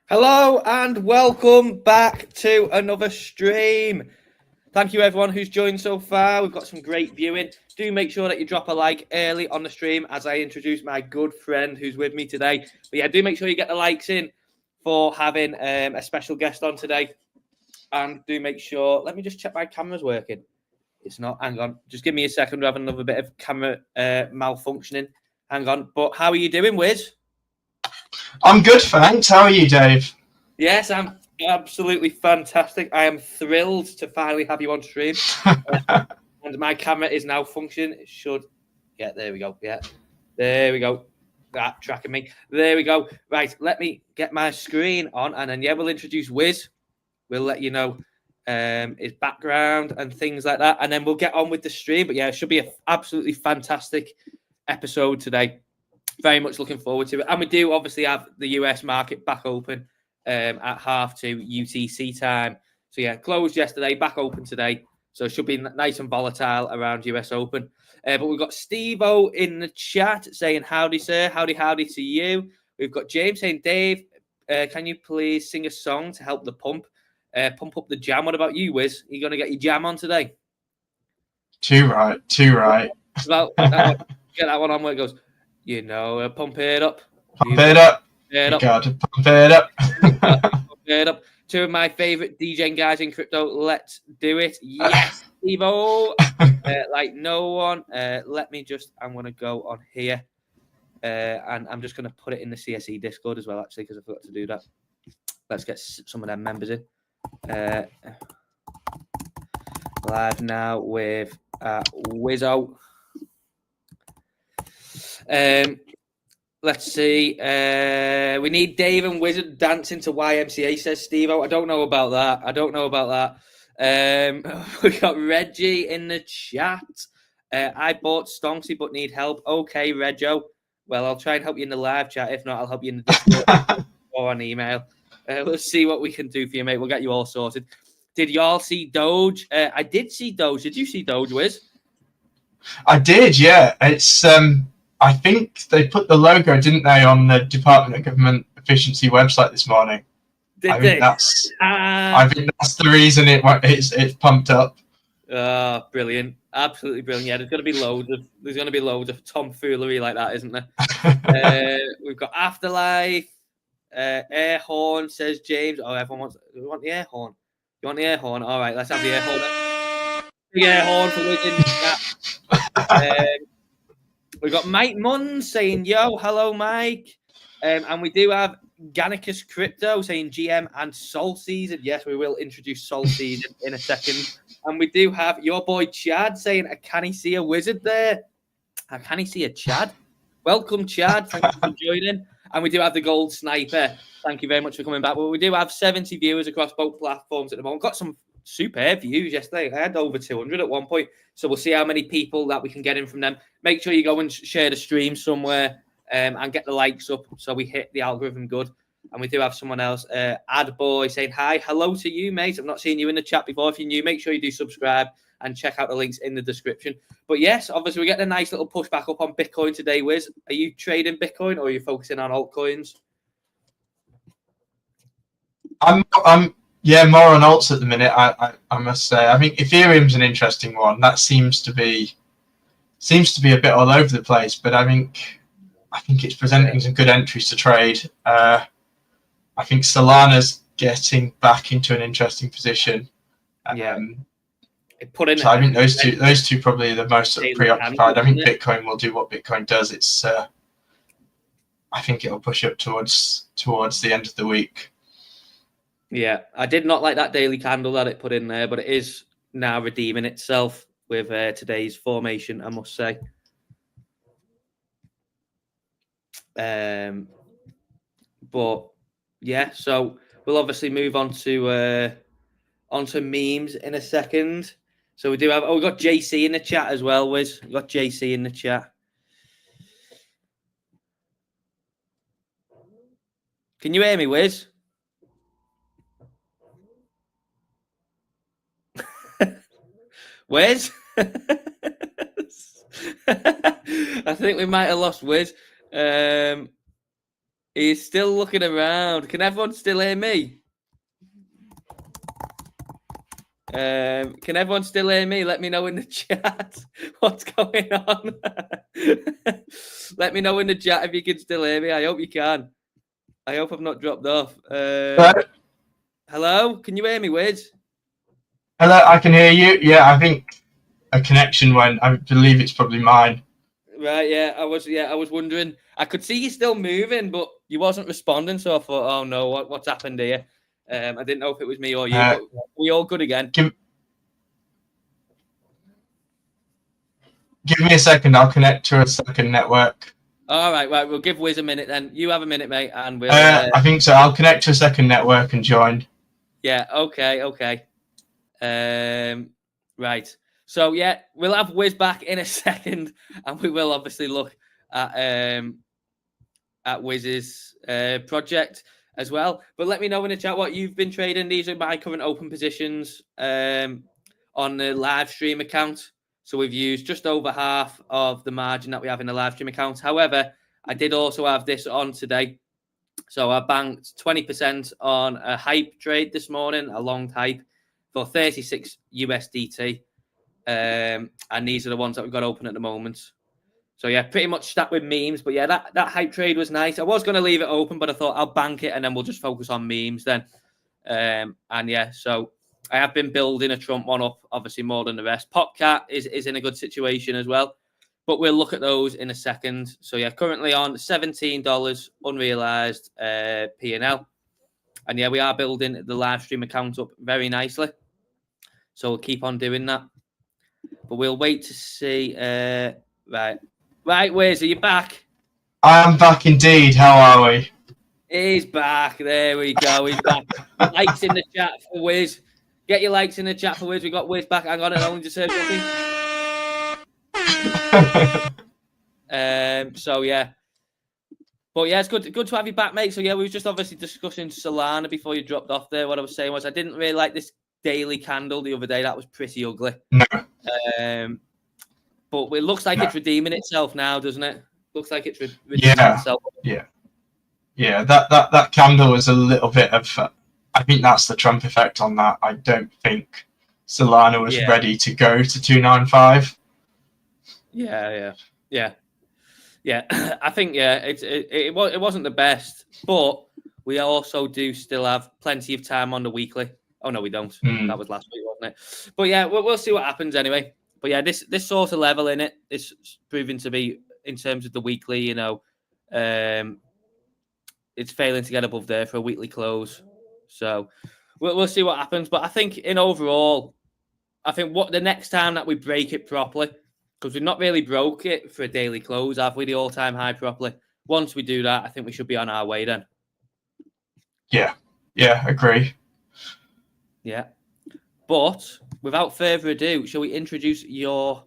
Hello and welcome back to another stream. Thank you everyone who's joined so far. We've got some great viewing. Do make sure that you drop a like early on the stream as I introduce my good friend who's with me today. But yeah, do make sure you get the likes in for having a special guest on today. And do make sure, let me just check my camera's working. It's not, hang on. Just give me a second. We're having another bit of camera malfunctioning. Hang on. But how are you doing, Wiz? I'm good, thanks. How are you, Dave? Yes, I'm absolutely fantastic. I am thrilled to finally have you on stream. And my camera is now functioning. It should. Yeah, there we go. Yeah, there we go. That tracking me. There we go. Right, let me get my screen on, and then yeah, we'll introduce Wiz. We'll let you know his background and things like that, and then we'll get on with the stream. But yeah, it should be an absolutely fantastic episode today. Very much looking forward to it. And we do obviously have the US market back open at 2:30 UTC time. So yeah, closed yesterday, back open today. So it should be nice and volatile around US Open. But we've got Steve-O in the chat saying, howdy, sir. Howdy to you. We've got James saying, Dave, can you please sing a song to help the pump up the jam? What about you, Wiz? Are you going to get your jam on today? Too right. Get that one on where it goes, you know, pump it up. Pump it up. You gotta pump it up. Pump it up. Two of my favorite DJing guys in crypto. Let's do it. Yes, Evo. Like no one. Let me just, I'm going to go on here. And I'm just going to put it in the CSE Discord as well, actually, because I forgot to do that. Let's get some of them members in. Live now with Wizzo. Let's see. We need Dave and Wizard dancing to YMCA, says Steve-O. I don't know about that. We got Reggie in the chat. I bought Stonksy but need help. Okay, Reggie. Well, I'll try and help you in the live chat. If not, I'll help you in the Discord or on email. We'll see what we can do for you, mate. We'll get you all sorted. Did y'all see Doge? I did see Doge. Did you see Doge, Wiz? I did, yeah. It's I think they put the logo, didn't they, on the Department of Government Efficiency website this morning. I think that's the reason it's pumped up. Brilliant. Absolutely brilliant. Yeah, there's going to be loads of tomfoolery like that, isn't there? We've got Afterlife. Air horn, says James. Oh, everyone wants. We want the air horn. You want the air horn? All right, let's have the air horn. Big air horn for Wigan. We've got Mike Munn saying, yo, hello, Mike. And we do have Gannicus Crypto saying GM and Soul Season. Yes, we will introduce Soul Season in a second. And we do have your boy Chad saying, can he see a wizard there? Can he see a Chad? Welcome, Chad. Thank you for joining. And we do have the Gold Sniper. Thank you very much for coming back. But we do have 70 viewers across both platforms at the moment. Got some superb views yesterday. I had over 200 at one point. So we'll see how many people that we can get in from them. Make sure you go and share the stream somewhere and get the likes up so we hit the algorithm good. And we do have someone else, Ad Boy, saying, hi, hello to you, mate. I've not seen you in the chat before. If you're new, make sure you do subscribe and check out the links in the description. But yes, obviously, we're getting a nice little push back up on Bitcoin today, Wiz. Are you trading Bitcoin or are you focusing on altcoins? I'm more on alts at the minute. I must say. I think Ethereum's an interesting one. That seems to be a bit all over the place, but I think it's presenting some good entries to trade. I think Solana's getting back into an interesting position. Yeah. So I think those two probably are the most sort of preoccupied. I think Bitcoin will do what Bitcoin does. It's I think it'll push up towards the end of the week. Yeah, I did not like that daily candle that it put in there, but it is now redeeming itself with today's formation, I must say. But yeah, so we'll obviously move on to onto memes in a second. So we do have we got JC in the chat as well, Wiz. We got JC in the chat. Can you hear me, Wiz? Wiz? I think we might have lost Wiz. He's still looking around. Can everyone still hear me? Can everyone still hear me? Let me know in the chat what's going on. Let me know in the chat if you can still hear me. I hope you can. I hope I've not dropped off. Hello? Can you hear me, Wiz? Hello, I can hear you. Yeah, I think a connection went. I believe it's probably mine. Right, yeah, I was wondering. I could see you still moving, but you wasn't responding, so I thought, oh no, what's happened here? I didn't know if it was me or you, but we all good again. Give me a second. I'll connect to a second network. All right. We'll give Wiz a minute then. You have a minute, mate, and we'll. I think so. I'll connect to a second network and join. Yeah. Okay. Right. So yeah, we'll have Wiz back in a second, and we will obviously look at Wiz's project as well. But let me know in the chat what you've been trading. These are my current open positions on the live stream account. So we've used just over half of the margin that we have in the live stream account. However, I did also have this on today. So I banked 20% on a hype trade this morning, a long hype for 36 USDT. And these are the ones that we've got open at the moment. So yeah, pretty much stuck with memes. But yeah, that hype trade was nice. I was going to leave it open, but I thought I'll bank it and then we'll just focus on memes then. And yeah, so I have been building a Trump one up, obviously more than the rest. Popcat is in a good situation as well. But we'll look at those in a second. So yeah, currently on $17 unrealized P&L. And yeah, we are building the live stream account up very nicely. So we'll keep on doing that. But we'll wait to see. Right, Wiz, are you back? I am back indeed. How are we? He's back. There we go. He's back. Likes in the chat for Wiz. Get your likes in the chat for Wiz. We got Wiz back. Hang on, I only just heard something. So yeah. But yeah, it's good to have you back, mate. So yeah, we were just obviously discussing Solana before you dropped off there. What I was saying was I didn't really like this daily candle the other day. That was pretty ugly. No. But it looks like it's redeeming itself now, doesn't it? Looks like it's redeeming itself. Yeah. That candle was a little bit of. I think that's the Trump effect on that. I don't think Solana was ready to go to 295. Yeah. I think it wasn't the best, but we also do still have plenty of time on the weekly. Oh no, we don't. That was last week, wasn't it? But yeah, we'll see what happens anyway. But yeah, this sort of level in it is proving to be, in terms of the weekly, it's failing to get above there for a weekly close. So we'll see what happens. But I think in overall, what the next time that we break it properly, because we've not really broke it for a daily close, have we, the all-time high properly? Once we do that, I think we should be on our way then. Yeah, agree. Yeah. But without further ado, shall we introduce your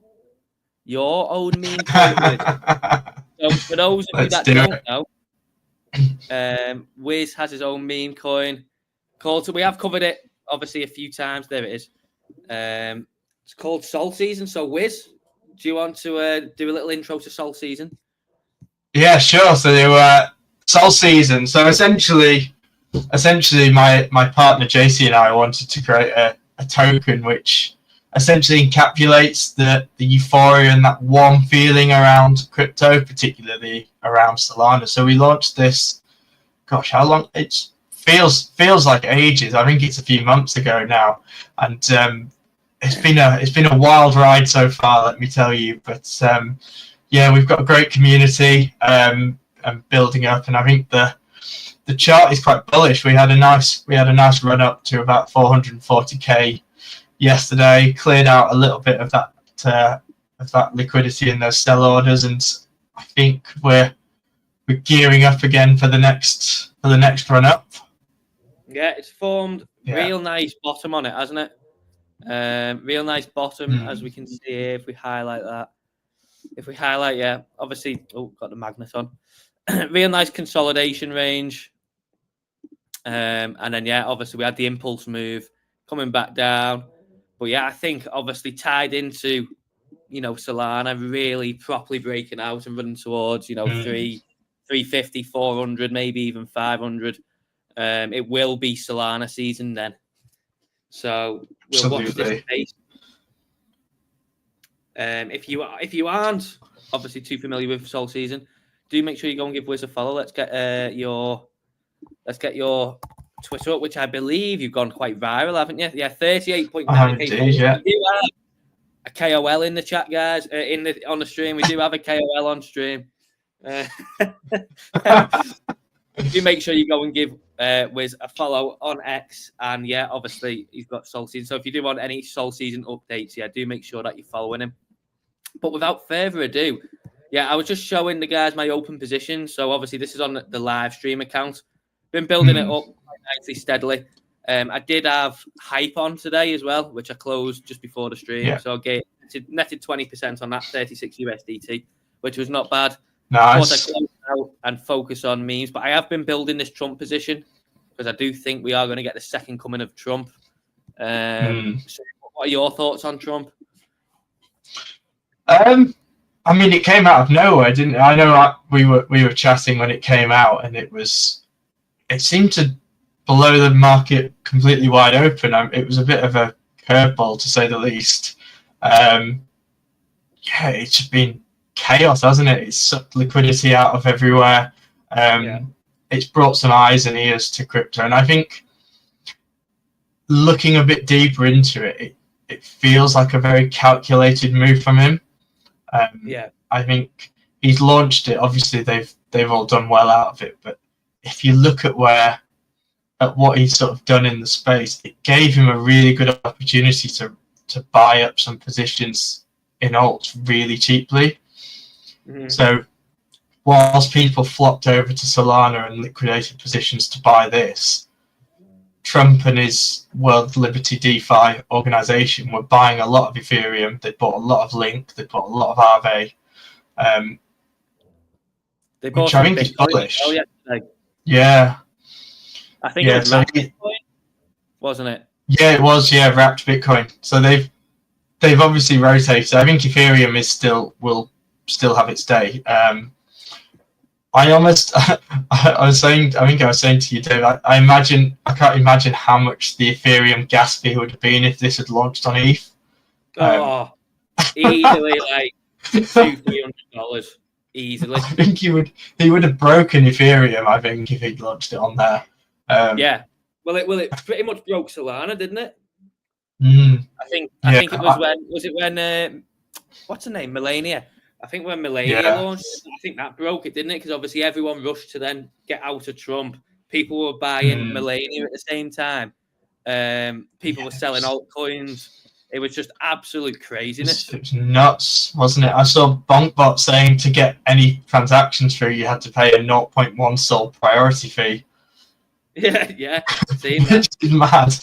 own meme coin? So for those of you that don't know, Wiz has his own meme coin. We have covered it obviously a few times. There it is. It's called Sol Season. So Wiz, do you want to do a little intro to Sol Season? Yeah, sure. So Sol Season. So essentially my partner JC and I wanted to create a token which essentially encapsulates the euphoria and that warm feeling around crypto, particularly around Solana. So we launched this, gosh, how long? It feels like ages. I think it's a few months ago now. And it's been a wild ride so far, let me tell you. But yeah, we've got a great community and building up, and I think the chart is quite bullish. We had a nice run up to about 440k yesterday. Cleared out a little bit of that liquidity in those sell orders, and I think we're gearing up again for the next run up. Yeah, it's formed real nice bottom on it, hasn't it? Real nice bottom, as we can see here. If we highlight that, obviously, got the magnet on. Real nice consolidation range. And then, obviously we had the impulse move coming back down. But yeah, I think obviously tied into, Solana really properly breaking out and running towards, 3 350, 400, maybe even 500. It will be Solana season then. So we'll watch this space. If you aren't obviously too familiar with Sol Season, do make sure you go and give Wiz a follow. Let's get your Twitter up, which I believe you've gone quite viral, haven't you? Yeah, 38.9K. Yeah. We do have a KOL in the chat, guys. On the stream, we do have a KOL on stream. Do make sure you go and give Wiz a follow on X, and yeah, obviously he's got Sol Season. So if you do want any Sol Season updates, yeah, do make sure that you're following him. But without further ado, yeah, I was just showing the guys my open position. So obviously this is on the live stream account. Been building it up quite nicely, steadily. I did have hype on today as well, which I closed just before the stream. Yeah. So I netted 20% on that 36 USDT, which was not bad. Nice. Of course, I closed out and focus on memes, but I have been building this Trump position because I do think we are going to get the second coming of Trump. So what are your thoughts on Trump? I mean, it came out of nowhere, didn't it? I know we were chatting when it came out, and it seemed to blow the market completely wide open. It was a bit of a curveball, to say the least. Yeah, it's just been chaos, hasn't it? It's sucked liquidity out of everywhere. It's brought some eyes and ears to crypto, and I think looking a bit deeper into it, it feels like a very calculated move from him. I think he's launched it. Obviously, they've all done well out of it, but if you look at what he's sort of done in the space, it gave him a really good opportunity to buy up some positions in alts really cheaply. So whilst people flocked over to Solana and liquidated positions to buy this, Trump and his World Liberty DeFi organization were buying a lot of Ethereum. They bought a lot of Link. They bought a lot of Aave. Which I think is bullish. Oh, yeah. I think it was wrapped Bitcoin, wasn't it? Yeah, it was. Yeah, wrapped Bitcoin. So they've obviously rotated. I think Ethereum will still have its day. I was saying to you, Dave, I can't imagine how much the Ethereum gas fee would have been if this had launched on ETH. Easily like $200-300 easily. I think he would have broken Ethereum, I think, if he'd launched it on there. Yeah. Well, it pretty much broke Solana, didn't it? I think it was when what's her name? Melania. I think when Melania launched, I think that broke it, didn't it? Because obviously everyone rushed to then get out of Trump. People were buying Melania at the same time. People were selling altcoins. It was just absolute craziness. It was nuts, wasn't it? I saw Bonkbot saying to get any transactions through, you had to pay a 0.1 Sol priority fee. Yeah. Which is mad.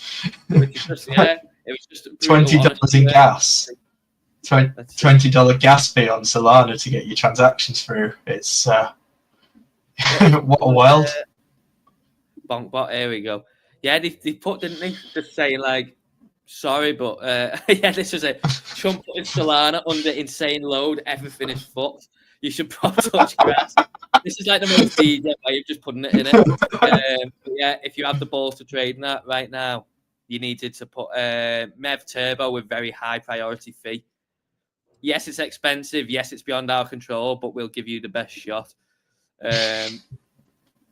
It was just $20 in gas. $20 gas fee on Solana to get your transactions through. It's what a world. Bonkbot, here we go. Yeah, they put, didn't they? Just saying like, sorry, but yeah, this is it. Trump putting Solana under insane load. Everything is fucked. You should probably touch grass. This is like the most DJ way of just putting it in it. Yeah, if you have the balls to trade in that right now, you needed to put Mev Turbo with very high priority fee. Yes, it's expensive. Yes, it's beyond our control, but we'll give you the best shot.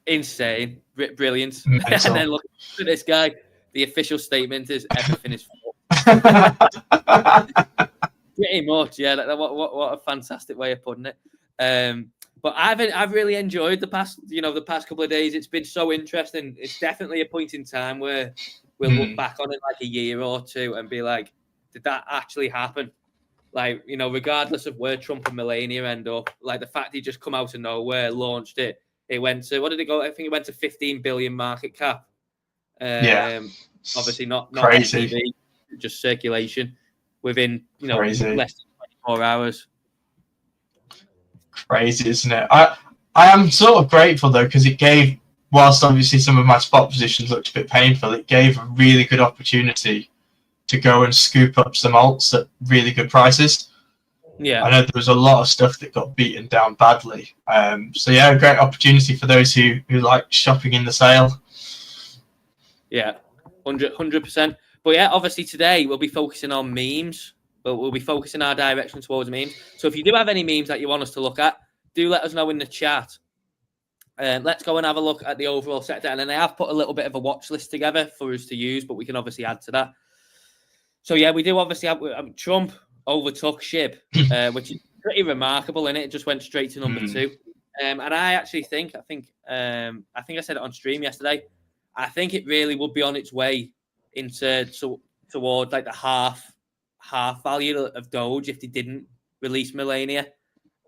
Insane. Brilliant. And then look at this guy. The official statement is everything is fucked. Pretty much, yeah. What a fantastic way of putting it. But I've really enjoyed the past couple of days. It's been so interesting. It's definitely a point in time where we'll look back on it like a year or two and be like, did that actually happen? Like, regardless of where Trump and Melania end up, like the fact he just come out of nowhere, launched it. It went to, what did it go? I think it went to 15 billion market cap. Obviously not crazy. SPV, just circulation within, crazy. Less than 24 hours. Crazy, isn't it? I am sort of grateful though, because it gave, whilst obviously some of my spot positions looked a bit painful, it gave a really good opportunity to go and scoop up some alts at really good prices. Yeah. I know there was a lot of stuff that got beaten down badly. So yeah, a great opportunity for those who like shopping in the sale. Yeah, 100%. But yeah, obviously today we'll be focusing on memes, but we'll be focusing our direction towards memes. So if you do have any memes that you want us to look at, do let us know in the chat. Let's go and have a look at the overall sector. And then I have put a little bit of a watch list together for us to use, but we can obviously add to that. So yeah, we do obviously have Trump overtook SHIB, which is pretty remarkable, and it just went straight to number 2. And I actually think I said it on stream yesterday. I think it really would be on its way into toward like the half value of Doge if they didn't release Millennia.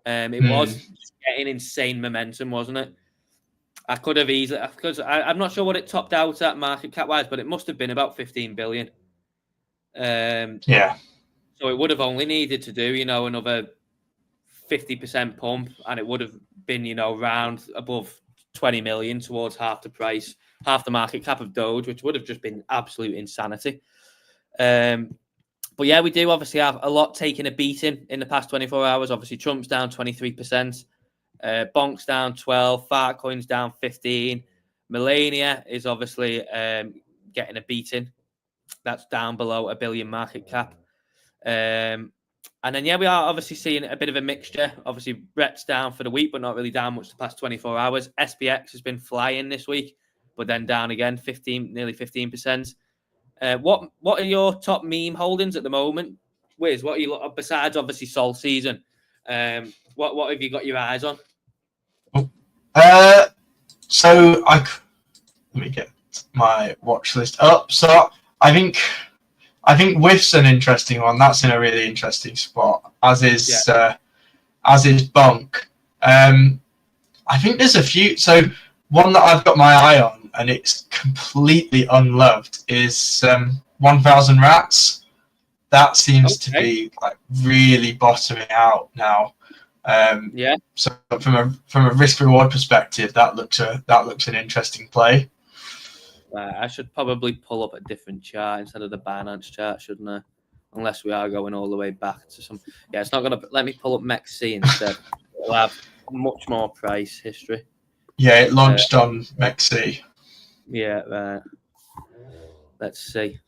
It was getting insane momentum, wasn't it? I could have easily, because I'm not sure what it topped out at market cap wise, but it must have been about 15 billion. Yeah. So it would have only needed to do, another 50% pump, and it would have been, round above 20 million towards half the price, half the market cap of Doge, which would have just been absolute insanity. But yeah, we do obviously have a lot taking a beating in the past 24 hours. Obviously, Trump's down 23%, Bonk's down 12%, Fartcoin's down 15%. Millennia is obviously getting a beating. That's down below $1 billion market cap. And then, yeah, we are obviously seeing a bit of a mixture. Obviously, Brett's down for the week, but not really down much the past 24 hours. SPX has been flying this week, but then down again, nearly 15%. What are your top meme holdings at the moment? Wiz, what are you, besides obviously Sol Season? What have you got your eyes on? So let me get my watch list up. So I think Whiff's an interesting one. That's in a really interesting spot, as is Bonk. I think there's a few. So one that I've got my eye on, and it's completely unloved, is 1,000 Rats. That seems to be like really bottoming out now. So from a risk reward perspective, that looks an interesting play. I should probably pull up a different chart instead of the Binance chart, shouldn't I? Unless we are going all the way back to some. Yeah, it's not going to let me pull up MEXC instead. It'll have much more price history. Yeah, it launched on MEXC. Yeah, right. Let's see.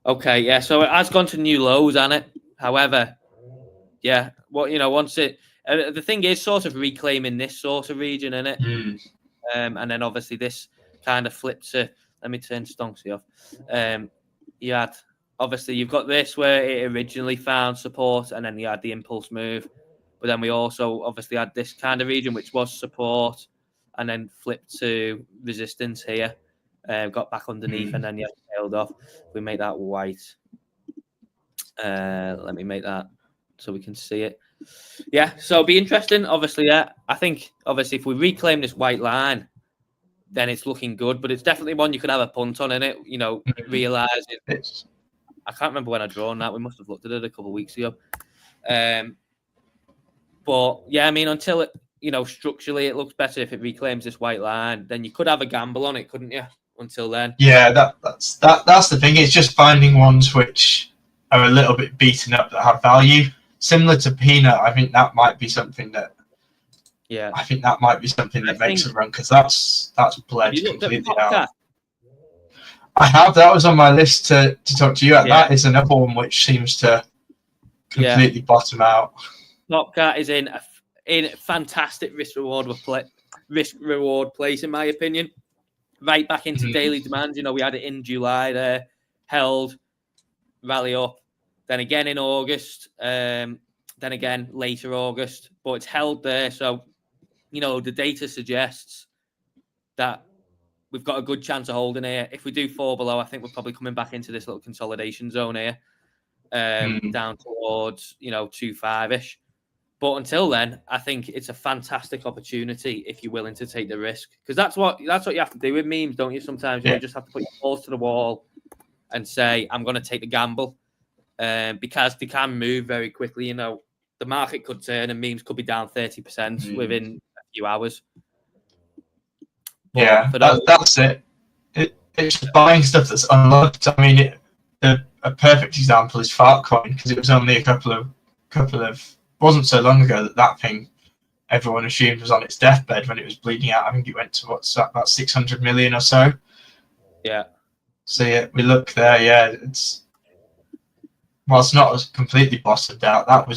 Okay, yeah, so it has gone to new lows, hasn't it? However, yeah, once it. The thing is sort of reclaiming this sort of region, isn't it? And then obviously this kind of flipped to, let me turn Stonksy off. You've got this where it originally found support, and then you had the impulse move. But then we also obviously had this kind of region, which was support, and then flipped to resistance here. Got back underneath, and then tailed off. We make that white. Let me make that so we can see it. Yeah, so it'll be interesting. Obviously, yeah, I think obviously if we reclaim this white line, then it's looking good. But it's definitely one you could have a punt on, innit? Realize it. I can't remember when I drawn that. We must have looked at it a couple of weeks ago. But yeah, I mean, until it, structurally it looks better if it reclaims this white line, then you could have a gamble on it, couldn't you? Until then. Yeah, that's the thing. It's just finding ones which are a little bit beaten up that have value. Similar to Peanut, I think that might be something that. Yeah. I think that might be something that makes a run, because that's bled completely out. I have. That was on my list to talk to you at. Yeah. That is another one which seems to completely bottom out. Popcat is in fantastic risk reward place, in my opinion. Right back into daily demand. We had it in July there, held, rally up, then again in August, then again later August, but it's held there. So, the data suggests that we've got a good chance of holding here. If we do fall below, I think we're probably coming back into this little consolidation zone here, down towards, 2.5-ish. But until then, I think it's a fantastic opportunity if you're willing to take the risk, because that's what you have to do with memes, don't you? Sometimes you just have to put your balls to the wall and say, I'm going to take the gamble, because they can move very quickly. The market could turn and memes could be down 30% within a few hours. Yeah, that's it. It's buying stuff that's unlocked. I mean, a perfect example is Fartcoin, because it was only a couple of wasn't so long ago that thing everyone assumed was on its deathbed when it was bleeding out. I think it went to about 600 million or so. Yeah. So yeah, we look there. Yeah, whilst not as completely bottomed out, that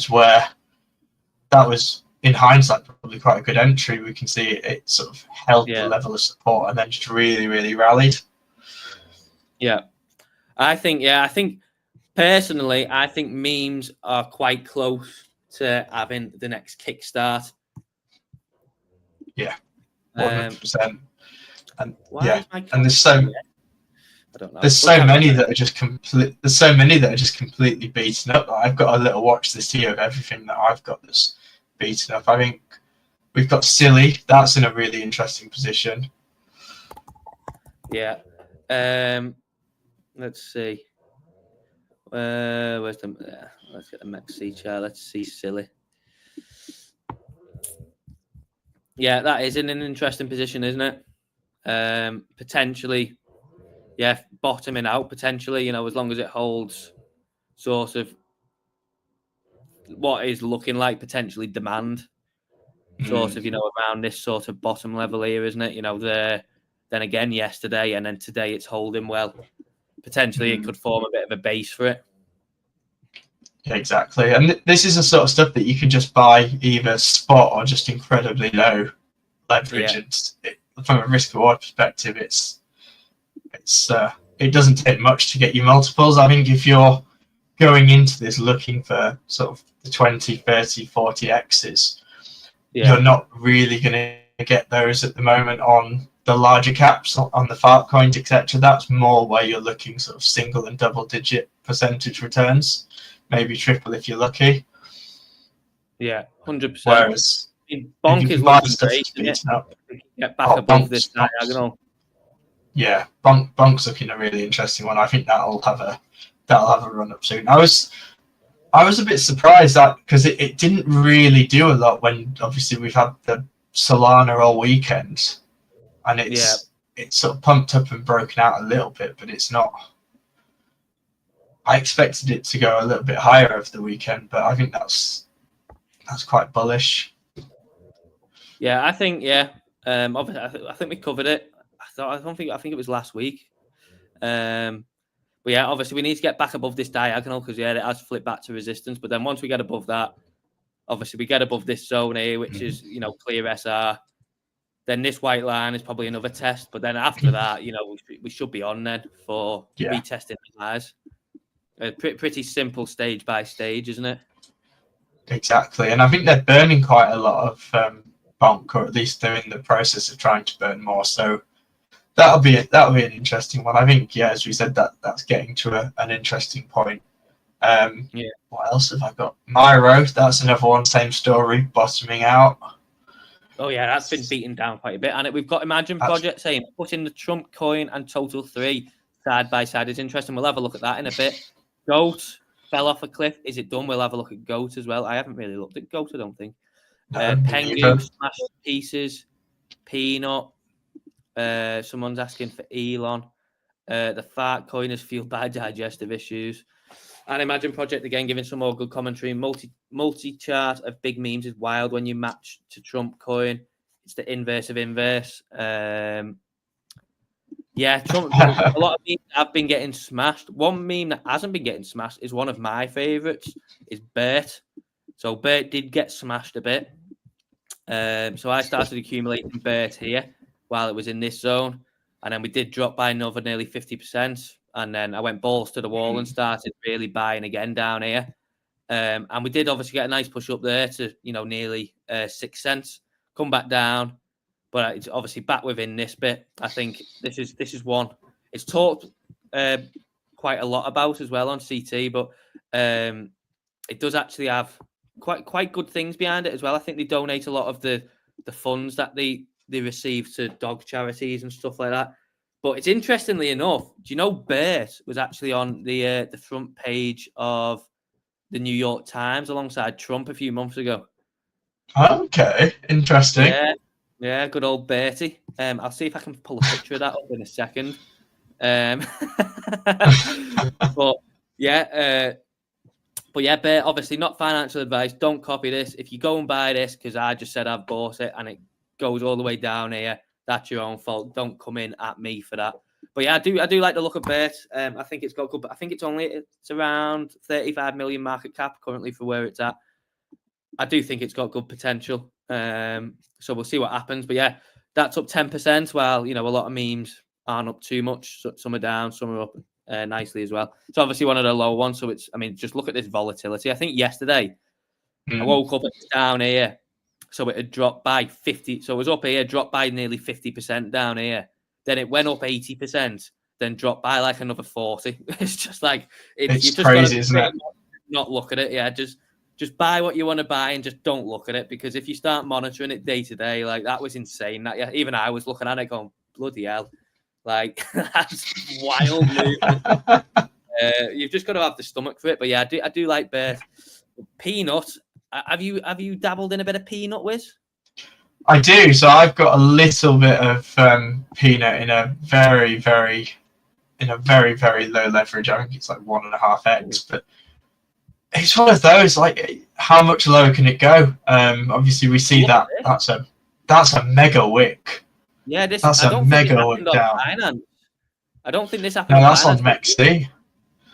was in hindsight probably quite a good entry. We can see it sort of held the level of support and then just really, really rallied. Yeah, I think personally, I think memes are quite close to having the next kickstart. Yeah, 100%. And there's so many that are just completely beaten up. I've got a little watch list here of everything that I've got that's beaten up. I think we've got Silly. That's in a really interesting position. Yeah. Let's see. Where's the? Let's get the Maxi chart. Let's see Silly. Yeah, that is in an interesting position, isn't it? Potentially, yeah, bottoming out potentially. As long as it holds sort of what is looking like potentially demand, sort of around this sort of bottom level here, isn't it? Then again yesterday and then today it's holding well. Potentially it could form a bit of a base for it. Yeah, exactly. And this is the sort of stuff that you can just buy either spot or just incredibly low leverage. Yeah. And from a risk reward perspective, it doesn't take much to get you multiples. I think if you're going into this looking for sort of the 20, 30, 40 X's, you're not really going to get those at the moment on the larger caps, on the fart coins, etc. That's more where you're looking sort of single and double digit percentage returns, maybe triple if you're lucky. Yeah, 100%. Whereas Bonk is looking great, isn't it? Get back above this diagonal. Yeah, Bonk's looking a really interesting one. I think that'll have a run up soon. I was a bit surprised that because it didn't really do a lot when obviously we've had the Solana all weekend, and it's sort of pumped up and broken out a little bit, but it's not. I expected it to go a little bit higher over the weekend, but I think that's quite bullish. Yeah, I think obviously, I think we covered it. I think it was last week. But yeah, obviously we need to get back above this diagonal because it has flipped back to resistance. But then once we get above that, obviously we get above this zone here, which is clear SR. Then this white line is probably another test. But then after that, we should be on then for retesting the highs. Pretty simple stage by stage, isn't it? Exactly, and I think they're burning quite a lot of bonk, or at least they're in the process of trying to burn more. So that'll be an interesting one. I think, as we said, that's getting to an interesting point. What else have I got? Myro, that's another one, same story, bottoming out. Oh yeah, that's been beaten down quite a bit. And we've got Imagine Project saying putting the Trump coin and Total 3 side by side is interesting. We'll have a look at that in a bit. Goat fell off a cliff. Is it done? We'll have a look at Goat as well. I haven't really looked at Goat, I don't think. Pengu smashed pieces. Peanut. Someone's asking for Elon. The fart coin is fueled by digestive issues. And Imagine Project again giving some more good commentary. Multi-chart of big memes is wild when you match to Trump coin. It's the inverse of inverse. Trump. A lot of memes have been getting smashed. One meme that hasn't been getting smashed is one of my favorites. Is Bert. So Bert did get smashed a bit. So I started accumulating Bert here while it was in this zone, and then we did drop by another nearly 50%. And then I went balls to the wall and started really buying again down here. And we did obviously get a nice push up there to, nearly 6 cents. Come back down, but it's obviously back within this bit. I think this is one. It's talked quite a lot about as well on CT, but it does actually have quite good things behind it as well. I think they donate a lot of the funds that they receive to dog charities and stuff like that. But it's interestingly enough, do you know Bert was actually on the front page of the New York Times alongside Trump a few months ago? Okay, interesting. Yeah, good old Bertie. I'll see if I can pull a picture of that up in a second. But yeah, But yeah, but obviously not financial advice. Don't copy this. If you go and buy this because I just said I've bought it and it goes all the way down here, that's your own fault. Don't come in at me for that. But yeah, I do like the look of Bert. I think it's got good. But I think it's around 35 million market cap currently for where it's at. I do think it's got good potential. So we'll see what happens. But yeah, that's up 10%. While a lot of memes aren't up too much. So some are down, some are up nicely as well. It's obviously one of the low ones. So just look at this volatility. I think yesterday I woke up, it's down here. So it had dropped by 50. So it was up here, dropped by nearly 50% down here. Then it went up 80%, then dropped by like another 40. It's just like it's you just crazy, isn't it? Not look at it. Yeah, just buy what you want to buy and just don't look at it, because if you start monitoring it day to day, like that was insane. That even I was looking at it going, bloody hell, like that's wild movement. You've just got to have the stomach for it. But yeah, I do like Bert. Peanut. Have you dabbled in a bit of peanut, Wiz? I do. So I've got a little bit of peanut in a very, very low leverage. I think it's like 1.5x, but it's one of those, like, how much lower can it go? Obviously we see that that's a mega wick. Yeah, that's a mega wick down. Finance. I don't think this happened. No, that's on MEXC.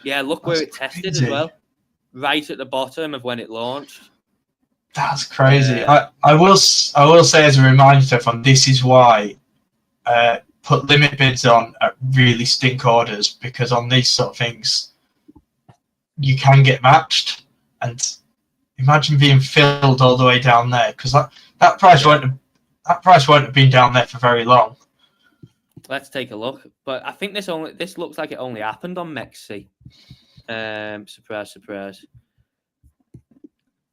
Yeah, look where it tested as well. Right at the bottom of when it launched. That's crazy. I will say as a reminder to everyone, this is why put limit bids on at really stink orders, because on these sort of things you can get matched. And imagine being filled all the way down there, because that price won't have been down there for very long. Let's take a look. But I think this looks like it only happened on MEXC. Surprise, surprise.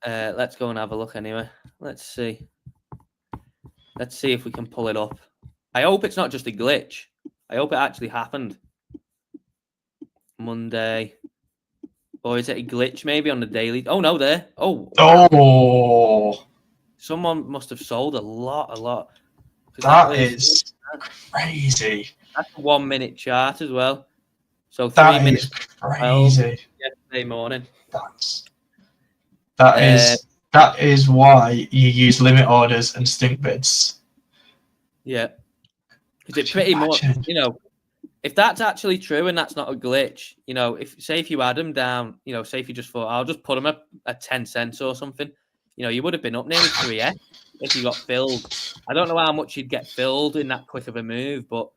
Let's go and have a look anyway. Let's see if we can pull it up. I hope it's not just a glitch. I hope it actually happened. Monday. Or is it a glitch maybe on the daily? Oh, no, there. Oh. Oh. Someone must have sold a lot. That is crazy. That's a 1 minute chart as well. So 3 that minutes. Is crazy. Yesterday morning. That is why you use limit orders and stink bids. Yeah. Because it pretty much, if that's actually true and that's not a glitch, if you had them down, say if you just thought, I'll just put them at 10 cents or something, you would have been up nearly 3x if you got filled. I don't know how much you'd get filled in that quick of a move, but,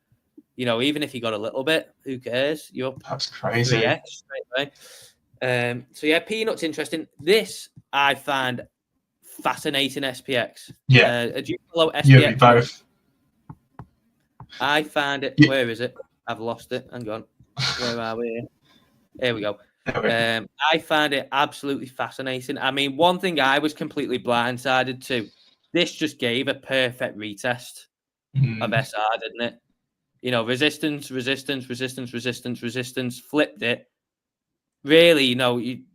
even if you got a little bit, who cares? You're up. That's crazy. 3x straight away. So yeah, Peanut's interesting. This I find fascinating. SPX. Yeah. Do you follow SPX? You both. I find it. Where is it? I've lost it. Hang on. Where are we? Here we go. I find it absolutely fascinating. I mean, one thing I was completely blindsided to. This just gave a perfect retest of SR, didn't it? Resistance, flipped it. Really,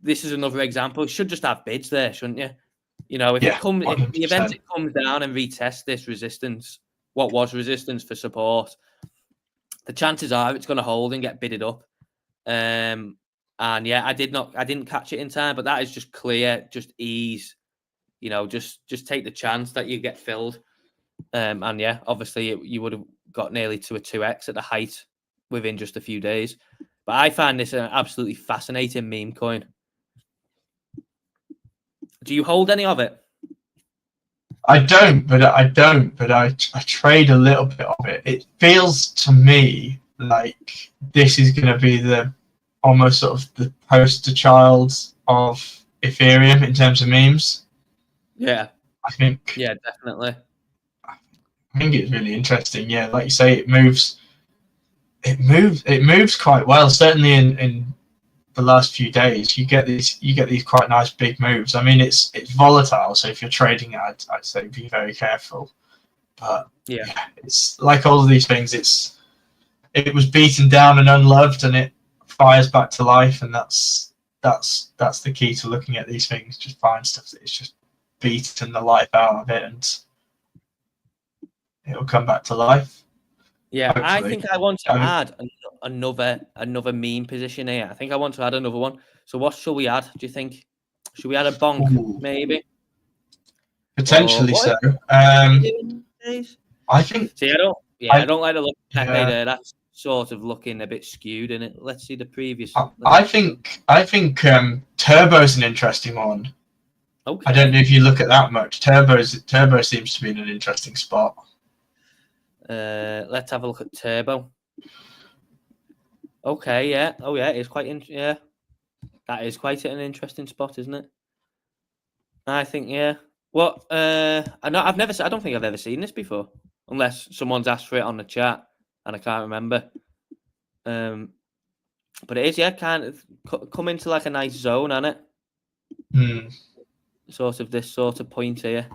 this is another example. You should just have bids there, shouldn't you? If the event it comes down and retests this resistance, what was resistance for support, the chances are it's going to hold and get bidded up. And yeah, I didn't catch it in time, but that is just clear, just ease. Just take the chance that you get filled. And yeah, obviously you would have got nearly to a 2x at the height within just a few days. But I find this an absolutely fascinating meme coin. Do you hold any of it? I don't, but I trade a little bit of it. It feels to me like this is going to be the almost sort of the poster child of Ethereum in terms of memes. Yeah. I think. Yeah, definitely. I think it's really interesting. Yeah, like you say, it moves quite well. Certainly in the last few days, you get these quite nice big moves. I mean, it's volatile, so if you're trading it, I'd say be very careful. But yeah, it's like all of these things. It was beaten down and unloved, and it fires back to life, and that's the key to looking at these things. Just find stuff that is just beaten the life out of it, and it'll come back to life. Yeah, hopefully. I think I want to add another meme position here. I think I want to add another one. So what shall we add, do you think? Should we add a bonk, Ooh. maybe? Potentially so. I think. See, I don't like the look of Pepe there. That's sort of looking a bit skewed in it. Let's see the previous. I think Turbo's an interesting one. Okay. I don't know if you look at that much. Turbo seems to be in an interesting spot. Let's have a look at Turbo. Okay, yeah. Oh, yeah, it's quite yeah. That is quite an interesting spot, isn't it? I think, yeah. Well, I don't think I've ever seen this before, unless someone's asked for it on the chat and I can't remember. But it is, yeah, kind of come into like a nice zone, hasn't it? Sort of this sort of point here.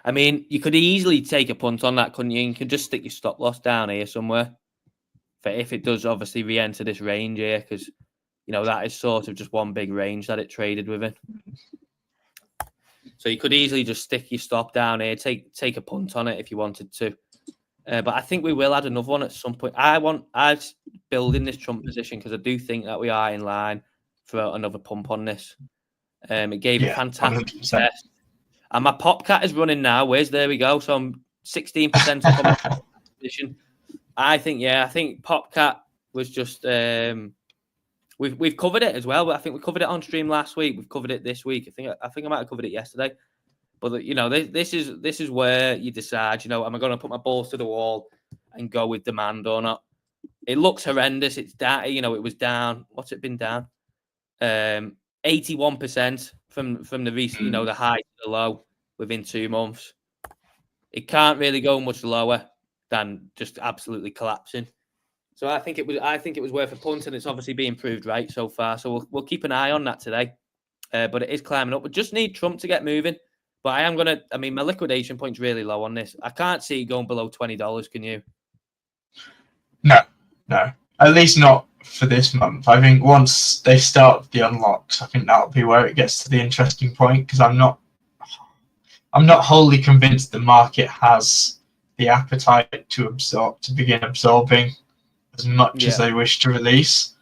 I mean, you could easily take a punt on that, couldn't you? You could just stick your stop loss down here somewhere. For if it does obviously re-enter this range here, because, you know, that is sort of just one big range that it traded within. So you could easily just stick your stop down here, take a punt on it if you wanted to. But I think we will add another one at some point. I'm building this Trump position because I do think that we are in line for another pump on this. It gave a fantastic test. And my Popcat is running now. There we go. So I'm 16% position. I think Popcat was just we've covered it as well. But I think we covered it on stream last week. We've covered it this week. I think I might have covered it yesterday. But you know, this is where you decide. You know, am I going to put my balls to the wall and go with demand or not? It looks horrendous. It's down. You know, it was down. What's it been down? 81% from the recent. You know, the high to the low within 2 months. It can't really go much lower than just absolutely collapsing. So I think it was worth a punt, and it's obviously being proved right so far. So we'll keep an eye on that today. But it is climbing up. We just need Trump to get moving. But my liquidation point's really low on this. I can't see it going below $20, can you? No. At least not for this month. I think once they start the unlocks, I think that'll be where it gets to the interesting point, because I'm not wholly convinced the market has the appetite to begin absorbing as much as they wish to release.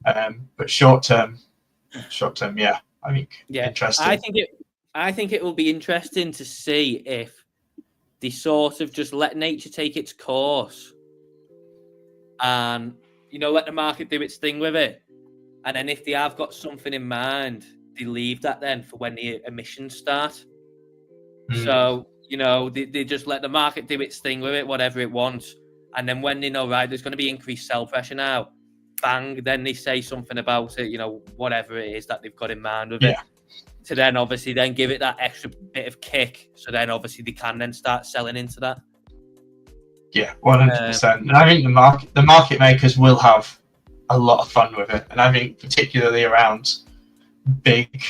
But short term, yeah. I think interesting. I think it will be interesting to see if they sort of just let nature take its course and, you know, let the market do its thing with it. And then if they have got something in mind, they leave that then for when the emissions start. So, you know, they just let the market do its thing with it, whatever it wants. And then when they know, right, there's going to be increased sell pressure now, bang, then they say something about it, you know, whatever it is that they've got in mind with it. To then obviously then give it that extra bit of kick. So then obviously they can then start selling into that. Yeah, 100%. And I think the market makers will have a lot of fun with it. And I think particularly around big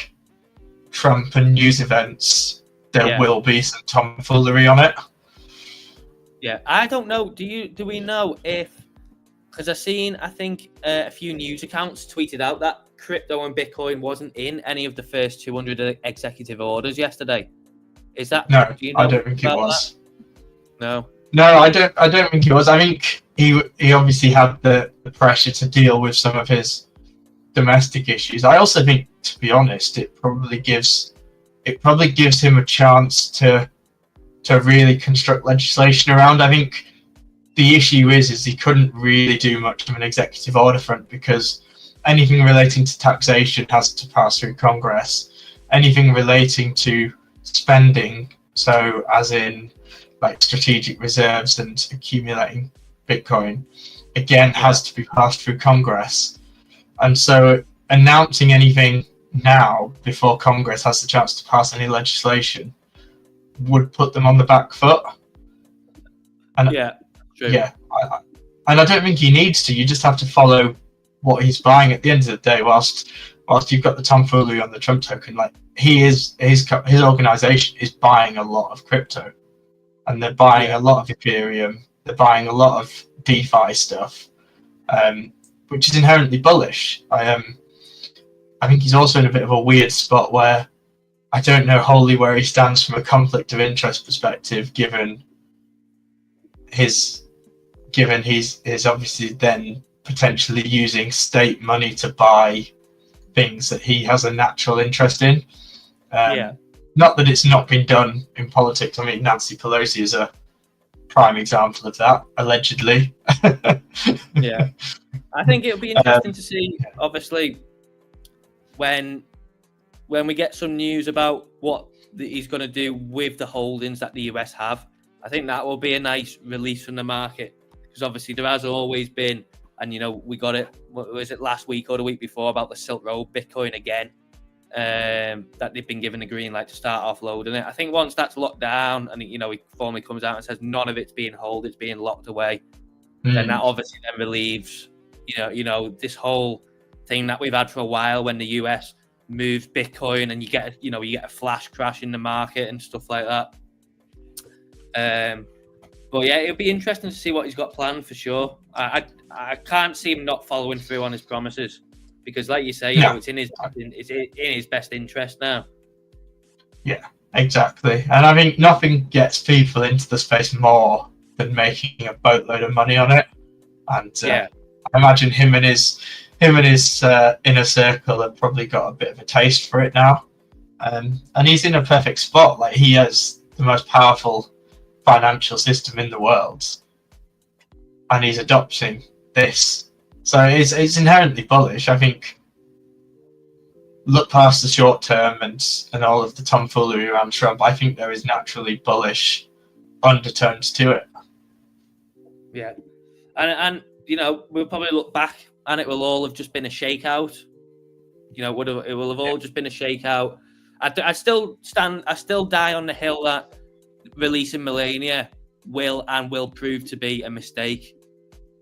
Trump and news events, there will be some tomfoolery on it. Yeah, I don't know. Do we know if, because I think a few news accounts tweeted out that crypto and Bitcoin wasn't in any of the first 200 executive orders yesterday. Is that? No, I don't think it was. That? No, I don't think it was. I think he obviously had the pressure to deal with some of his domestic issues. I also think, to be honest, it probably gives him a chance to really construct legislation around. I think the issue is he couldn't really do much of an executive order front, because anything relating to taxation has to pass through Congress. Anything relating to spending, so as in like strategic reserves and accumulating Bitcoin, again has to be passed through Congress. And so announcing anything now before Congress has the chance to pass any legislation would put them on the back foot. And true. And I don't think he needs to. You just have to follow what he's buying. At the end of the day, whilst you've got the tomfoolery on the Trump token, like his organization is buying a lot of crypto, and they're buying a lot of Ethereum. They're buying a lot of DeFi stuff, which is inherently bullish. I think he's also in a bit of a weird spot where I don't know wholly where he stands from a conflict of interest perspective, given he's obviously then potentially using state money to buy things that he has a natural interest in. Yeah. Not that it's not been done in politics. I mean, Nancy Pelosi is a prime example of that, allegedly. Yeah. I think it'll be interesting to see, obviously, when we get some news about what he's going to do with the holdings that the US have. I think that will be a nice release from the market, because obviously there has always been, and you know, we got it, what was it, last week or the week before, about the Silk Road Bitcoin again, that they've been given the green light to start offloading it. I think once that's locked down and, you know, he formally comes out and says none of it's being held, it's being locked away, then that obviously then relieves, you know, this whole thing that we've had for a while when the US moves Bitcoin and you get a flash crash in the market and stuff like that. But yeah, it'll be interesting to see what he's got planned for sure. I can't see him not following through on his promises, because, like you say, you know, it's in his best interest now. Yeah, exactly. And I think nothing gets people into the space more than making a boatload of money on it. And I imagine him and his inner circle have probably got a bit of a taste for it now. And he's in a perfect spot. Like, he has the most powerful financial system in the world, and he's adopting this. So it's inherently bullish. I think, look past the short term and all of the tomfoolery around Trump, I think there is naturally bullish undertones to it. Yeah. And you know, we'll probably look back and it will all have just been a shakeout. You know, it will have all just been a shakeout. I still die on the hill that releasing Melania will prove to be a mistake.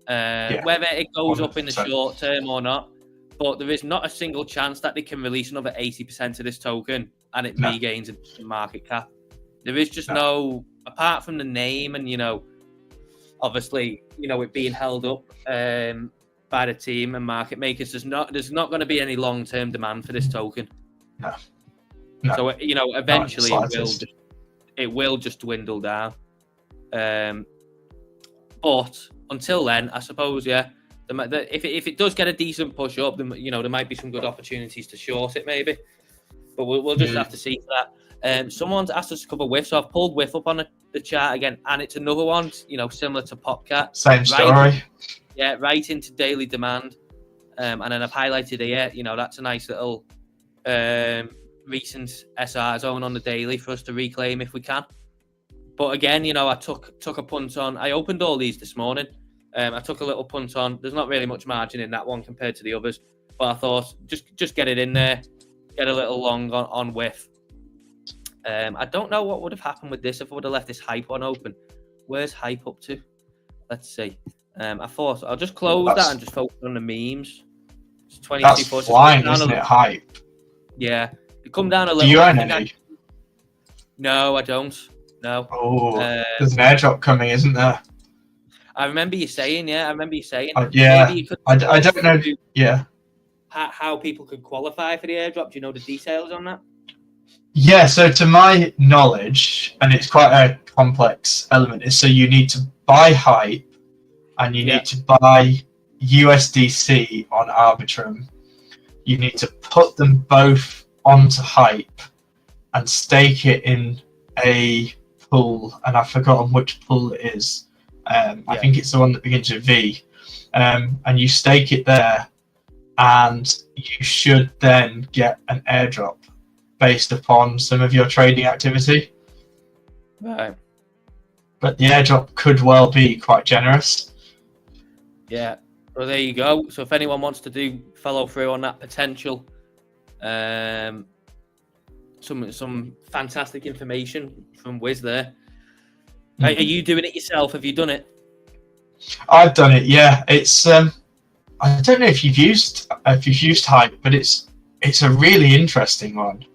Whether it goes 100%. Up in the short term or not, but there is not a single chance that they can release another 80% of this token and it regains a market cap. There is just no, apart from the name and, you know, obviously, you know, it being held up by the team and market makers, there's not going to be any long-term demand for this token. No. So, you know, eventually it will just dwindle down. But until then, I suppose, if it does get a decent push up, then, you know, there might be some good opportunities to short it maybe. But we'll just have to see for that. Someone's asked us to cover WIF, so I've pulled WIF up on the chart again, and it's another one, you know, similar to Popcat. Same story. Right into daily demand. And then I've highlighted here, you know, that's a nice little recent SR zone on the daily for us to reclaim if we can. But again, you know, I took a punt on. I opened all these this morning. I took a little punt on. There's not really much margin in that one compared to the others, but I thought just get it in there, get a little long on WIF. I don't know what would have happened with this if I would have left this hype one open. Where's hype up to? Let's see. I thought I'll just close that and just focus on the memes. It's 22. That's flying, isn't it? Hype. Yeah, it come down a little. Do you earn any? No, I don't. No. Oh, there's an airdrop coming, isn't there? I remember you saying. Yeah. Maybe you could I don't know. Yeah. How people could qualify for the airdrop? Do you know the details on that? Yeah. So to my knowledge, and it's quite a complex element, is so you need to buy hype, and you need to buy USDC on Arbitrum. You need to put them both onto hype and stake it in a pool, and I've forgotten which pool it is. I think it's the one that begins with V. And you stake it there, and you should then get an airdrop based upon some of your trading activity. Right. But the airdrop could well be quite generous. Yeah. Well, there you go. So if anyone wants to follow through on that potential, some fantastic information from Wiz there. Are you doing it yourself? Have you done it? I've done it. Yeah, it's. I don't know if you've used hype, but it's a really interesting one.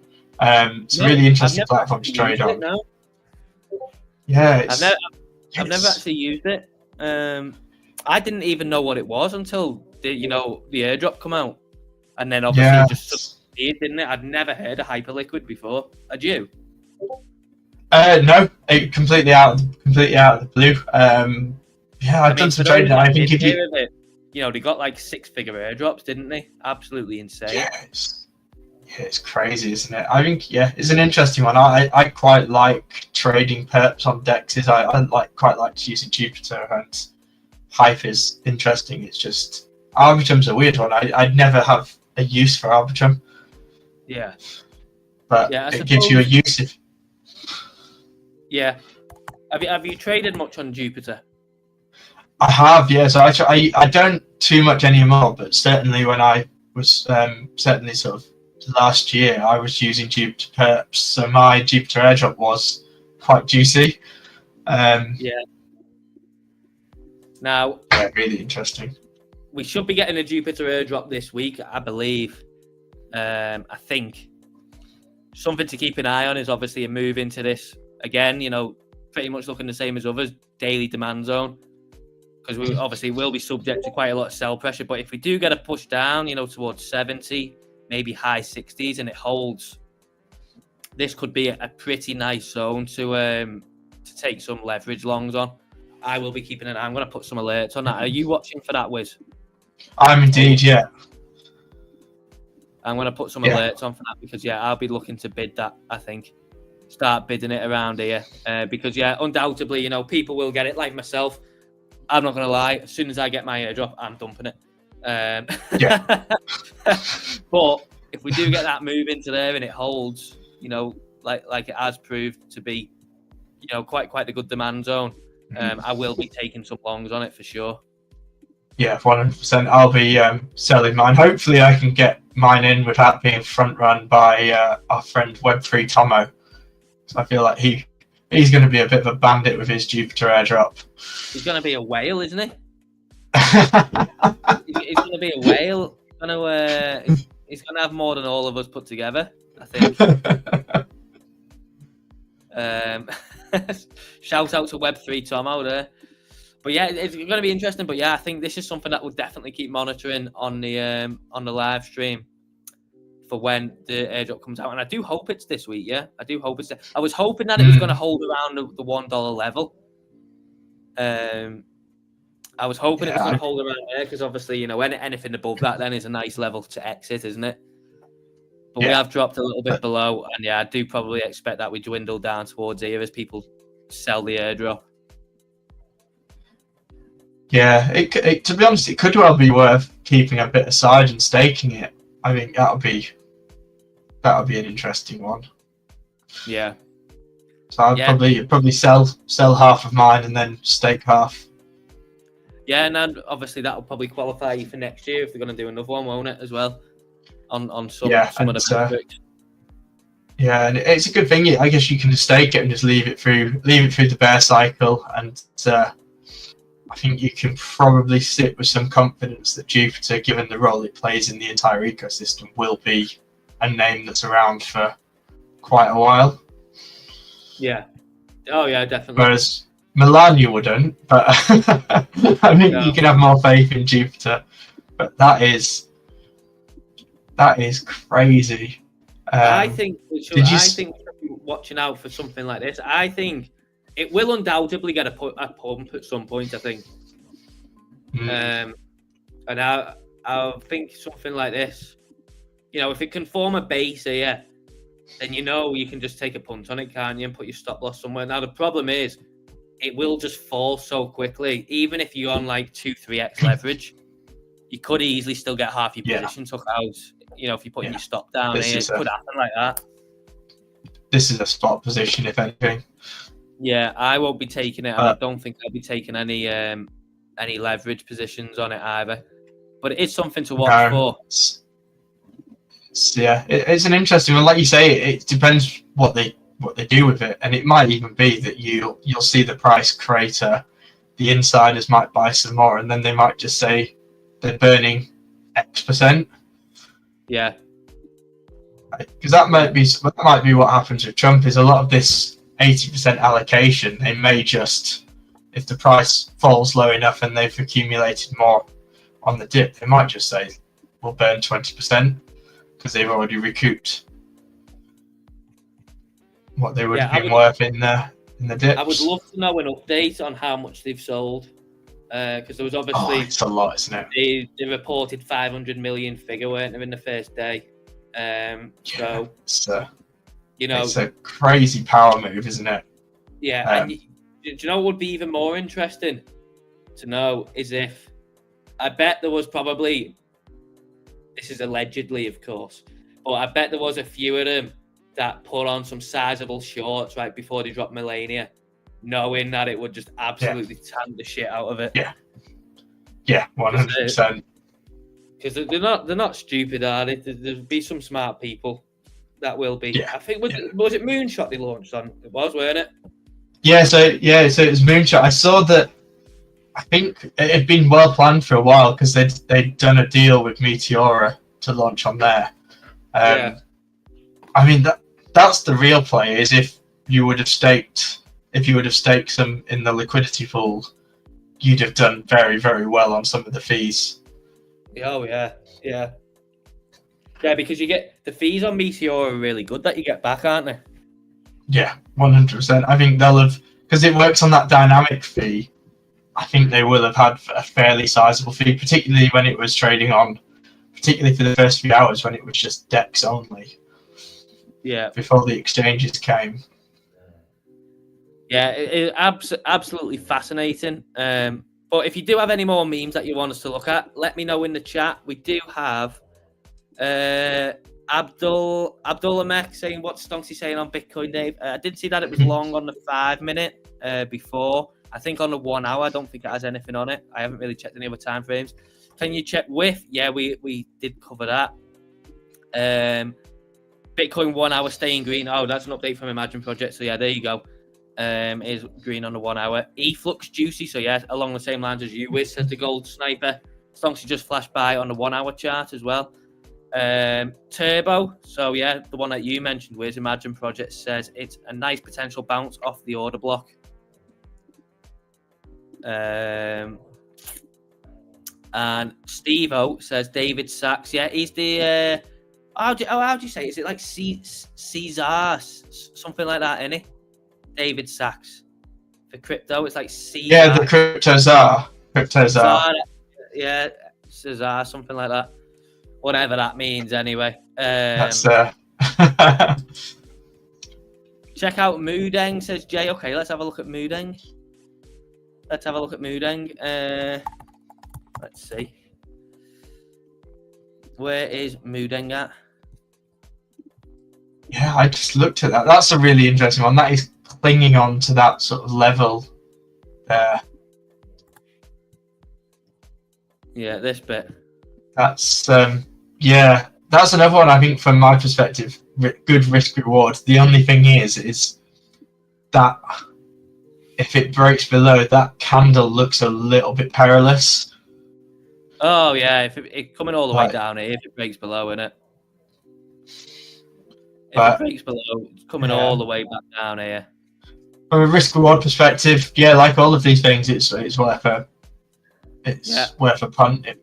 It's a really interesting platform to trade on. Yeah, I've never actually used it. I didn't even know what it was until the airdrop come out, and then obviously it just disappeared, didn't it? I'd never heard of Hyperliquid before. Had you? No, it completely out of the blue. I've done some trading. I think if you they got like 6-figure airdrops, didn't they? Absolutely insane. It's crazy, isn't it? I think, it's an interesting one. I quite like trading perps on dexes. I quite like using Jupiter, and Hive is interesting. It's just Arbitrum's a weird one. I'd never have a use for Arbitrum. Yeah. But it gives you a use if. Yeah. Have you traded much on Jupiter? I have, yeah. So I don't too much anymore, but certainly when I was certainly sort of last year, I was using Jupiter perps, so my Jupiter airdrop was quite juicy. Now, really interesting. We should be getting a Jupiter airdrop this week, I believe. I think something to keep an eye on is obviously a move into this again. Pretty much looking the same as others, daily demand zone, because we obviously will be subject to quite a lot of sell pressure. But if we do get a push down, towards 70, maybe high 60s, and it holds, this could be a pretty nice zone to take some leverage longs on. I will be keeping an eye. I'm going to put some alerts on that. Are you watching for that, Wiz? I'm indeed, yeah. I'm going to put some alerts on for that because, I'll be looking to bid that, I think. Start bidding it around here because, undoubtedly, people will get it like myself. I'm not going to lie. As soon as I get my airdrop, I'm dumping it. But if we do get that move into there and it holds, like it has proved to be, quite a good demand zone, I will be taking some longs on it for sure. Yeah, 100%. I'll be selling mine. Hopefully, I can get mine in without being front run by our friend Web3 Tomo. So I feel like he's going to be a bit of a bandit with his Jupiter airdrop. He's going to be a whale, isn't he? He's going to be a whale. He's going to have more than all of us put together, I think. Shout out to Web3 Tomo there. But it's going to be interesting. But I think this is something that we'll definitely keep monitoring on the live stream for when the airdrop comes out. And I do hope it's this week. Yeah, I do hope it's. I was hoping that it was going to hold around the $1 level. I was hoping it was going to hold around there because obviously, anything above that then is a nice level to exit, isn't it? But we have dropped a little bit below, and I do probably expect that we dwindle down towards here as people sell the airdrop. Yeah, it to be honest, it could well be worth keeping a bit aside and staking it. I think that'll be an interesting one. Yeah. So I'd probably sell half of mine and then stake half. Yeah, and then obviously that will probably qualify you for next year if they're going to do another one, won't it, as well? On some of the metrics. Yeah, and it's a good thing. I guess you can just stake it and just leave it through the bear cycle, and I think you can probably sit with some confidence that Jupiter, given the role it plays in the entire ecosystem, will be a name that's around for quite a while. Yeah. Oh yeah, definitely. Whereas Milan you wouldn't, but I mean you can have more faith in Jupiter. But that is crazy. I think we should be watching out for something like this. I think it will undoubtedly get a pump at some point, I think. And I think something like this, if it can form a base here, then you can just take a punt on it, can't you, and put your stop loss somewhere. Now, the problem is, it will just fall so quickly. Even if you're on like 2-3x leverage, you could easily still get half your position took out. If you put your stop down here, it could happen like that. This is a spot position, if anything. Yeah, I won't be taking it. I don't think I'll be taking any leverage positions on it either. But it is something to watch for. It's an interesting one. Like you say, it depends what they do with it, and it might even be that you'll see the price crater. The insiders might buy some more, and then they might just say they're burning X%. Yeah, because that might be what happens with Trump. Is a lot of this 80% allocation. They may just, if the price falls low enough and they've accumulated more on the dip, they might just say we'll burn 20% because they've already recouped what they would have been worth in the dips. I would love to know an update on how much they've sold because there was obviously it's a lot, isn't it? they reported 500 million figure, weren't there, in the first day? So it's a crazy power move, isn't it? Yeah, and do you know what would be even more interesting to know is if I bet there was probably, this is allegedly, of course, but I bet there was a few of them that put on some sizable shorts right before they dropped Melania, knowing that it would just absolutely tan the shit out of it. Yeah, 100%. Because they're not stupid, are they? There'll be some smart people that will be. Yeah. I think was it Moonshot they launched on? It was, weren't it? So it was Moonshot. I saw that. I think it had been well planned for a while because they'd done a deal with Meteora to launch on there. I mean that's the real play, is if you would have staked some in the liquidity pool, you'd have done very, very well on some of the fees. Oh yeah. Yeah, because you get the fees on Meteora are really good that you get back, aren't they? Yeah, 100%. I think they'll have, because it works on that dynamic fee. I think they will have had a fairly sizable fee, particularly when it was trading on, particularly for the first few hours when it was just DEX only. Yeah. Before the exchanges came. Yeah, it's absolutely fascinating. But if you do have any more memes that you want us to look at, let me know in the chat. We do have Abdullah Mek saying, what's Stonksy saying on Bitcoin, Dave? I did see that it was long on the 5 minute before. I think on the 1 hour, I don't think it has anything on it. I haven't really checked any other time frames. Can you check with? Yeah, we did cover that. Bitcoin 1 hour staying green. Oh, that's an update from Imagine Project. So yeah, there you go. Is green on the 1 hour. ETH looks juicy. So yeah, along the same lines as you, Wiz, says the gold sniper. Stonksy just flashed by on the 1 hour chart as well. Turbo. So yeah, the one that you mentioned, Wiz, Imagine Project says it's a nice potential bounce off the order block. And Steve-O says David Sachs. Yeah, he's the how do you say it? Is it like Caesar, something like that, isn't it? David Sachs for crypto. It's like Caesar. Yeah, the crypto czar. Yeah, Caesar, something like that. Whatever that means, anyway. That's check out Moodeng, says Jay. Okay, let's have a look at Moodeng. Let's see. Where is Moodeng at? Yeah, I just looked at that. That's a really interesting one. That is clinging on to that sort of level there. Yeah, this bit. That's that's another one. I think from my perspective, good risk reward. The only thing is that if it breaks below, that candle looks a little bit perilous. Oh yeah, if it coming all the way down here, if it breaks below, innit? If it breaks below, it's coming all the way back down here. From a risk reward perspective, yeah, like all of these things, it's worth a punt. At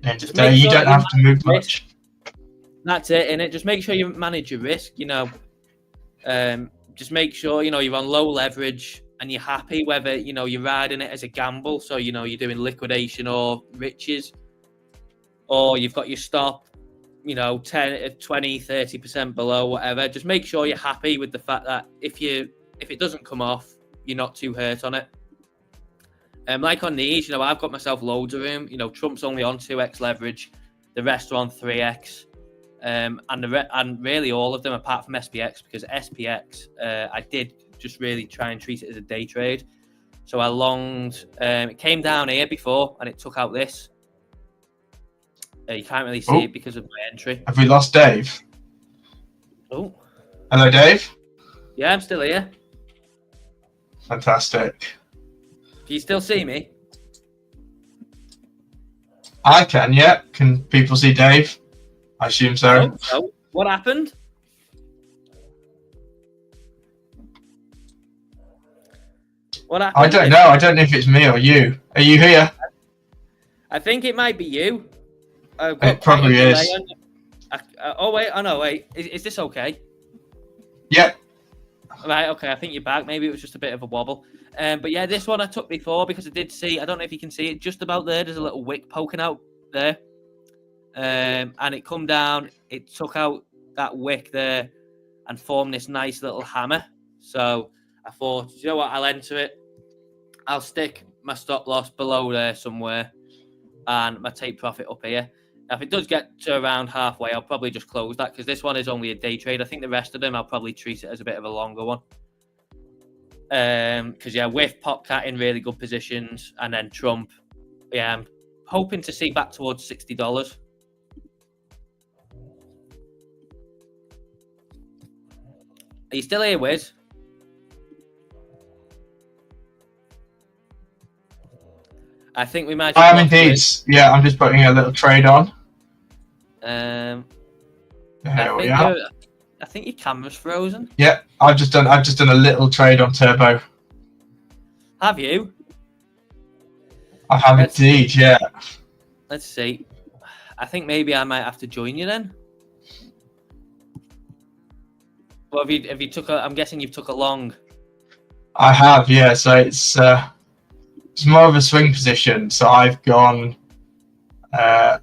the end of the day, you don't have to move much. That's it, innit? Just make sure you manage your risk. Just make sure you're on low leverage and you're happy whether you're riding it as a gamble. So you're doing liquidation or riches, or you've got your stop 10, 20, 30% below, whatever. Just make sure you're happy with the fact that if it doesn't come off, you're not too hurt on it. Like on these, I've got myself loads of room. Trump's only on 2x leverage, the rest are on 3x, and really all of them apart from SPX, because SPX I did just really try and treat it as a day trade. So I longed. It came down here before, and it took out this. You can't really see it because of my entry. Have we lost Dave? Oh. Hello, Dave? Yeah, I'm still here. Fantastic. Can you still see me? I can, yeah. Can people see Dave? I assume so. Oh, what happened? What happened? I don't know. I don't know if it's me or you. Are you here? I think it might be you. It probably is. Wait. Is this okay? Yep. Right, okay. I think you're back. Maybe it was just a bit of a wobble. But yeah, this one I took before because I did see, I don't know if you can see it, just about there's a little wick poking out there. And it come down, it took out that wick there and formed this nice little hammer. So I thought, you know what, I'll enter it. I'll stick my stop loss below there somewhere and my take profit up here. Now, if it does get to around halfway, I'll probably just close that because this one is only a day trade. I think the rest of them, I'll probably treat it as a bit of a longer one. Because, yeah, with Popcat in really good positions and then Trump, yeah, I'm hoping to see back towards $60. Are you still here, Wiz? I think we might. I am indeed. Yeah, I'm just putting a little trade on. There we are. I think your camera's frozen. Yeah, I've just done a little trade on Turbo. Have you? I have indeed. Yeah. Let's see. I think maybe I might have to join you then. Well, have you took a? I'm guessing you've took a long. I have, yeah. So it's more of a swing position. So I've gone. I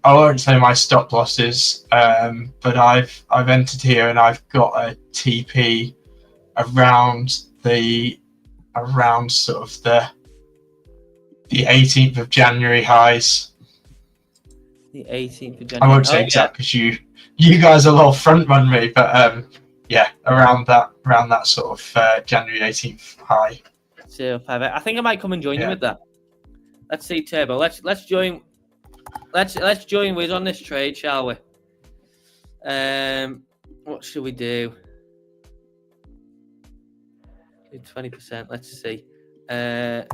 won't say my stop losses, but I've entered here and I've got a TP around sort of the 18th of January highs. The 18th of January. I won't say exact because you guys will all front run me, but yeah, around that sort of January 18th high. 05. I think I might come and join you with that. Let's see, Turbo. Let's join. Let's join Wiz on this trade, shall we? What should we do? 20%. Let's see. I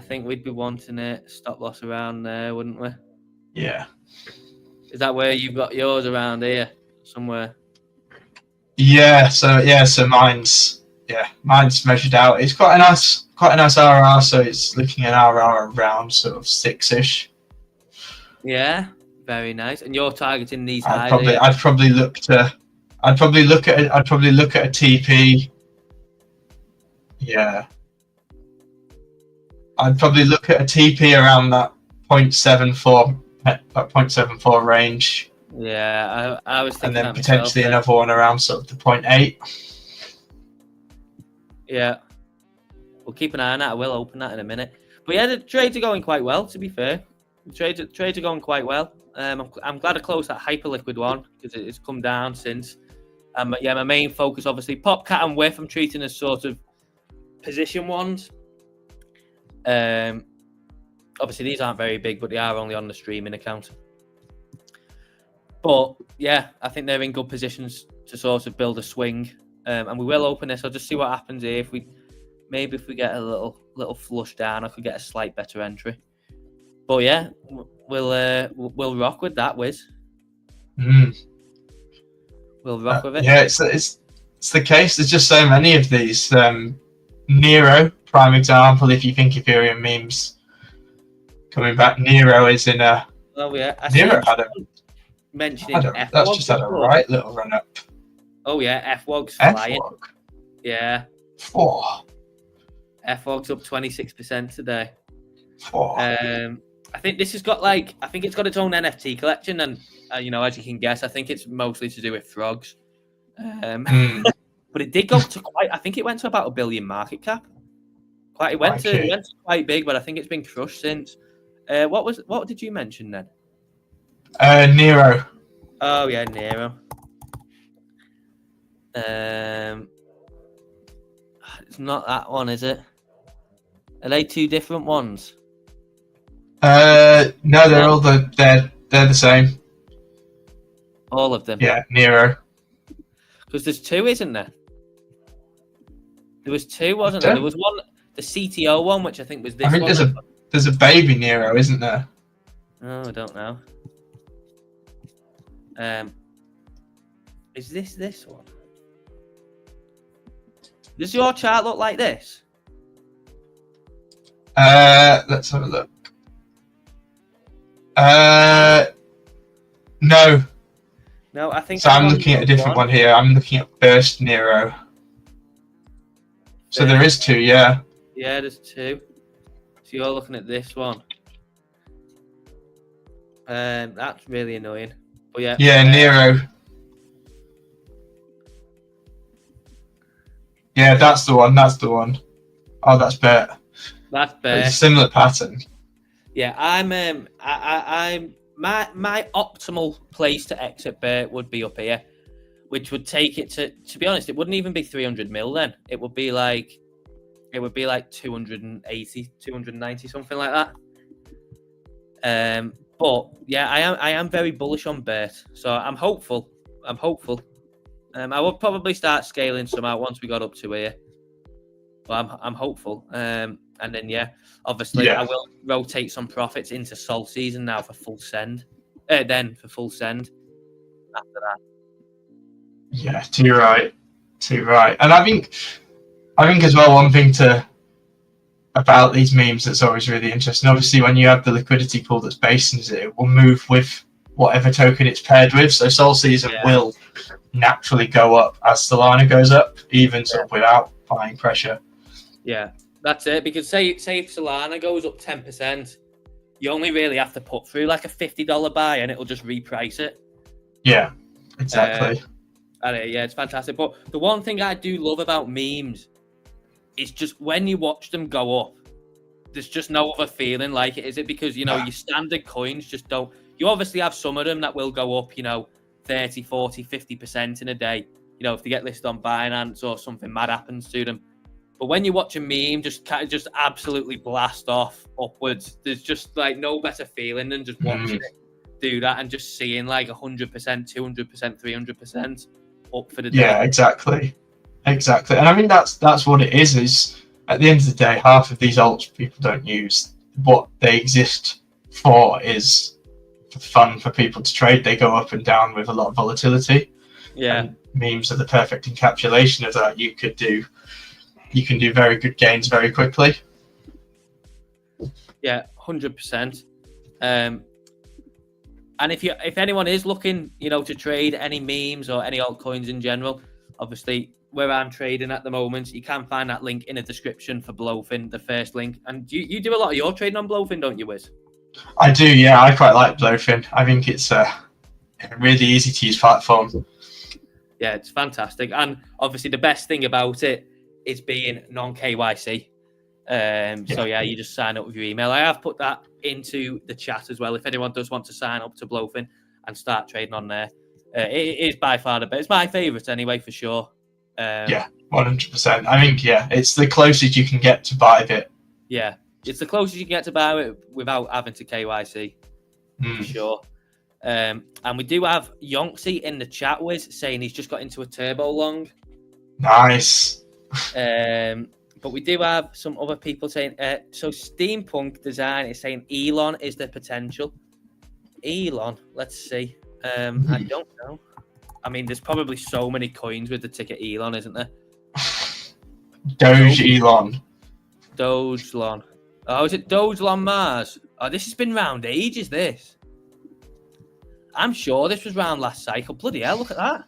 think we'd be wanting it stop loss around there, wouldn't we? Yeah. Is that where you've got yours around here somewhere? Yeah. So mine's measured out. It's quite a nice RR. So it's looking at RR around sort of 6ish. Yeah, very nice. And you're targeting these highs. I'd probably look at a TP. Yeah. I'd probably look at a TP around that 0.74 range. Yeah, I was thinking. And then potentially another one around sort of the 0.8. Yeah. We'll keep an eye on that. I will open that in a minute. But yeah, the trades are going quite well, to be fair. The trades are going quite well. I'm glad I closed that Hyperliquid one because it's come down since. Yeah, my main focus, obviously, Popcat and Whiff, I'm treating as sort of position ones. Obviously, these aren't very big, but they are only on the streaming account. But yeah, I think they're in good positions to sort of build a swing. And we will open this. I'll just see what happens here. If we get a little flush down, I could get a slight better entry. But yeah, we'll rock with that, Wiz. We'll rock with it. Yeah, it's the case. There's just so many of these. Nero, prime example. If you think Ethereum memes coming back, Nero is in a. Oh yeah, Nero had a. Mentioning that's just had a right little run up. Oh yeah, FWOG's flying. FWOG. Yeah. 4. FWOG's up 26% today. 4. I think this has got I think it's got its own NFT collection, and as you can guess, I think it's mostly to do with frogs. But it did go to I think it went to about $1 billion market cap. It went to quite big, but I think it's been crushed since. What did you mention then? Nero. Oh yeah, Nero. It's not that one, is it? Are they two different ones? No, they're all they're the same. All of them. Yeah, Nero. Because there's two, isn't there? There was two, wasn't there? There was one, the CTO one, which I think was this. I think there's a baby Nero, isn't there? Oh, I don't know. Is this one? Does your chart look like this? Let's have a look. No. No, I think so. I'm looking at a different one here. I'm looking at Burst Nero. So there is 2, yeah. Yeah, there's 2. So you're looking at this one. That's really annoying. But yeah. Yeah, Nero. Yeah, that's the one. That's the one. Oh, that's Bert. That's It's Bert. a similar pattern. Yeah, I'm my optimal place to exit Bert would be up here, which would take it to be honest, it wouldn't even be 300 mil then. It would be like 280, 290, something like that. But yeah, I am very bullish on Bert, so I'm hopeful. I would probably start scaling some out once we got up to here. But I'm hopeful. And then obviously I will rotate some profits into Sol season now for full send. Then for full send after that. Yeah, too right. And I think as well, one thing about these memes that's always really interesting. Obviously, when you have the liquidity pool that's based in it will move with whatever token it's paired with. So Sol season will naturally go up as Solana goes up, even sort of without buying pressure. Yeah, that's it. Because say if Solana goes up 10%, you only really have to put through like a $50 buy, and it'll just reprice it. Yeah, exactly. Yeah, it's fantastic. But the one thing I do love about memes is just when you watch them go up, there's just no other feeling like it, is it? Because, your standard coins just don't... You obviously have some of them that will go up, 30, 40, 50% in a day, if they get listed on Binance or something mad happens to them. But when you watch a meme just absolutely blast off upwards, there's just like no better feeling than just watching it do that and just seeing like 100%, 200%, 300% up for the day. Yeah, exactly. And I mean, that's what it is at the end of the day, half of these alts people don't use. What they exist for is for fun for people to trade. They go up and down with a lot of volatility. Yeah. And memes are the perfect encapsulation of that. You can do very good gains very quickly. Yeah, 100%. And if anyone is looking, to trade any memes or any altcoins in general, obviously where I'm trading at the moment, you can find that link in the description for BLOFIN, the first link. And you do a lot of your trading on BLOFIN, don't you, Wiz? I do, yeah. I quite like BLOFIN. I think it's a really easy to use platform. Yeah, it's fantastic. And obviously the best thing about it is being non-KYC. So yeah, you just sign up with your email. I have put that into the chat as well. If anyone does want to sign up to BLOFIN and start trading on there, it is by far the best. It's my favourite anyway, for sure. 100%. I think it's the closest you can get to Bybit. Yeah, it's the closest you can get to Bybit without having to KYC, for sure. And we do have Yonksy in the chat, Wiz, saying he's just got into a turbo long. Nice. But we do have some other people saying, so Steampunk Design is saying Elon is the potential. Elon, let's see. I don't know. I mean, there's probably so many coins with the ticker Elon, isn't there? Elon. Dogelon. Oh, is it Dogelon Mars? Oh, this has been around ages, this. I'm sure this was around last cycle. Bloody hell, look at that.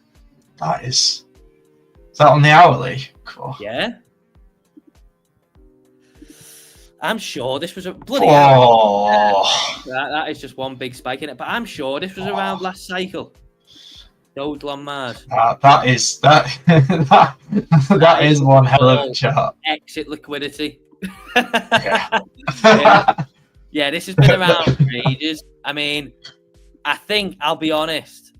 That is that on the hourly? Cool. Yeah. I'm sure this was a bloody hell. That is just one big spike in it. But I'm sure this was around last cycle. Dogelon Mars. That is one hell of a chart. Exit liquidity. Yeah. Yeah, this has been around for ages. I mean, I think, I'll be honest.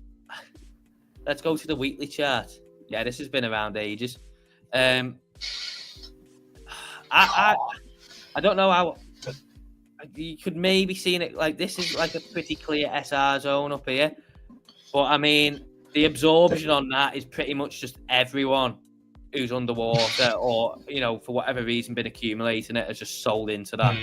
Let's go to the weekly chart. Yeah, this has been around ages. I don't know how you could maybe see it like this is like a pretty clear SR zone up here. But I mean, the absorption on that is pretty much just everyone who's underwater or, for whatever reason been accumulating it has just sold into that.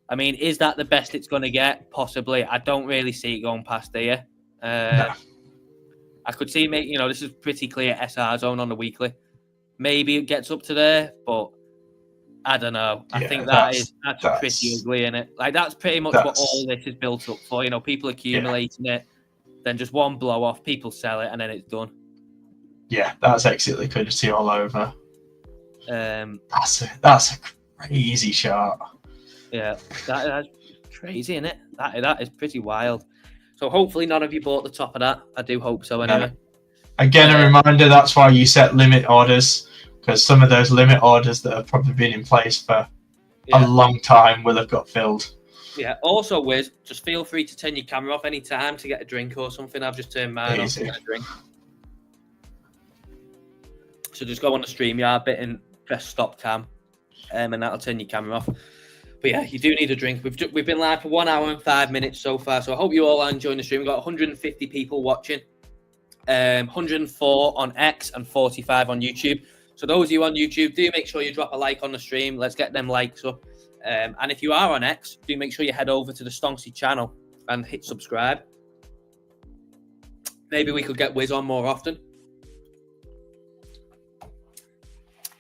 I mean, is that the best it's going to get? Possibly. I don't really see it going past here. No. I could see, this is pretty clear SR zone on the weekly. Maybe it gets up to there, but I don't know. I think that's pretty ugly, isn't it? Like, that's pretty much what all this is built up for. People accumulating it, then just one blow off, people sell it, and then it's done. Yeah, that's exit liquidity all over. That's a crazy shot. Yeah, that's crazy, isn't it? That is pretty wild. So hopefully none of you bought the top of that. I do hope so anyway. No. Again, a reminder, that's why you set limit orders, because some of those limit orders that have probably been in place for a long time will have got filled. Yeah. Also, Wiz, just feel free to turn your camera off any time to get a drink or something. I've just turned mine off to get a drink. So just go on the StreamYard bit and press stop cam, and that'll turn your camera off. But yeah, you do need a drink. We've been live for 1 hour and 5 minutes so far. So I hope you all are enjoying the stream. We've got 150 people watching, 104 on X and 45 on YouTube. So those of you on YouTube, do make sure you drop a like on the stream. Let's get them likes up. And if you are on X, do make sure you head over to the Stonksy channel and hit subscribe. Maybe we could get Wiz on more often.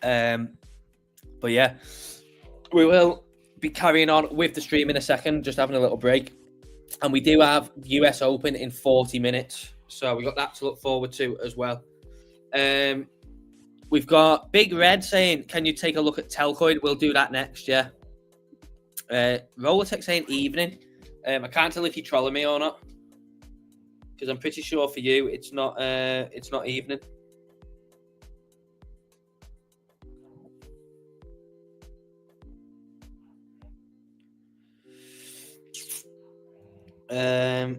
But yeah, we will be carrying on with the stream in a second, just having a little break. And we do have US Open in 40 minutes. So we've got that to look forward to as well. We've got Big Red saying, can you take a look at Telcoin? We'll do that next, yeah. Rollertech saying evening. I can't tell if you're trolling me or not, because I'm pretty sure for you it's not evening. But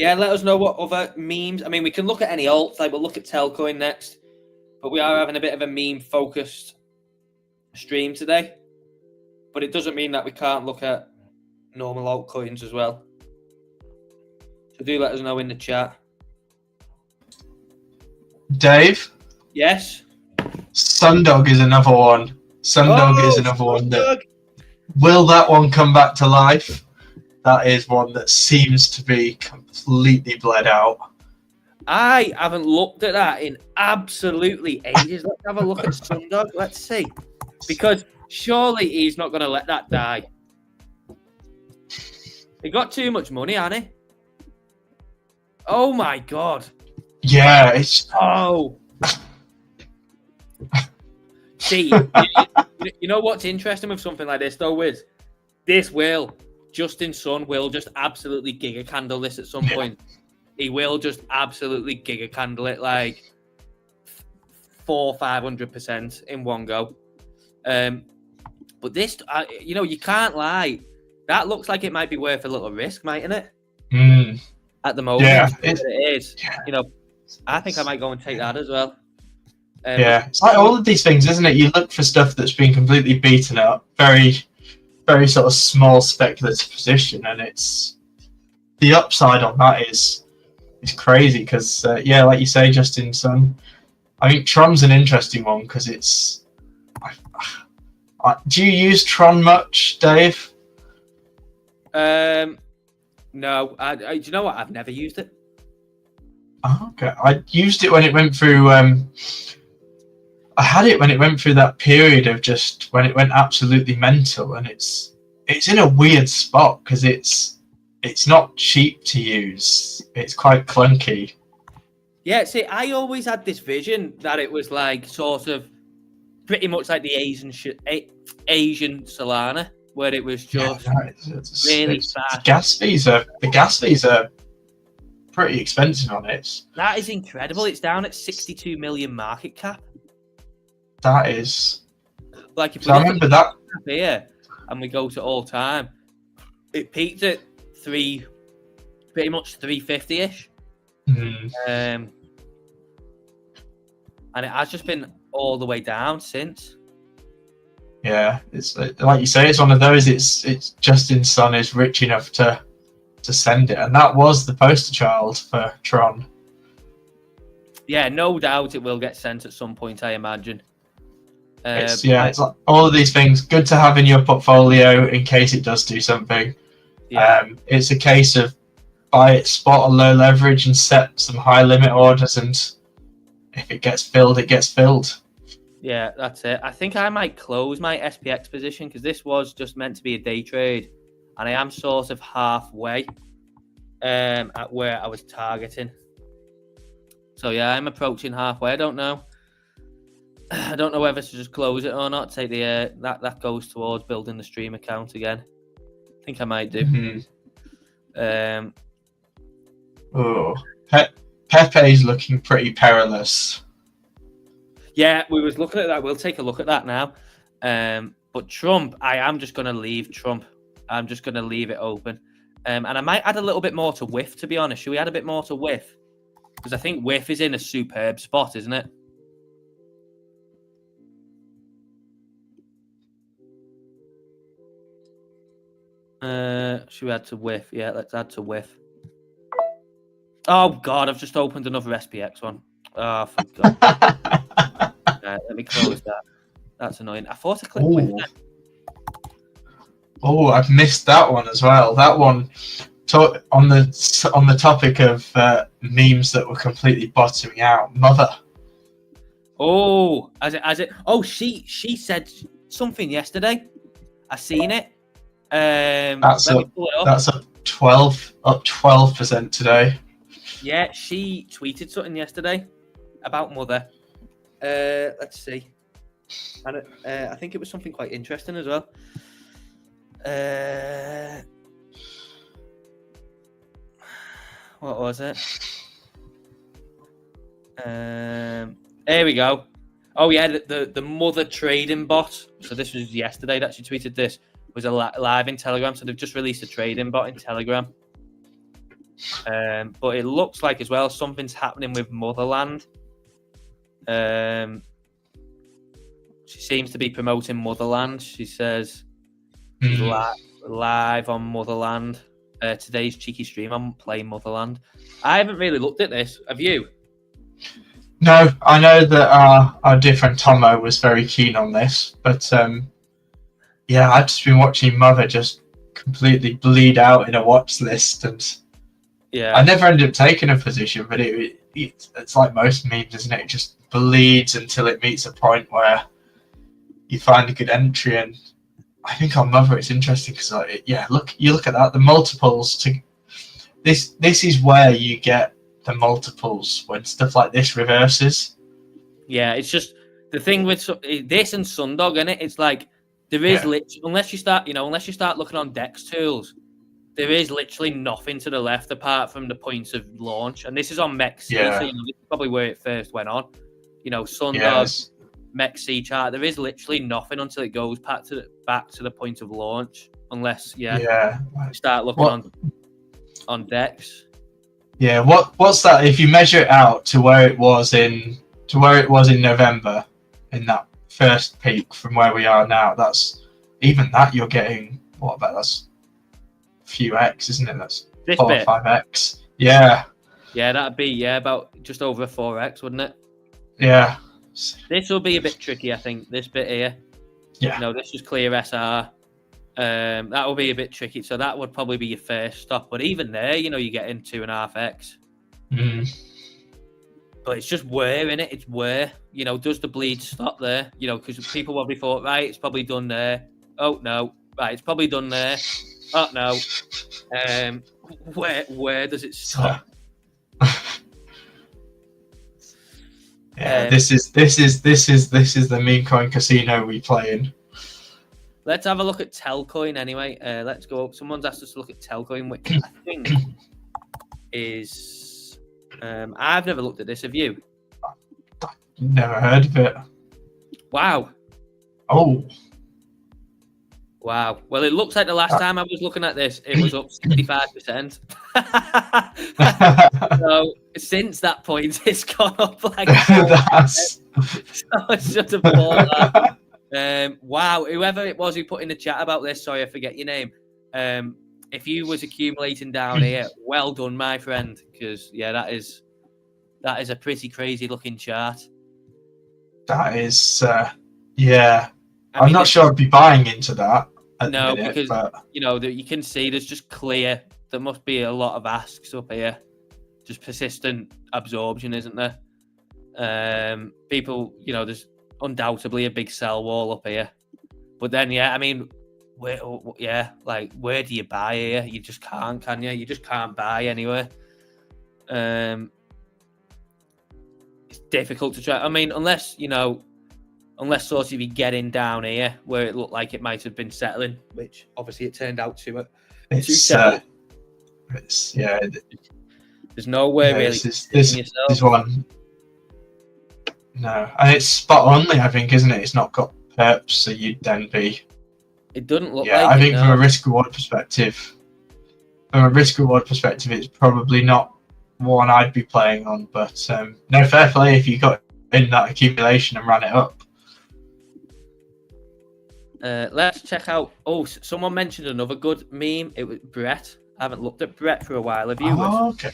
yeah, let us know what other memes. I mean, we can look at any alts, like we'll look at Telcoin next, but we are having a bit of a meme focused stream today. But it doesn't mean that we can't look at normal altcoins as well. So do let us know in the chat. Dave? Yes? Sundog is another one. Sundog is another one. Will that one come back to life? That is one that seems to be completely bled out. I haven't looked at that in absolutely ages. Let's have a look at Sundog. Let's see. Because surely he's not going to let that die. He got too much money, hasn't he? Oh my God. Yeah, it's... Oh. See, you know what's interesting with something like this, though, Wiz? This will... Justin Sun will just absolutely giga candle this at some point. He will just absolutely giga candle it like 400-500% in one go. But this, you can't lie. That looks like it might be worth a little risk, mightn't it? At the moment, yeah, it is. Yeah. I think I might go and take that as well. It's like all of these things, isn't it? You look for stuff that's been completely beaten up, very sort of small speculative position, and it's the upside on that is crazy because like you say, Justin Sun, I think Tron's an interesting one because it's do you use Tron much, Dave? No, do you know what? I've never used it. Oh, okay, I used it when it went through I had it when it went through that period of just when it went absolutely mental, and it's in a weird spot because it's not cheap to use. It's quite clunky. Yeah, see, I always had this vision that it was like sort of pretty much like the Asian Solana, where it was just really fast. The gas fees are pretty expensive on it. That is incredible. It's down at 62 million market cap. That is like if so I remember that here and we go to all time, it peaked at pretty much 350-ish. And it has just been all the way down since. Yeah, it's like you say, it's one of those. It's Justin Sun is rich enough to send it, and that was the poster child for Tron. Yeah, no doubt it will get sent at some point, I imagine. It's like all of these things good to have in your portfolio in case it does do something. It's a case of buy it spot on low leverage and set some high limit orders, and if it gets filled, it gets filled. Yeah, that's it. I think I might close my SPX position because this was just meant to be a day trade, and I am sort of halfway at where I was targeting. So yeah, I'm approaching halfway. I don't know. I don't know whether to just close it or not. Take the that goes towards building the stream account again. I think I might do. Mm-hmm. Oh, Pepe's looking pretty perilous. Yeah, we was looking at that. We'll take a look at that now. But Trump, I am just going to leave Trump. I'm just going to leave it open. And I might add a little bit more to Whiff, to be honest. Should we add a bit more to Whiff? Because I think Whiff is in a superb spot, isn't it? Should we add to Whiff? Yeah, let's add to Whiff. Oh, God, I've just opened another SPX one. Oh, for God. Right, let me close that. That's annoying. I thought I clicked Whiff. Oh, I've missed that one as well. That one, on the topic of memes that were completely bottoming out. Mother. Oh, as it. Oh, she said something yesterday. I seen it. That's let me pull it up. That's up 12% today. Yeah, she tweeted something yesterday about Mother. Let's see. And I think it was something quite interesting as well. What was it? Here we go. Oh yeah, the Mother trading bot. So this was yesterday that she tweeted this. Was live in Telegram. So they've just released a trading bot in Telegram. But it looks like as well something's happening with Motherland. She seems to be promoting Motherland. She says she's live on Motherland. Today's cheeky stream. I'm playing Motherland. I haven't really looked at this. Have you? No, I know that our different Tomo was very keen on this, but yeah, I've just been watching Mother just completely bleed out in a watch list, and yeah, I never ended up taking a position, but it's like most memes, isn't it? It just bleeds until it meets a point where you find a good entry, and I think on Mother it's interesting because you look at that, the multiples to this is where you get the multiples when stuff like this reverses. Yeah, it's just the thing with this and Sundog, innit? It's like there is unless you start looking on Dex tools, there is literally nothing to the left apart from the points of launch, and this is on MEXC, so this is probably where it first went on. Sundog, MEXC chart. There is literally nothing until it goes back to the point of launch, unless you start looking on Dex. Yeah, what's that? If you measure it out to where it was in November, in that first peak from where we are now, you're getting that's a few X, isn't it? That's this 4 or 5X. Yeah. Yeah, that'd be about just over a 4X, wouldn't it? Yeah. This will be a bit tricky, I think. This bit here. Yeah. No, this is clear SR. That will be a bit tricky. So that would probably be your first stop. But even there, you get in 2.5X. But it's just where, innit? It's where. Does the bleed stop there? Because people probably thought, right, it's probably done there. Oh, no. Right, it's probably done there. Oh, no. Where does it stop? Yeah, this is the Memecoin casino we play in. Let's have a look at Telcoin anyway. Let's go up. Someone's asked us to look at Telcoin, which I think is. I've never looked at this. Have you? Never heard of it. Wow. Oh. Wow. Well, it looks like the last time I was looking at this, it was up 65%. So since that point, it's gone up like. That's. So it's just a ball. Wow, whoever it was who put in the chat about this, sorry, I forget your name. If you was accumulating down here, well done, my friend, because that is a pretty crazy looking chart. That is, I'm not sure I'd be buying into that. No, minute, because but... you can see there's just clear. There must be a lot of asks up here, just persistent absorption, isn't there? People, there's undoubtedly a big sell wall up here, but then where do you buy here? You just can't, can you? You just can't buy anywhere. it's difficult to try. I mean, unless sort of you get in down here where it looked like it might have been settling, which obviously it turned out to settle. There's nowhere really. This one. No, and it's spot only, I think, isn't it? It's not got perps, so you'd then be. It doesn't look like. Yeah, I think from a risk reward perspective, it's probably not one I'd be playing on. But no, fair play if you got in that accumulation and ran it up. Let's check out. Oh, someone mentioned another good meme. It was Brett. I haven't looked at Brett for a while. Have you? Oh, okay.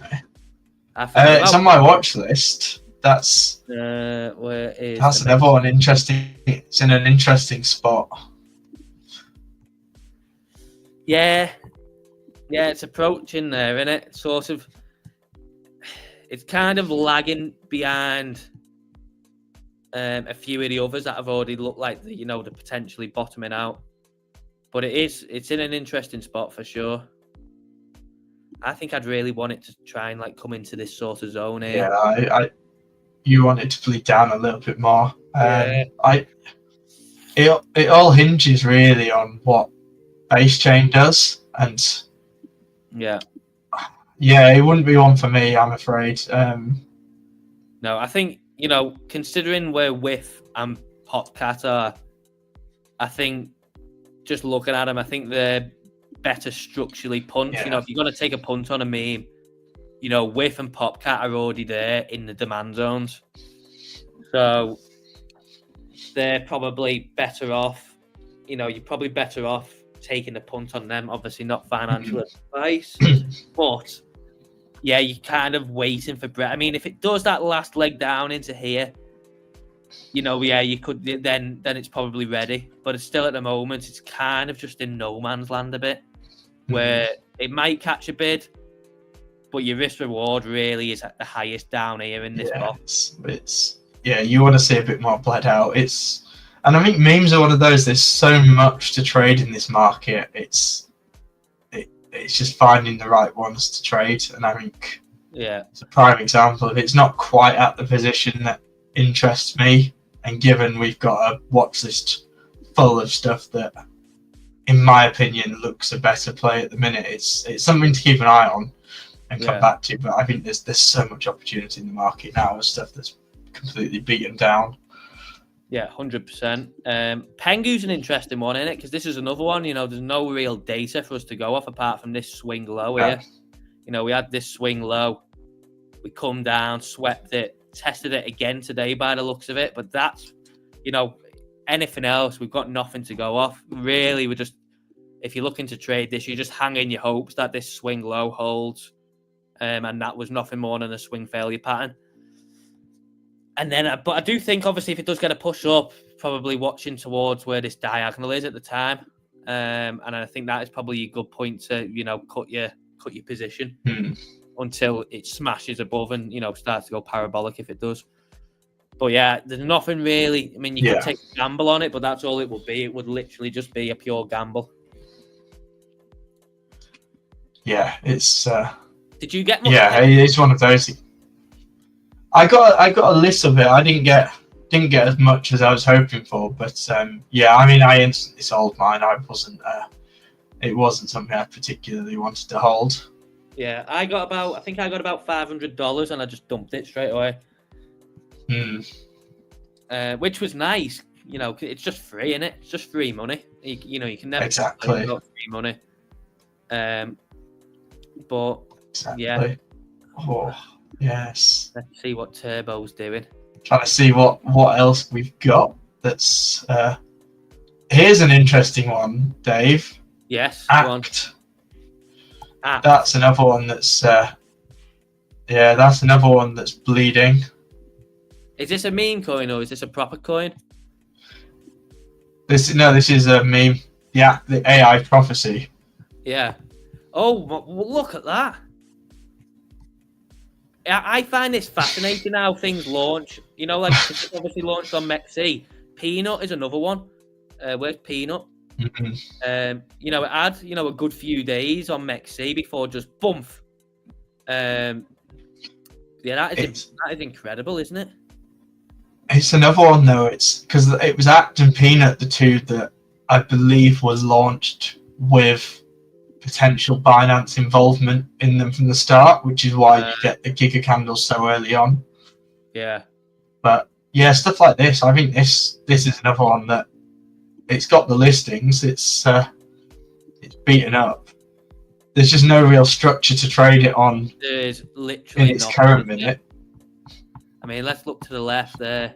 It's on my watch list. That's where is that's another one interesting. It's in an interesting spot. Yeah, it's approaching there, isn't it? Sort of. It's kind of lagging behind a few of the others that have already looked like they're potentially bottoming out. But it's in an interesting spot for sure. I think I'd really want it to try and come into this sort of zone here. Yeah, you want it to bleed down a little bit more. It all hinges really on what base chain does, and yeah, it wouldn't be one for me, I'm afraid. No, I think considering where Whiff and Popcat are, I think just looking at them, I think they're better structurally punt. Yeah. If you're going to take a punt on a meme, Whiff and Popcat are already there in the demand zones. So they're probably better off. You're probably better off taking a punt on them. Obviously not financial advice, but yeah, you're kind of waiting for Brett. I mean, if it does that last leg down into here, you could, then it's probably ready. But it's still at the moment, it's kind of just in no man's land a bit, where it might catch a bid, but your risk reward really is at the highest down here in this box. You want to see a bit more bled out. And I think memes are one of those. There's so much to trade in this market. It's just finding the right ones to trade, and I think it's a prime example of it's not quite at the position that interests me. And given we've got a watch list full of stuff that, in my opinion, looks a better play at the minute, it's something to keep an eye on and come back to. But I think there's so much opportunity in the market now of stuff that's completely beaten down. Yeah, 100%. Pengu's an interesting one, isn't it? Because this is another one. There's no real data for us to go off apart from this swing low here. We had this swing low, we come down, swept it, tested it again today by the looks of it. But that's, anything else, we've got nothing to go off. Really, we're just, if you're looking to trade this, you're just hanging your hopes that this swing low holds. And that was nothing more than a swing failure pattern. And then, but I do think, obviously, if it does get a push up, probably watching towards where this diagonal is at the time. And I think that is probably a good point to, cut your position until it smashes above and, starts to go parabolic if it does. But yeah, there's nothing really. I mean, you could take a gamble on it, but that's all it would be. It would literally just be a pure gamble. Yeah, it's. Did you get much? Yeah, it's one of those. I got a list of it. I didn't get as much as I was hoping for, but I mean, I instantly sold mine. It wasn't something I particularly wanted to hold. Yeah, I think I got about $500, and I just dumped it straight away. Which was nice. It's just free, isn't it? It's just free money. You can never exactly got free money. But exactly. Yeah. Oh. Yes. Let's see what Turbo's doing. Trying to see what else we've got. That's here's an interesting one, Dave. Yes. Act. That's another one that's that's another one that's bleeding. Is this a meme coin or is this a proper coin? This is a meme. Yeah, the AI prophecy. Yeah. Oh, look at that. I find this fascinating how things launch. It's obviously launched on MEXC. Peanut is another one. Where's Peanut? Mm-hmm. It had a good few days on MEXC before just bump. That is incredible, isn't it? It's another one though. It's because it was Act and Peanut, the two that I believe was launched with potential Binance involvement in them from the start, which is why you get the Giga candles so early on. Yeah. But yeah, stuff like this. I think this is another one that it's got the listings. It's beaten up. There's just no real structure to trade it on. There's literally in its current minute. I mean, let's look to the left there.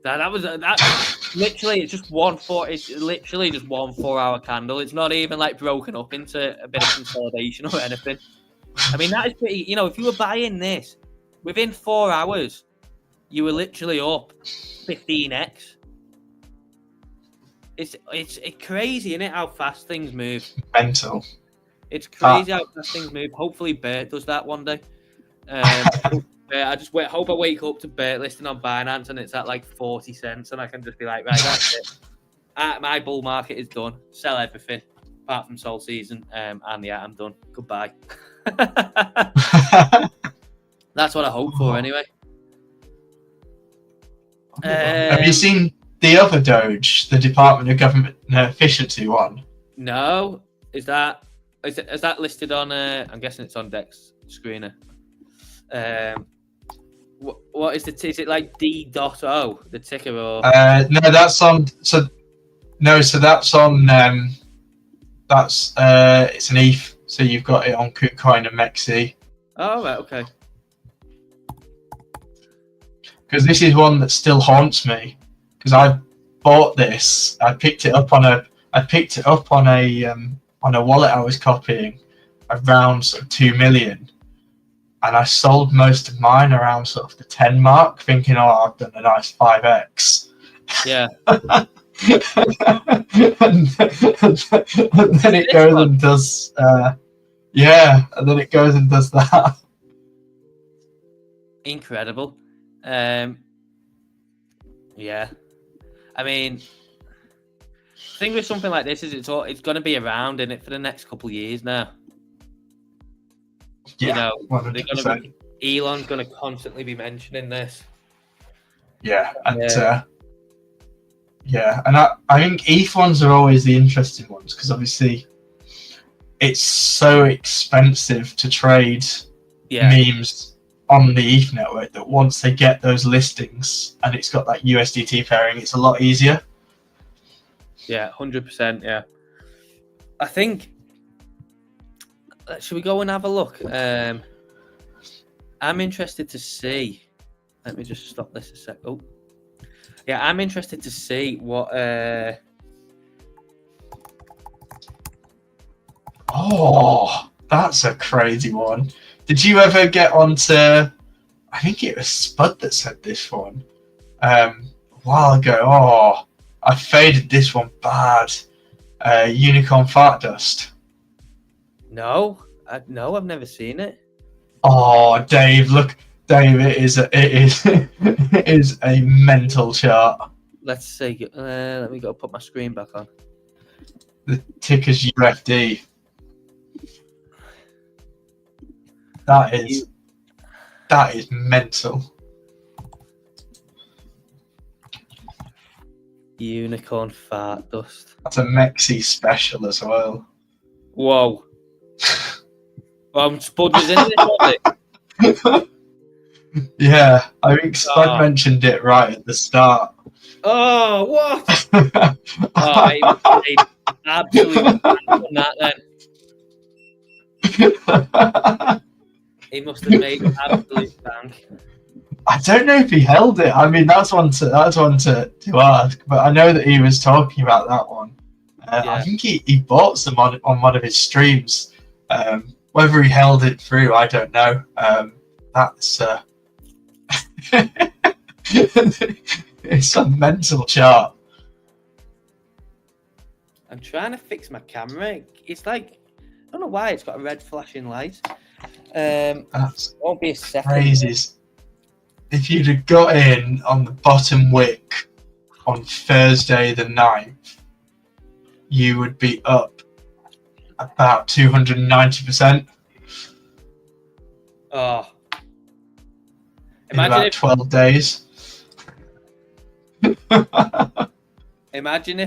That was literally it's just It's literally just 1 4-hour candle. It's not even like broken up into a bit of consolidation or anything. I mean, that is pretty. You know, if you were buying this within 4 hours, you were literally up 15x. It's crazy, isn't it? How fast things move. Mental. It's crazy how fast things move. Hopefully, Bert does that one day. I just hope I wake up to Bert listing on Binance and it's at like 40 cents, and I can just be like, right, that's it. My bull market is done. Sell everything apart from Soul Season, and yeah, I'm done. Goodbye. That's what I hope for, anyway. Have you seen the other Doge, the Department of Government Efficiency one? No. Is that listed on? I'm guessing it's on Dex Screener. What is is it like D.O, the ticker, or? No, that's on. So that's on. It's an ETH. So you've got it on KuCoin and Mexi. Oh right, okay. Because this is one that still haunts me. Because I bought this. I picked it up on a wallet I was copying around sort of 2 million. And I sold most of mine around sort of the 10 mark, thinking, oh, I've done a nice 5x. Yeah. and then it goes and does, and then it goes and does that. Incredible. Yeah. I mean, the thing with something like this is it's going to be around in it for the next couple of years now. Yeah, you know, Elon's going to constantly be mentioning this. Yeah, and and I think ETH ones are always the interesting ones because obviously it's so expensive to trade memes on the ETH network that once they get those listings and it's got that USDT pairing, it's a lot easier. Yeah, 100%. Yeah, I think. Should we go and have a look? I'm interested to see. Let me just stop this a sec. Oh, yeah, I'm interested to see what. Oh, that's a crazy one. Did you ever get onto? I think it was Spud that said this one a while ago. Oh, I faded this one bad. Unicorn fart dust. No, I've never seen it. Oh, Dave, look, Dave, it is a mental chart. Let's see. Let me go put my screen back on. The ticker's UFD. That is mental. Unicorn fart dust. That's a Mexi special as well. Whoa. Spud was in this, wasn't it? Yeah, I think Spud mentioned it right at the start. Oh, what? He absolutely on that then. He must have made an absolute bank. I don't know if he held it. I mean, that's one to ask, but I know that he was talking about that one. I think he bought some on one of his streams. Whether he held it through, I don't know. That's it's a mental chart. I'm trying to fix my camera. It's like I don't know why it's got a red flashing light. That's won't be a second. Crazy. If you'd have got in on the bottom wick on Thursday the 9th, you would be up about 290%. Oh. In about 12 days. Imagine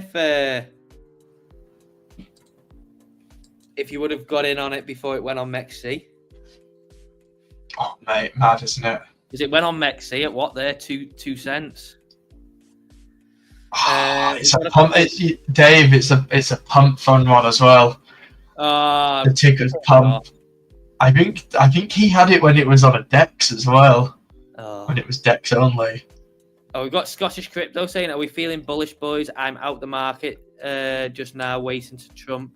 if you would have got in on it before it went on MEXC. Oh, mate, mad, isn't it? Because it went on MEXC at what there? 2 cents. It's a pump, Dave. It's a pump fund one as well. The ticker's pump. I think he had it when it was on a DEX as well. When it was DEX only. Oh, we've got Scottish Crypto saying, "Are we feeling bullish, boys? I'm out the market just now, waiting to Trump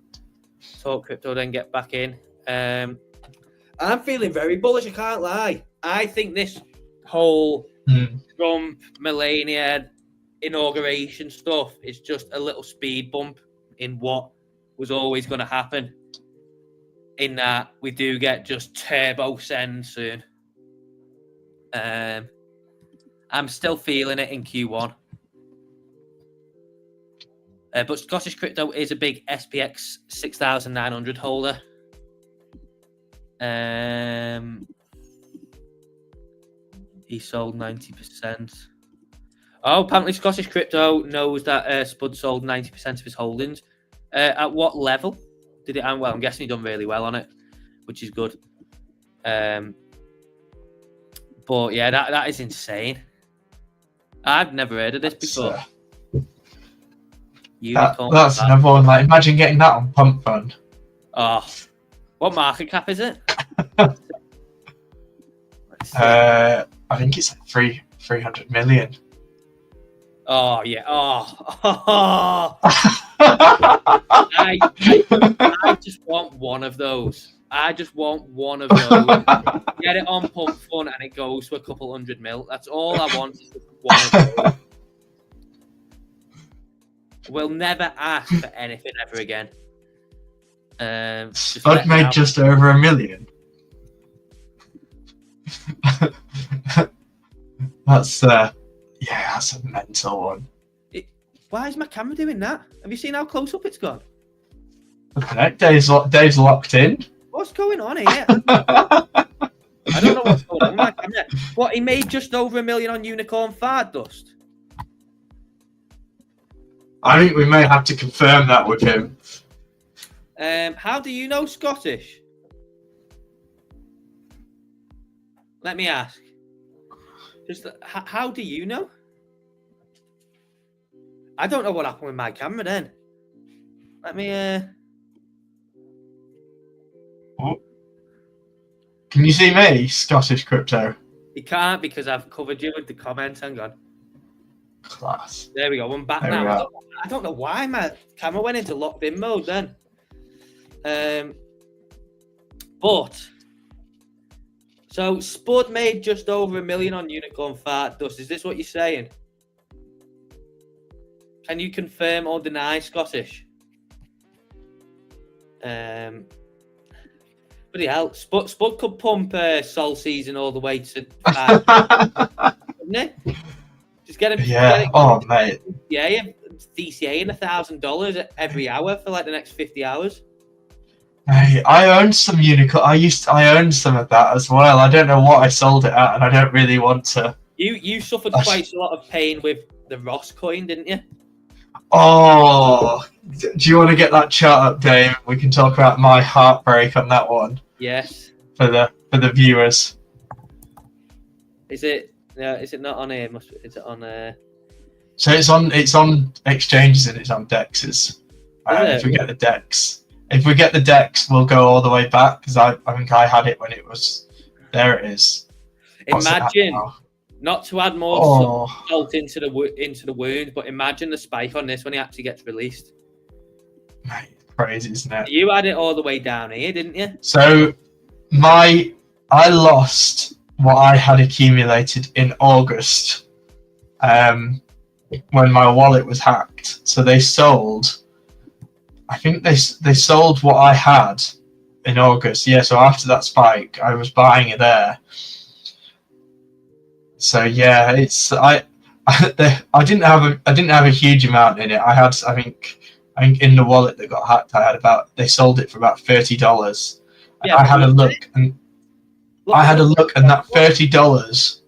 talk crypto, then get back in." I'm feeling very bullish. I can't lie. I think this whole Trump Melania inauguration stuff is just a little speed bump in what was always going to happen. In that we do get just turbo send soon. I'm still feeling it in Q1. But Scottish Crypto is a big SPX 6900 holder. He sold 90%. Oh, apparently Scottish Crypto knows that Spud sold 90% of his holdings. At what level did it? Well, I'm guessing he done really well on it, which is good. But yeah, that is insane. I've never heard of this before. That's another one. Like, imagine getting that on Pump Fund. Oh, what market cap is it? I think it's like 300 million. Oh yeah. Oh. I just want one of those. Get it on Pump Fund and it goes to a couple 100 mil. That's all I want. Is one of those. We'll never ask for anything ever again. Spud made just over $1 million. That's that's a mental one. Why is my camera doing that? Have you seen how close up it's gone? Dave's locked in. What's going on here? I don't know what's going on with my camera. What, he made just over $1 million on Unicorn Fart Dust? I think we may have to confirm that with him. How do you know Scottish? Let me ask. Just how do you know? I don't know what happened with my camera then. Let me Oh. Can you see me, Scottish Crypto? You can't because I've covered you with the comments. Hang on. Class. There we go. I'm back now. I don't know why my camera went into locked in mode then. But so Spud made just over $1 million on Unicorn Fart Dust. Is this what you're saying? Can you confirm or deny, Scottish? Bloody hell, Spud could pump Sol Season all the way to 5, couldn't it? Just get him. Yeah. Mate. Yeah, DCA $1,000 every hour for like the next 50 hours. Hey, I owned some Unicorn. I owned some of that as well. I don't know what I sold it at, and I don't really want to. You suffered quite a lot of pain with the Ross coin, didn't you? Oh, do you want to get that chart up, Dave? We can talk about my heartbreak on that one. Yes. For the viewers. Is it? Yeah. Is it not on here? Is it on? So it's on exchanges and it's on dexes. If we get the dex, we'll go all the way back because I think I had it when it was. There it is. Imagine, not to add more salt into the wound, but imagine the spike on this when it actually gets released. Mate, crazy, isn't it? You had it all the way down here, didn't you? So I lost what I had accumulated in August when my wallet was hacked. So they sold. I think they sold what I had in August. Yeah, so after that spike, I was buying it there. So yeah, I didn't have a huge amount in it. I think in the wallet that got hacked, they sold it for about $30. Yeah, I had a look and that $30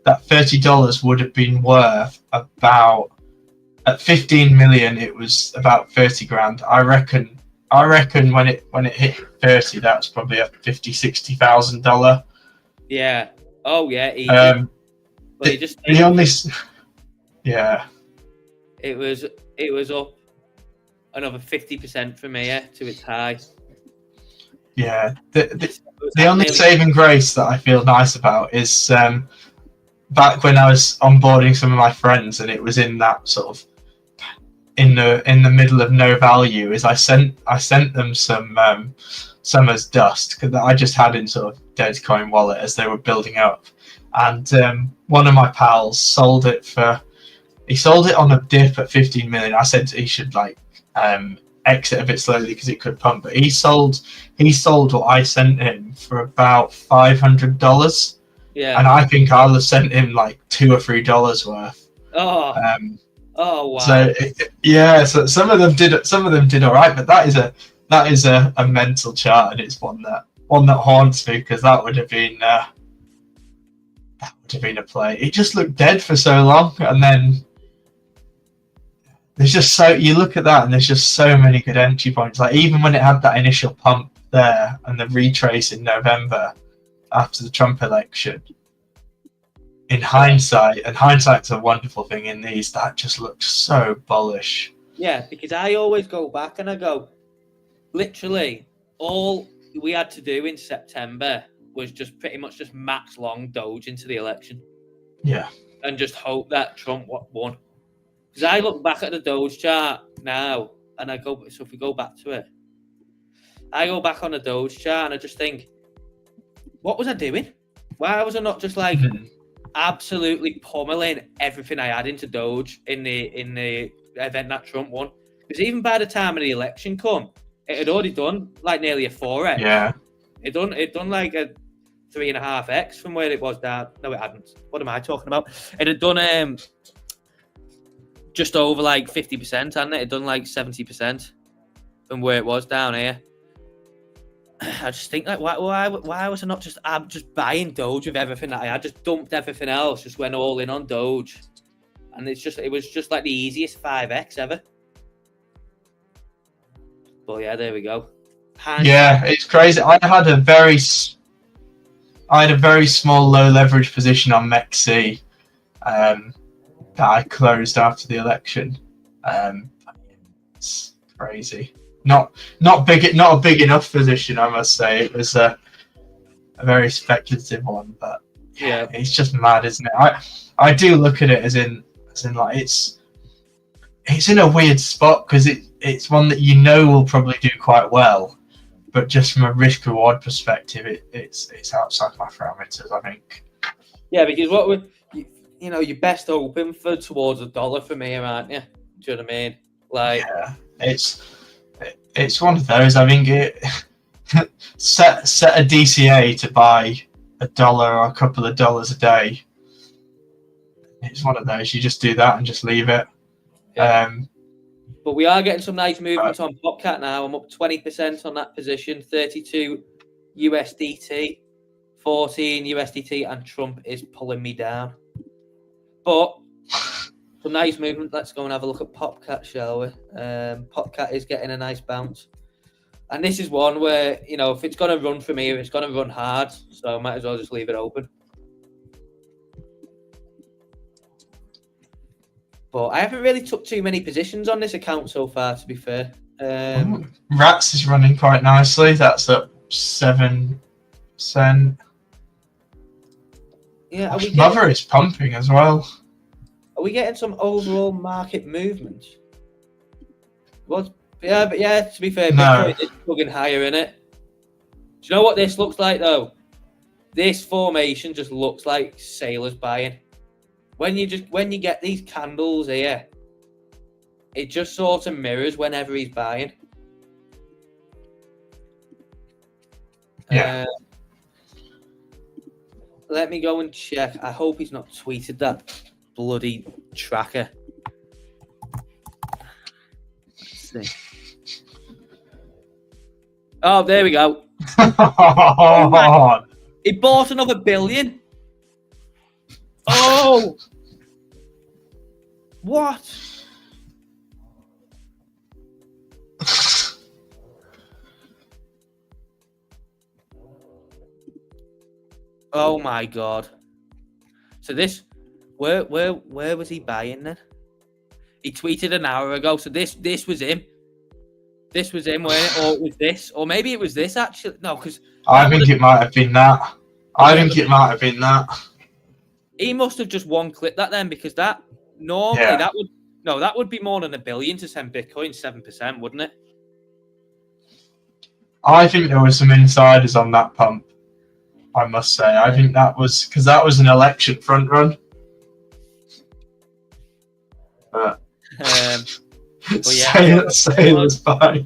that $30 would have been worth about, at 15 million, it was about 30 grand. I reckon when it hit 30, that's probably a $50,000-$60,000. Yeah. Oh yeah. Easy. But you just the only, yeah. It was up another 50% from here to its high. Yeah. The only saving grace that I feel nice about is back when I was onboarding some of my friends, and it was in that sort of in the middle of no value, is I sent them some as dust that I just had in sort of Dogecoin wallet as they were building up, and one of my pals sold it on a dip at 15 million. I said he should exit a bit slowly because it could pump, but he sold what I sent him for about $500. Yeah. And I think I'll have sent him like $2 or $3 worth. Oh. Oh wow. So so some of them did all right, but that is a mental chart, and it's one that haunts me, because that would have been a play. It just looked dead for so long, and then there's just you look at that and there's just so many good entry points. Like even when it had that initial pump there and the retrace in November after the Trump election, in hindsight, and hindsight's a wonderful thing in these, that just looks so bullish. Yeah, because I always go back and I go, literally all we had to do in September was just pretty much just max long Doge into the election. Yeah. And just hope that Trump won. Because I look back at the Doge chart now, and I go, so if we go back to it, I go back on the Doge chart and I just think, what was I doing? Why was I not just absolutely pummeling everything I had into Doge in the event that Trump won? Because even by the time of the election come, it had already done like nearly a 4x. Yeah. It done like a 3.5x from where it was down. No, it hadn't. What am I talking about? It had done just over like 50%, hadn't it? It had done like 70% from where it was down here. I just think like why was I not just buying Doge with everything that I had? Just dumped everything else, just went all in on Doge, and it was just like the easiest 5x ever. But yeah, there we go. Yeah, it's crazy. I had a very small low leverage position on MEXC that I closed after the election. It's crazy. Not a big enough position, I must say. It was a very speculative one, but yeah, it's just mad, isn't it? I do look at it as in like it's in a weird spot, because it's one that will probably do quite well, but just from a risk reward perspective, it's outside my parameters, I think. Yeah, because you're best hoping for towards $1 from here, aren't you? Do you know what I mean? Like, yeah, it's one of those. I think set a DCA to buy $1 or a couple of dollars a day. It's one of those. You just do that and just leave it. Yeah. But we are getting some nice movements on PopCat now. I'm up 20% on that position. 32 USDT, 14 USDT, and Trump is pulling me down. But some nice movement. Let's go and have a look at PopCat, shall we? PopCat is getting a nice bounce. And this is one where, if it's going to run from here, it's going to run hard. So I might as well just leave it open. But I haven't really took too many positions on this account so far, to be fair. Rats is running quite nicely. That's up 7%. Yeah, Mother is pumping as well. Are we getting some overall market movement? Well, yeah, but yeah, to be fair, Bitcoin is plugging higher in it. Do you know what this looks like, though? This formation just looks like sailors buying. When you get these candles here, it just sort of mirrors whenever he's buying. Yeah. Let me go and check. I hope he's not tweeted that bloody tracker. Let's see. Oh, there we go. Oh, he bought another billion. Oh No. What? Oh my God. So this, where was he buying then? He tweeted an hour ago. So this was him. This was him, wasn't it? Or it was this? Or maybe it was this actually. No, because I think it might have been that. I think it might have been that. He must have just one clip that then, because that normally that would be more than $1 billion to send Bitcoin 7%, wouldn't it? I think there were some insiders on that pump. I must say, I think that was because that was an election front run. But yeah, sailors by.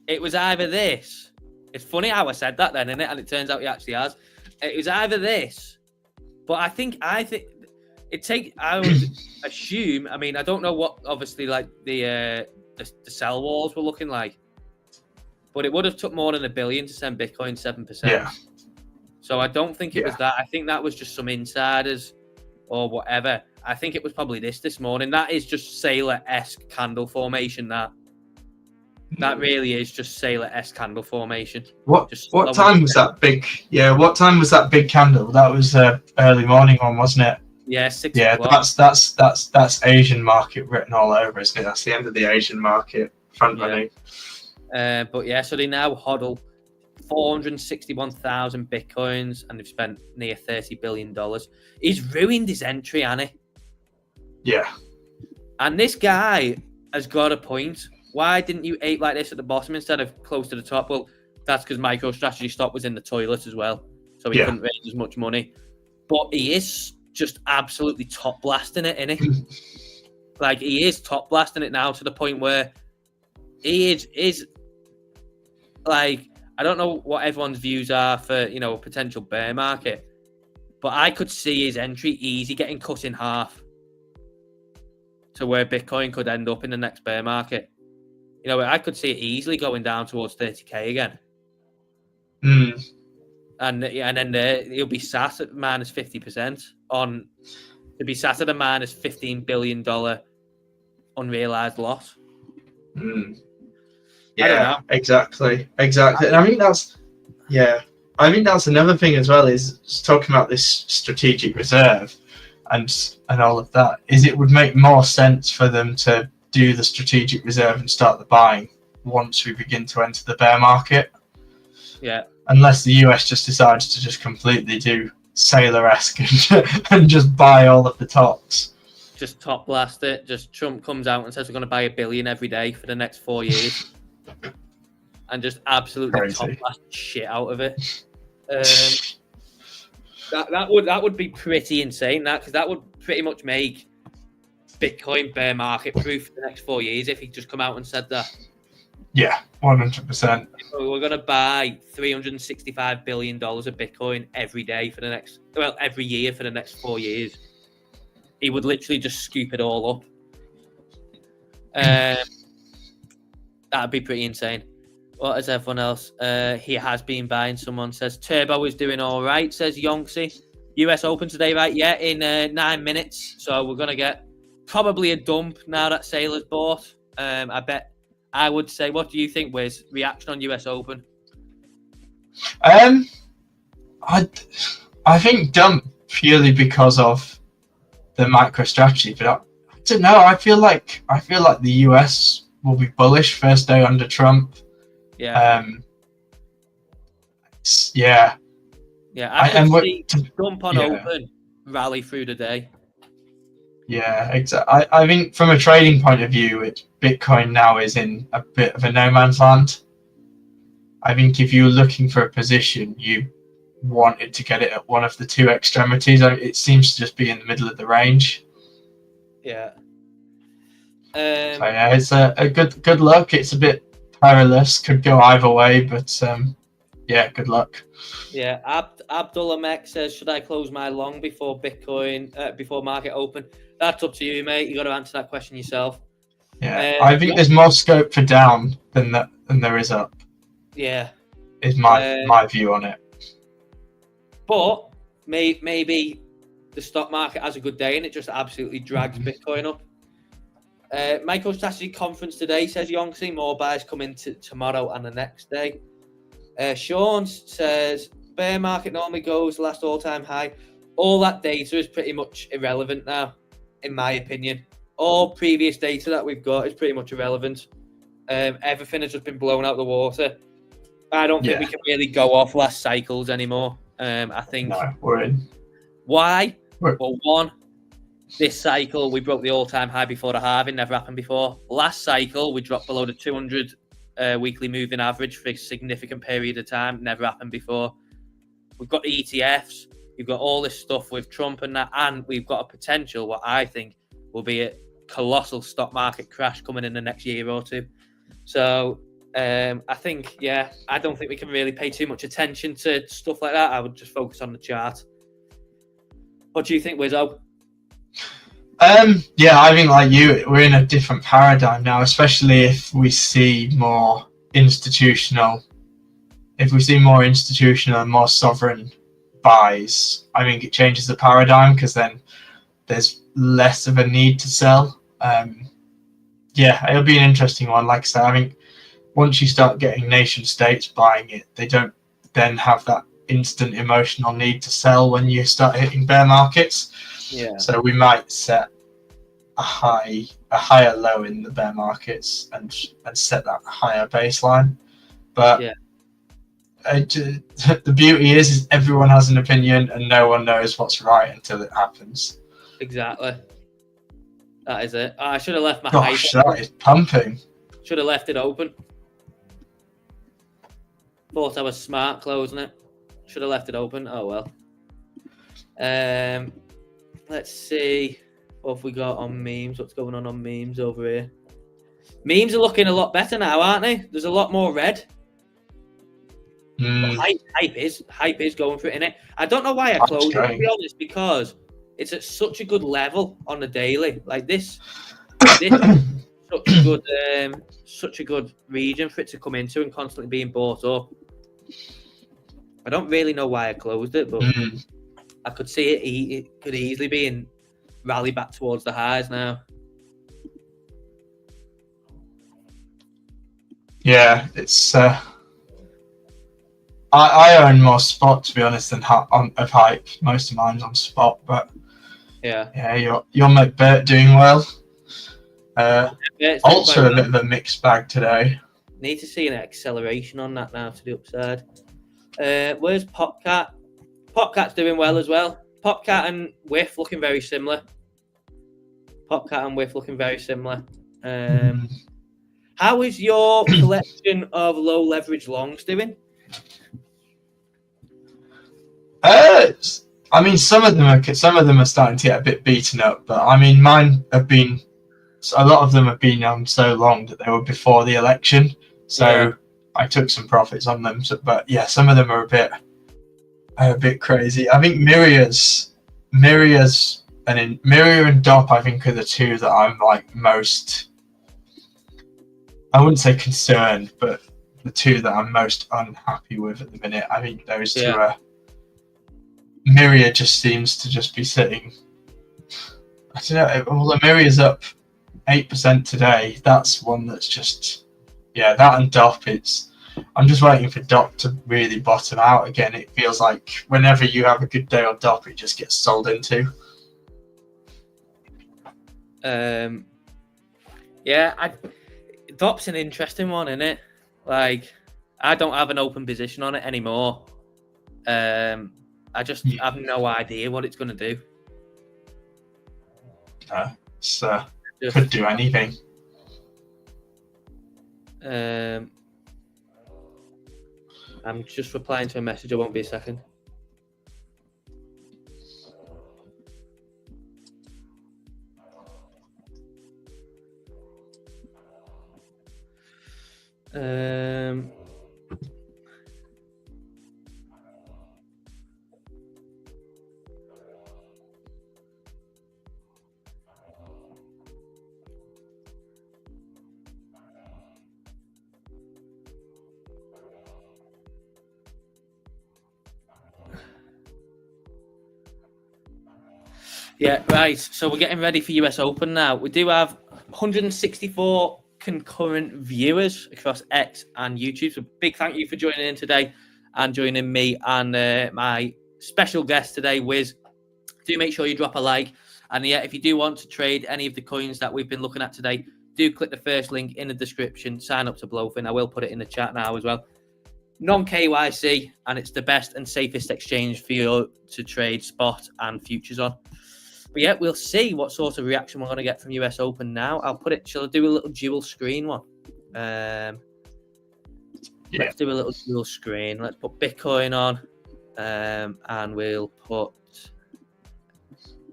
It was either this. It's funny how I said that then, isn't it? And it turns out he actually has. It was either this, but I think I would assume. I mean, I don't know what obviously like the sell walls were looking like, but it would have took more than $1 billion to send Bitcoin 7%. Yeah. So I don't think it was that. I think that was just some insiders or whatever. I think it was probably this morning. That is just Sailor-esque candle formation. That really is just Sailor-esque candle formation. What time was that big? Yeah, what time was that big candle? That was early morning one, wasn't it? Yeah, 6 Yeah, o'clock. that's Asian market written all over, isn't it? That's the end of the Asian market front running. But yeah, so they now hodl 461,000 Bitcoins and they've spent near $30 billion. He's ruined his entry, hasn't he? Yeah. And this guy has got a point. Why didn't you ape like this at the bottom instead of close to the top? Well, that's because MicroStrategy stock was in the toilet as well. So he couldn't raise as much money. But he is just absolutely top blasting it, isn't he? Like, he is top blasting it now to the point where he is like, I don't know what everyone's views are for, you know, a potential bear market, but I could see his entry easy getting cut in half to where Bitcoin could end up in the next bear market. You know, I could see it easily going down towards 30k again. And then he'll be sat at minus 50% on, to be sat at a minus $15 billion unrealized loss. Yeah, exactly. And I think that's another thing as well, is talking about this strategic reserve and all of that, is it would make more sense for them to do the strategic reserve and start the buying once we begin to enter the bear market. Yeah. Unless the US just decides to just completely do Sailor-esque and just buy all of the tops. Just top blast it. Just Trump comes out and says we're going to buy $1 billion every day for the next 4 years. And just absolutely top blast shit out of it. That would be pretty insane. Because that would pretty much make Bitcoin bear market proof for the next 4 years if he just come out and said that. Yeah, 100%. We're going to buy $365 billion of Bitcoin every day for the next, every year for the next 4 years. He would literally just scoop it all up. That'd be pretty insane. What is everyone else? He has been buying. Someone says Turbo is doing all right, says Yonksy. US Open today, right? Yeah, in 9 minutes. So we're going to get probably a dump now that Sailor's bought. I would say, what do you think, Wiz? Reaction on US Open? I think dump purely because of the MicroStrategy, but I don't know. I feel like the US will be bullish first day under Trump. Yeah. Yeah. I could see dump on Open, rally through the day. Yeah, exactly. I think from a trading point of view, Bitcoin now is in a bit of a no man's land. I think if you were looking for a position, you wanted to get it at one of the two extremities. It seems to just be in the middle of the range. Yeah. So yeah, it's a good luck. It's a bit perilous, could go either way, but yeah, good luck. Yeah, Abdullah Mek says, should I close my long before Bitcoin, before market open? That's up to you, mate. You got to answer that question yourself. Yeah, I think there's more scope for down than there is up. Yeah, is my view on it. But maybe the stock market has a good day and it just absolutely drags Bitcoin up. MicroStrategy conference today, says Yonksi. More buys come in tomorrow and the next day. Sean says bear market normally goes last all-time high. All that data is pretty much irrelevant now, in my opinion. All previous data that we've got is pretty much irrelevant. Everything has just been blown out the water. I don't think we can really go off last cycles anymore. I think we're in. Why? Well, one, this cycle we broke the all-time high before the halving, never happened before. Last cycle we dropped below the 200 weekly moving average for a significant period of time, never happened before. We've got the ETFs, we've got all this stuff with Trump and that, and we've got a potential, what I think will be a colossal stock market crash coming in the next year or two. So I think, I don't think we can really pay too much attention to stuff like that. I would just focus on the chart. What do you think, Wizzo? I think like you, we're in a different paradigm now, especially if we see more institutional and more sovereign buys. I think it changes the paradigm because then there's less of a need to sell. It'll be an interesting one. Like I said, I think once you start getting nation states buying it, they don't then have that instant emotional need to sell when you start hitting bear markets. So we might set a higher low in the bear markets and set that higher baseline. But the beauty is everyone has an opinion and no one knows what's right until it happens. Exactly. That is it. I should have left my Gosh, that is pumping. Should have left it open. Thought I was smart closing it. Should have left it open. Oh well. Let's see what have we got on memes. What's going on memes over here? Memes are looking a lot better now, aren't they? There's a lot more red. Hype is going for it, innit? I don't know why I closed it, to be honest, because it's at such a good level on the daily. Like this such a good region for it to come into and constantly being bought up. I don't really know why I closed it, but I could see it could easily be in rally back towards the highs now. Yeah, it's I own more spot, to be honest, than of hype. Most of mine's on spot, but you're McBurt doing well. Also a bit of a mixed bag today. Need to see an acceleration on that now to the upside. Where's Popcat? Popcat's doing well as well. Popcat and Whiff looking very similar. How is your collection of low leverage longs doing? I mean, some of them are starting to get a bit beaten up, but I mean, mine have been. A lot of them have been on so long that they were before the election, so I took some profits on them. But some of them are a bit crazy. I think Myria's and Myria and Dop, I think, are the two that I'm like most. I wouldn't say concerned, but the two that I'm most unhappy with at the minute. I think those two are. Myria just seems to just be sitting. I don't know. Well, Myria's up 8% today. That's one that's just, that and Dop. I'm just waiting for Dop to really bottom out again. It feels like whenever you have a good day on Dop, it just gets sold into. Dop's an interesting one, isn't it? Like, I don't have an open position on it anymore. I just have no idea what it's going to do. Could do anything. I'm just replying to a message. It won't be a second. Yeah, right. So we're getting ready for US Open now. We do have 164 concurrent viewers across X and YouTube. So big thank you for joining in today and joining me and my special guest today, Wiz. Do make sure you drop a like. And yeah, if you do want to trade any of the coins that we've been looking at today, do click the first link in the description. Sign up to BLOFIN. I will put it in the chat now as well. Non-KYC, and it's the best and safest exchange for you to trade spot and futures on. But yeah, we'll see what sort of reaction we're going to get from US Open now. I'll put it, shall I do a little dual screen one? Let's do a little dual screen. Let's put Bitcoin on, and we'll put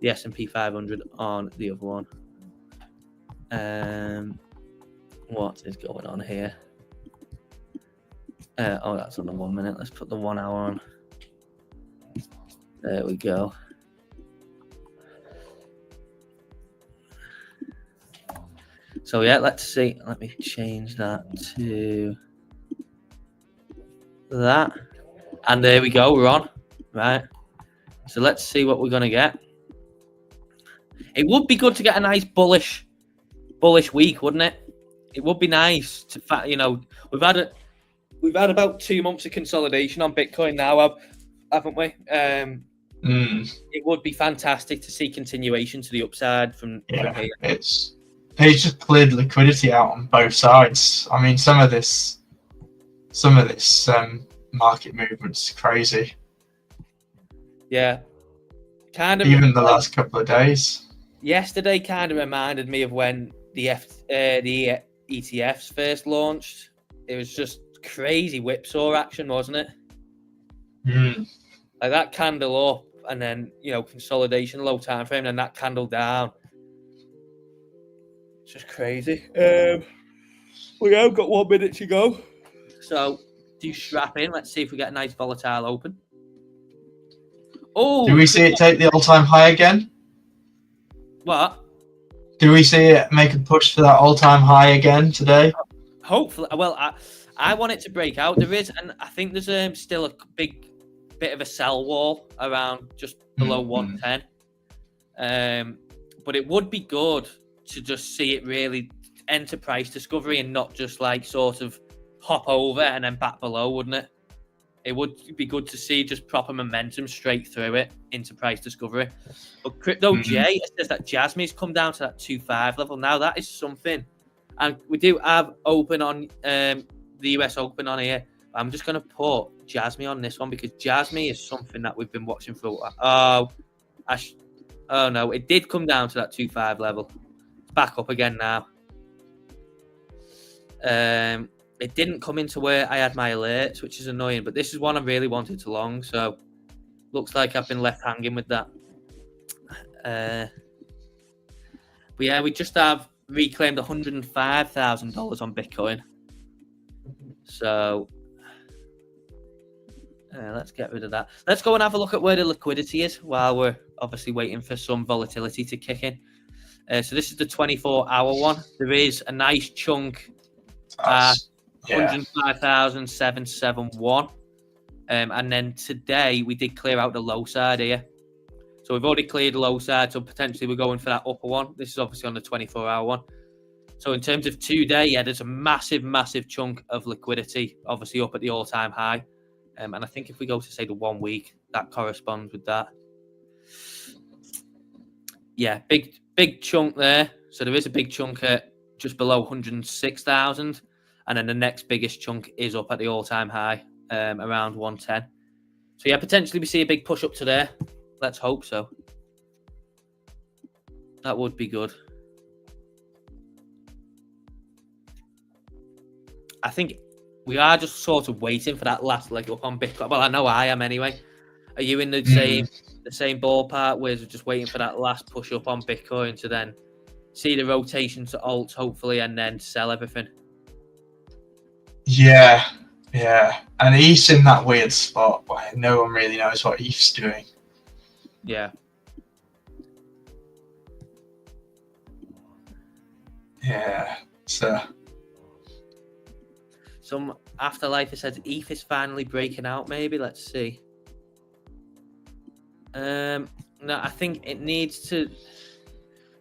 the S&P 500 on the other one. What is going on here? Oh, that's on the 1 minute. Let's put the 1 hour on. There we go. So yeah, let's see. Let me change that to that. And there we go. We're on. Right. So let's see what we're going to get. It would be good to get a nice bullish week, wouldn't it? It would be nice to, we've had about 2 months of consolidation on Bitcoin now, haven't we? It would be fantastic to see continuation to the upside from here. It's just cleared liquidity out on both sides. I mean, some of this market movement's crazy. Yeah, kind of. Even the last couple of days. Yesterday kind of reminded me of when the ETFs first launched. It was just crazy whipsaw action, wasn't it? Like that candle up, and then consolidation, low time frame, and that candle down. It's just crazy. We have got 1 minute to go, so do strap in. Let's see if we get a nice volatile open. Oh, do we see it take the all-time high again? What? Do we see it make a push for that all-time high again today? Hopefully. Well, I want it to break out. There is, and I think there's still a big bit of a sell wall around just below 110. But it would be good to just see it really enter price discovery and not just like sort of hop over and then back below, wouldn't it? It would be good to see just proper momentum straight through it into price discovery. But Crypto J says that Jasmine's come down to that 2.5 level. Now that is something. And we do have open on the US Open on here. I'm just going to put Jasmine on this one because Jasmine is something that we've been watching for a while. Oh no, it did come down to that 2.5 level. It's back up again now. It didn't come into where I had my alerts, which is annoying, but this is one I really wanted to long, so looks like I've been left hanging with that. But yeah, we just have reclaimed $105,000 on Bitcoin. So let's get rid of that. Let's go and have a look at where the liquidity is while we're obviously waiting for some volatility to kick in. So this is the 24-hour one. There is a nice chunk at 105,771. And then today we did clear out the low side here. So we've already cleared the low side, so potentially we're going for that upper one. This is obviously on the 24-hour one. So in terms of today, yeah, there's a massive, massive chunk of liquidity, obviously up at the all-time high. And I think if we go to, say, the 1 week, that corresponds with that. Yeah, big chunk there. So there is a big chunk at just below 106,000. And then the next biggest chunk is up at the all-time high, around 110. So yeah, potentially we see a big push up to there. Let's hope so. That would be good. I think we are just sort of waiting for that last leg up on Bitcoin. Well, I know I am anyway. Are you in the same ballpark where we're just waiting for that last push up on Bitcoin to then see the rotation to alts, hopefully, and then sell everything? Yeah. And ETH's in that weird spot where no one really knows what ETH's doing. Yeah. Yeah. So some Afterlife says ETH is finally breaking out, maybe. Let's see. No, I think it needs to.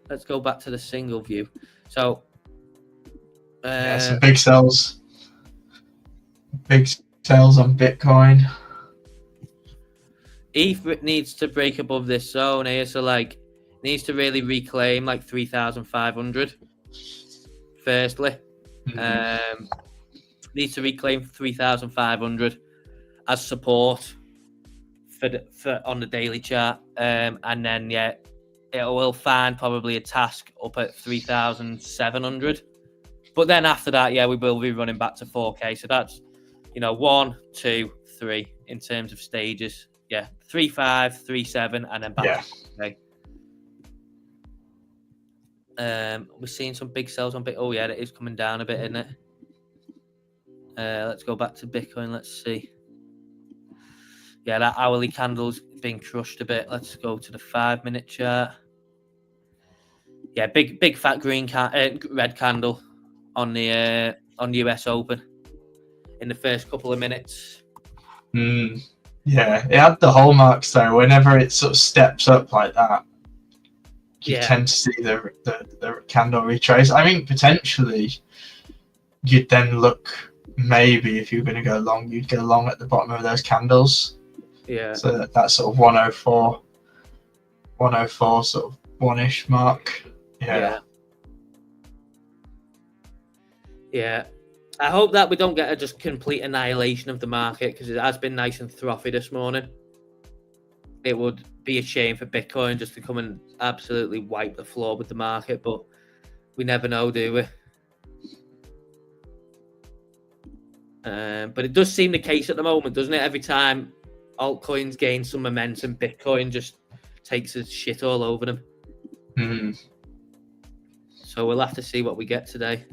Let's go back to the single view. So, Some big sells. Big sells on Bitcoin. ETH needs to break above this zone here. So, like, needs to really reclaim like 3,500. Firstly, needs to reclaim 3,500 as support for on the daily chart, and then it will find probably a task up at 3,700. But then after that, we will be running back to 4K. So that's 1, 2, 3 in terms of stages. 3, 5, 3, 7, and then back to 4K. We're seeing some big sells on Bitcoin. Oh yeah, it is coming down a bit, isn't it? Let's go back to Bitcoin. Let's see. Yeah, that hourly candle's been crushed a bit. Let's go to the 5-minute chart. Yeah, big fat green red candle on the US Open in the first couple of minutes. Yeah, it had the hallmarks though. Whenever it sort of steps up like that, you tend to see the candle retrace. I think potentially you'd then look, maybe if you're going to go long, you'd go long at the bottom of those candles. Yeah. So that sort of 104 sort of one-ish mark. Yeah. I hope that we don't get a just complete annihilation of the market, because it has been nice and frothy this morning. It would be a shame for Bitcoin just to come and absolutely wipe the floor with the market, but we never know, do we? But it does seem the case at the moment, doesn't it? Every time altcoins gain some momentum, Bitcoin just takes a shit all over them. So we'll have to see what we get today.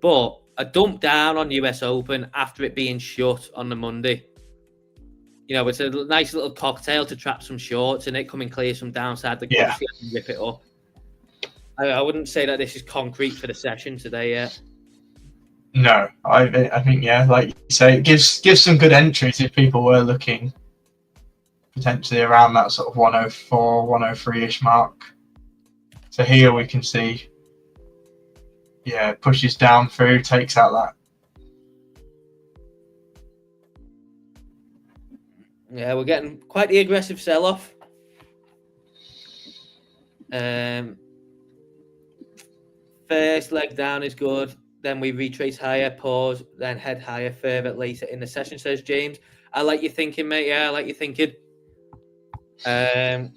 But a dump down on US Open after it being shut on the Monday. It's a nice little cocktail to trap some shorts in it, come and clear some downside, and rip it up. I wouldn't say that this is concrete for the session today yet. No, I think like you say, it gives some good entries if people were looking potentially around that sort of 104, 103-ish mark. So here we can see, it pushes down through, takes out that. Yeah, we're getting quite the aggressive sell-off. First leg down is good. Then we retrace higher, pause, then head higher further later in the session, says James. I like your thinking, mate. Yeah, I like your thinking. I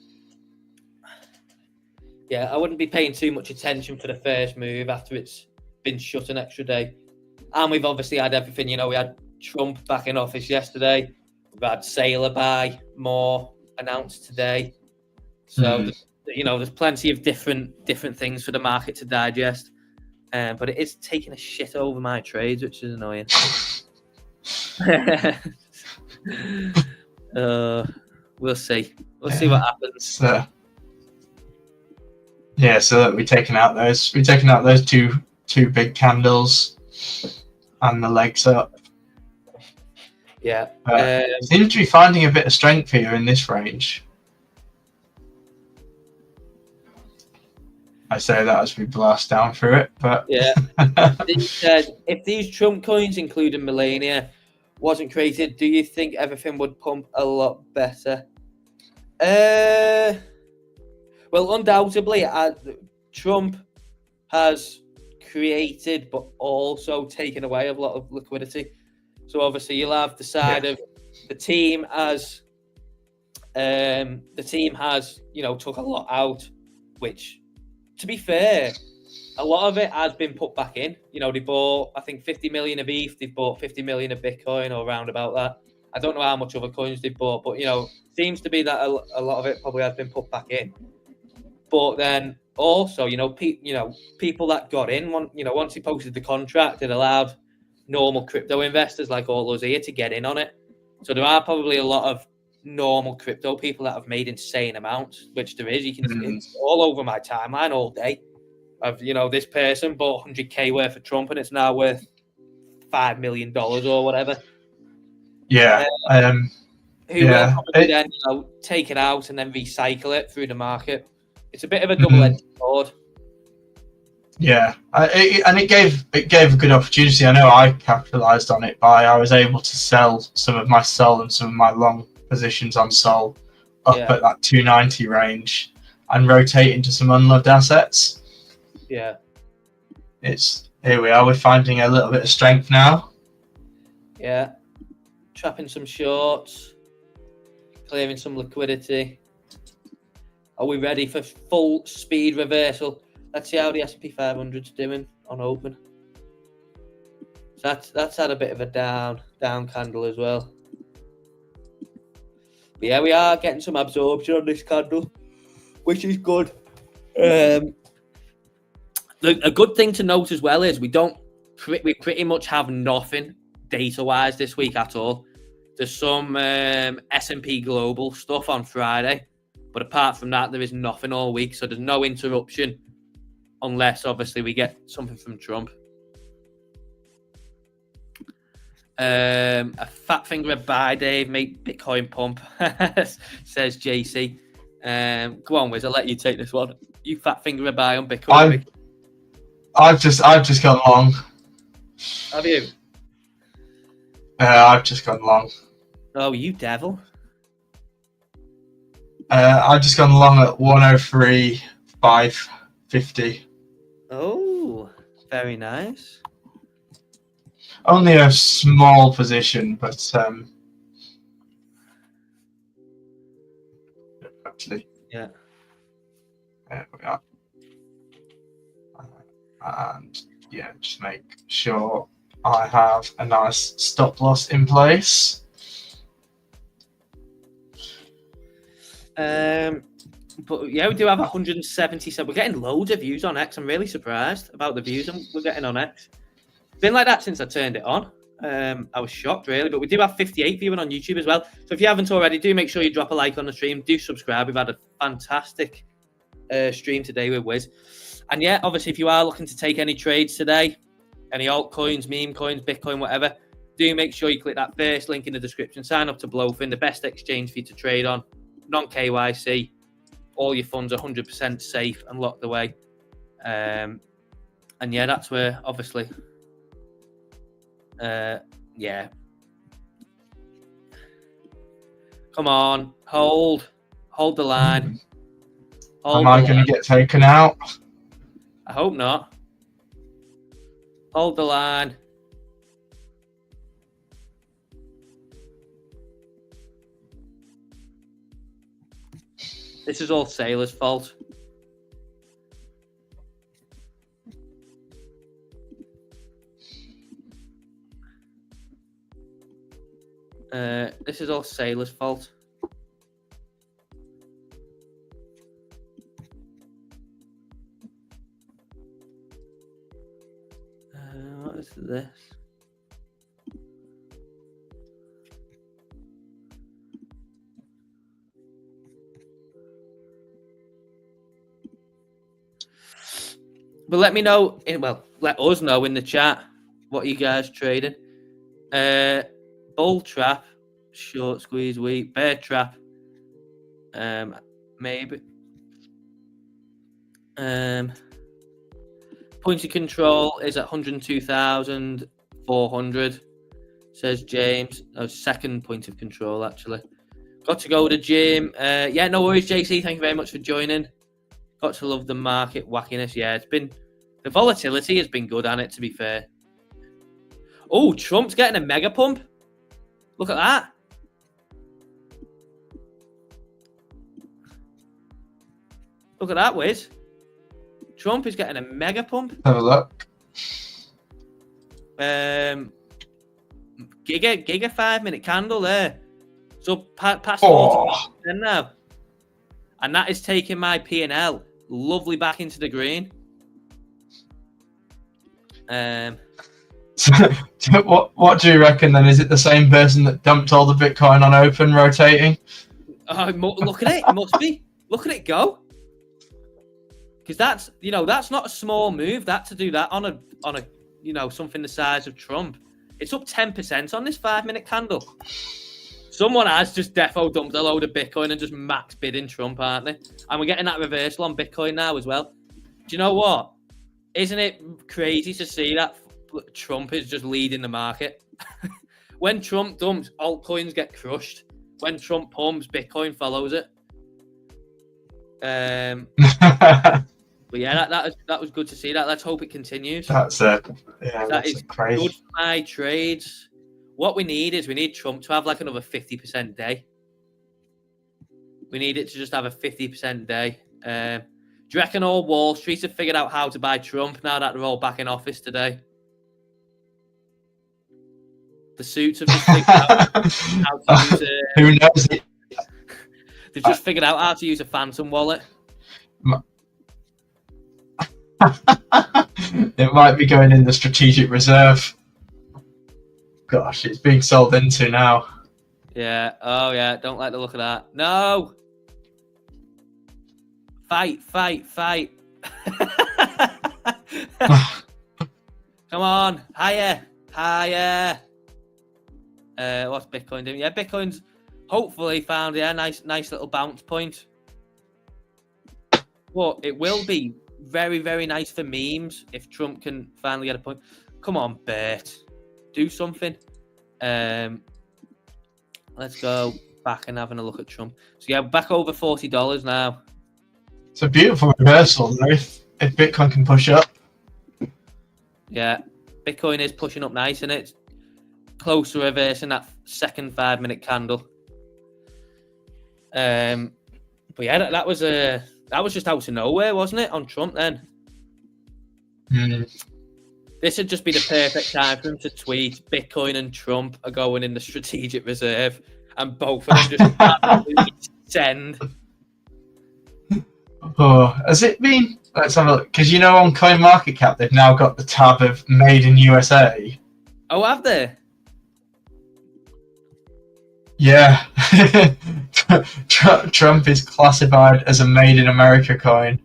wouldn't be paying too much attention for the first move after it's been shut an extra day. And we've obviously had everything. We had Trump back in office yesterday. We've had Sailor buy more announced today. So, there's plenty of different things for the market to digest. But it is taking a shit over my trades, which is annoying. We'll see. We'll see what happens. So we're taking out those two big candles and the legs up. Seems to be finding a bit of strength here in this range. I say that as we blast down through it, but if these Trump coins, including Melania, wasn't created, do you think everything would pump a lot better? Well, undoubtedly, Trump has created, but also taken away a lot of liquidity. So obviously, you'll have the side of the team as took a lot out, which, to be fair, a lot of it has been put back in. They bought, I think, 50 million of ETH. They've bought 50 million of Bitcoin, or around about that. I don't know how much other coins they've bought, but seems to be that a lot of it probably has been put back in. But then also, people that got in, once he posted the contract, it allowed normal crypto investors like all us here to get in on it. So there are probably a lot of normal crypto people that have made insane amounts, which there is. You can it's all over my timeline all day. Of this person bought 100K worth of Trump and it's now worth $5 million or whatever. who will probably then take it out and then recycle it through the market. It's a bit of a double-edged sword. Yeah, and it gave a good opportunity. I know I capitalized on it I was able to sell some of my Sol and some of my long positions on Sol up at that 290 range and rotate into some unloved assets. Yeah. Here we are. We're finding a little bit of strength now. Yeah. Trapping some shorts, clearing some liquidity. Are we ready for full speed reversal? Let's see how the S&P 500's doing on open. So that's had a bit of a down candle as well. But yeah, we are getting some absorption on this candle, which is good. A good thing to note as well is we pretty much have nothing data-wise this week at all. There's some S&P Global stuff on Friday, but apart from that, there is nothing all week. So there's no interruption unless, obviously, we get something from Trump. A fat finger at buy, Dave. Make Bitcoin pump, says JC. Go on, Wiz. I'll let you take this one. You fat finger a buy on Bitcoin. I've just gone long. Have you? I've just gone long. Oh, you devil. I've just gone long at 103.550. Oh, very nice. Only a small position, but actually, yeah. There we are. And yeah, just make sure I have a nice stop loss in place. But yeah, we do have 177. We're getting loads of views on X. I'm really surprised about the views we're getting on X. It's been like that since I turned it on. I was shocked, really. But we do have 58 viewing on YouTube as well. So if you haven't already, do make sure you drop a like on the stream. Do subscribe. We've had a fantastic stream today with Wiz. And yeah, obviously, if you are looking to take any trades today, any altcoins, meme coins, Bitcoin, whatever, do make sure you click that first link in the description. Sign up to BLOFIN, the best exchange for you to trade on. Non-KYC. All your funds are 100% safe and locked away. And yeah, that's where, obviously, yeah. Come on, hold the line. Am I going to get taken out? I hope not. Hold the line. This is all Sailor's fault. This is all Sailor's fault. What is this? But let me know, let us know in the chat what you guys trading. Bull trap, short squeeze weak, bear trap, maybe. Point of control is at 102,400, says James. Oh, second point of control, actually. Got to go to the gym. Yeah, no worries, JC. Thank you very much for joining. Got to love the market wackiness. Yeah, the volatility has been good on it, to be fair. Oh, Trump's getting a mega pump. Look at that. Look at that, Wiz. Trump is getting a mega pump. Have a look. Giga 5-minute candle there. So past 40% now. And that is taking my P&L lovely back into the green. What do you reckon then? Is it the same person that dumped all the Bitcoin on open rotating? Oh, look at it. It must be. Look at it go. Because that's not a small move. That to do that on a something the size of Trump. It's up 10% on this 5-minute candle. Someone has just defo dumped a load of Bitcoin and just max bidding Trump, aren't they? And we're getting that reversal on Bitcoin now as well. Do you know what? Isn't it crazy to see that Trump is just leading the market? When Trump dumps, altcoins get crushed. When Trump pumps, Bitcoin follows it. But yeah, that was good to see that. Let's hope it continues. That's that is crazy. Good for my trades. What we need Trump to have like another 50% day. We need it to just have a 50% day. Do you reckon all Wall Street have figured out how to buy Trump now that they're all back in office today? The suits have just figured out how to use it. Who knows? They've just figured out how to use a phantom wallet. It might be going in the strategic reserve. Gosh, it's being sold into now. Yeah. Oh, yeah. Don't like the look of that. No. Fight. Come on. Higher. What's Bitcoin doing? Yeah, Bitcoin's hopefully found nice little bounce point. Well, it will be very, very nice for memes if Trump can finally get a point. Come on, Bert. Do something. Let's go back and having a look at Trump. So yeah, back over $40 now. It's a beautiful reversal, though, if Bitcoin can push up. Yeah, Bitcoin is pushing up nice, and it's close to reversing that second 5-minute candle. But yeah, that was just out of nowhere, wasn't it, on Trump then? This would just be the perfect time for him to tweet Bitcoin and Trump are going in the strategic reserve, and both of them just send. Oh, has it been? Let's have a look. Because on CoinMarketCap they've now got the tab of Made in USA. Oh, have they? Yeah. Trump is classified as a Made in America coin.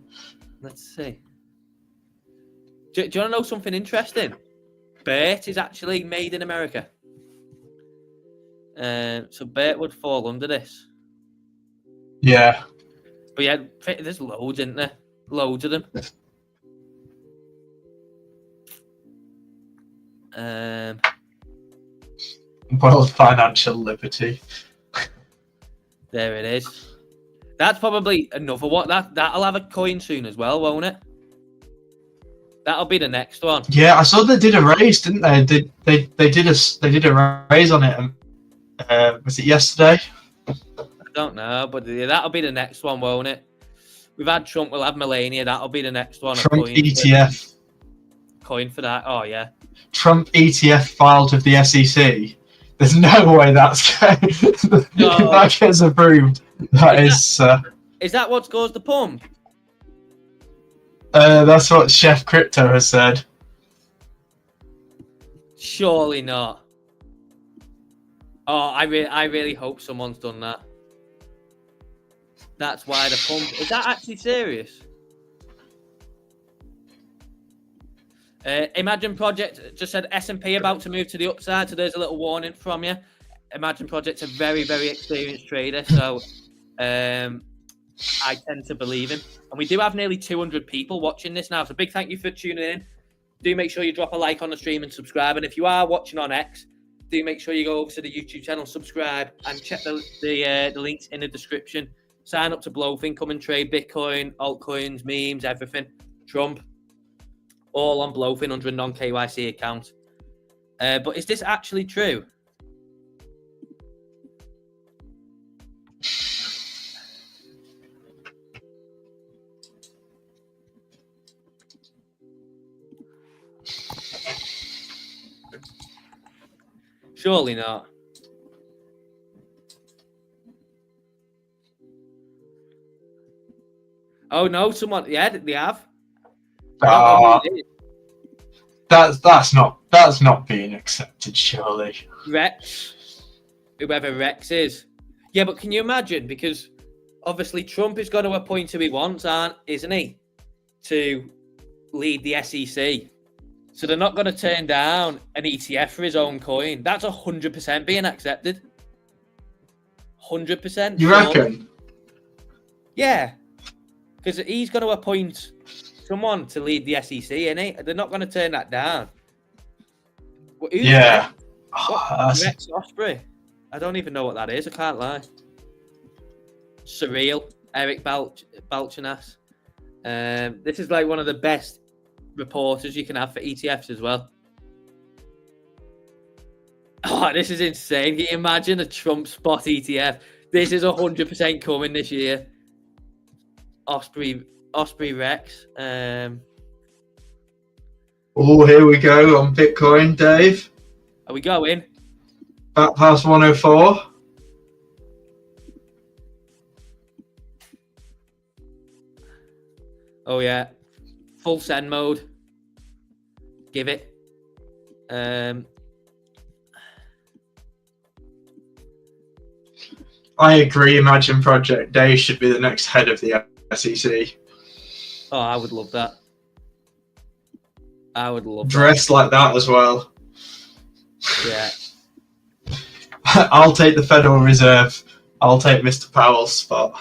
Let's see. Do you want to know something interesting? Bert is actually made in America. So Bert would fall under this. Yeah. But yeah, there's loads, isn't there? Loads of them. World Financial Liberty. There it is. That's probably another one. That'll have a coin soon as well, won't it? That'll be the next one. Yeah, I saw they did a raise, didn't they? They did a raise on it. Was it yesterday? I don't know, but that'll be the next one, won't it? We've had Trump, we'll have Melania. That'll be the next one. Trump ETF. Coin for that. Oh yeah. Trump ETF filed with the SEC. There's no way that's going. No. That gets approved. Is that what caused the pump? That's what Chef Crypto has said. Surely not. Oh, I really hope someone's done that. That's why the pump. Is that actually serious? Imagine Project just said S&P about to move to the upside, so there's a little warning from you. Imagine Project's a very, very experienced trader, so I tend to believe him. And we do have nearly 200 people watching this now, so big thank you for tuning in. Do make sure you drop a like on the stream and subscribe. And if you are watching on X, do make sure you go over to the YouTube channel, subscribe, and check the links in the description. Sign up to BLOFIN, come and trade Bitcoin, altcoins, memes, everything. Trump. All on BLOFIN under a non-KYC account. But is this actually true? Surely not. Oh no, someone. Yeah, they have. That's not being accepted, surely. Rex, whoever Rex is. Yeah, but can you imagine? Because obviously Trump is going to appoint who he wants, isn't he? To lead the SEC. So they're not going to turn down an ETF for his own coin. That's 100% being accepted. 100%. You reckon? Yeah, because he's going to appoint someone to lead the SEC, innit? They're not going to turn that down. Who's Yeah. Rex Osprey? I don't even know what that is. I can't lie. Surreal. Eric Balchunas. This is like one of the best reporters you can have for ETFs as well. Oh, this is insane. Can you imagine a Trump spot ETF? This is 100% coming this year. Osprey Rex. Oh, here we go on Bitcoin, Dave. Are we going? Back past 104. Oh, yeah. Full send mode. Give it. I agree. Imagine Project Day should be the next head of the SEC. Oh, I would love that. I would love Dressed like that as well. Yeah. I'll take the Federal Reserve. I'll take Mr. Powell's spot.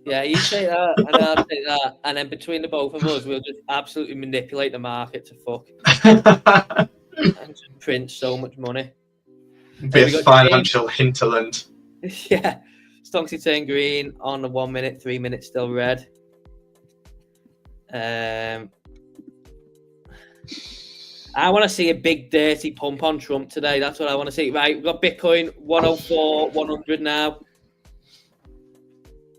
Yeah, you take that, and I'll take that, and then between the both of us, we'll just absolutely manipulate the market to fuck and just print so much money. Be a financial hinterland. Yeah, Stonksy turned green on the 1 minute, 3 minutes still red. I want to see a big dirty pump on Trump today. That's what I want to see. Right, we've got Bitcoin 104, 100 now.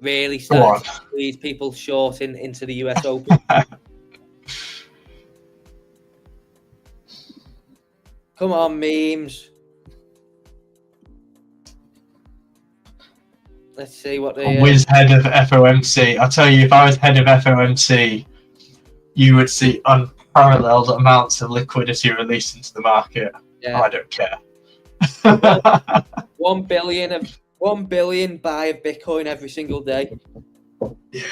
Really starting to squeeze people short into the US Open. Come on, memes. Let's see what they... Wiz head of FOMC. I tell you, if I was head of FOMC, you would see unparalleled amounts of liquidity released into the market. Yeah. I don't care. 1 billion buy of Bitcoin every single day. Yeah.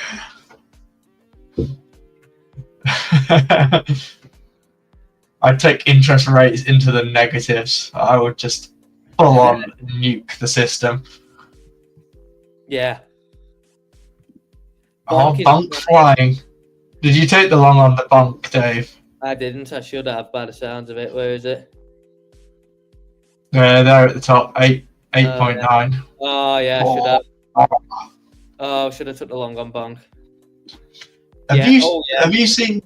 I'd take interest rates into the negatives. I would just full on nuke the system. Yeah. Bonk flying. Did you take the long on the bonk, Dave? I didn't. I should have, by the sounds of it. Where is it? There at the top, 8.9. Oh, yeah, I should have. Oh, should have took the long on bonk. Have you seen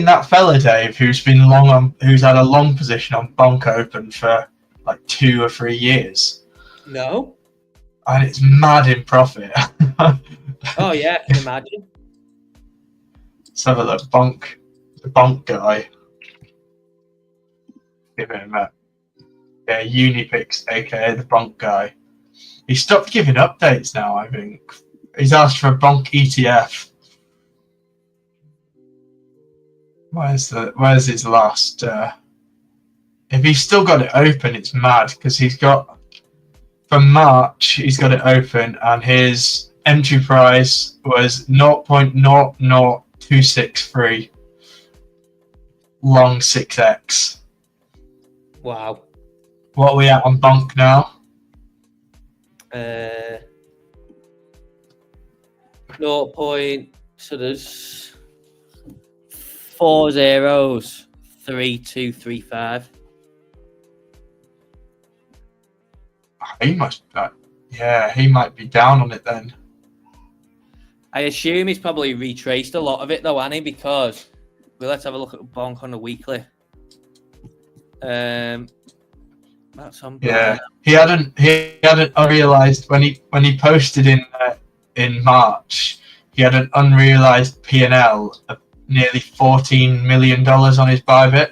that fella, Dave, who's had a long position on bonk open for like 2 or 3 years? No. And it's mad in profit. Oh yeah, I can imagine. Let's have a look. The bonk guy. Give him a yeah, Unipix, aka the bonk guy. He stopped giving updates now, I think. He's asked for a bonk ETF. Where's his last if he's still got it open, it's mad because he's got from March he's got it open and his entry price was 0.00263 long 6x. Wow. What are we at on bonk now? 0. So there's 4 zeros, 3235. He might be down on it then. I assume he's probably retraced a lot of it though, Annie, because let's have a look at bonk on the weekly. That's on. Yeah, he hadn't unrealized when he posted in March. He had an unrealized P&L of nearly $14 million on his Bybit.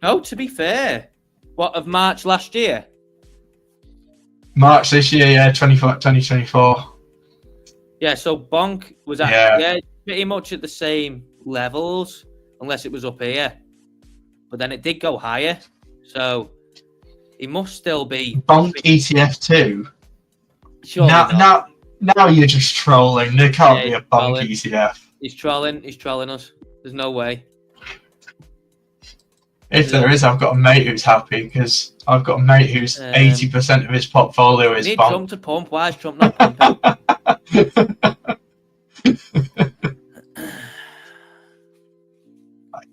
No, to be fair, what of March last year? March this year, yeah, 2024. Yeah, so bonk was at pretty much at the same levels, unless it was up here. But then it did go higher, so he must still be bonk ETF too. Surely now you're just trolling. There can't be a bonk ETF. He's trolling us. There's no way. If there is, I've got a mate who's happy because I've got a mate who's 80% of his portfolio is need bonk. Trump to pump. Why is Trump not pumping?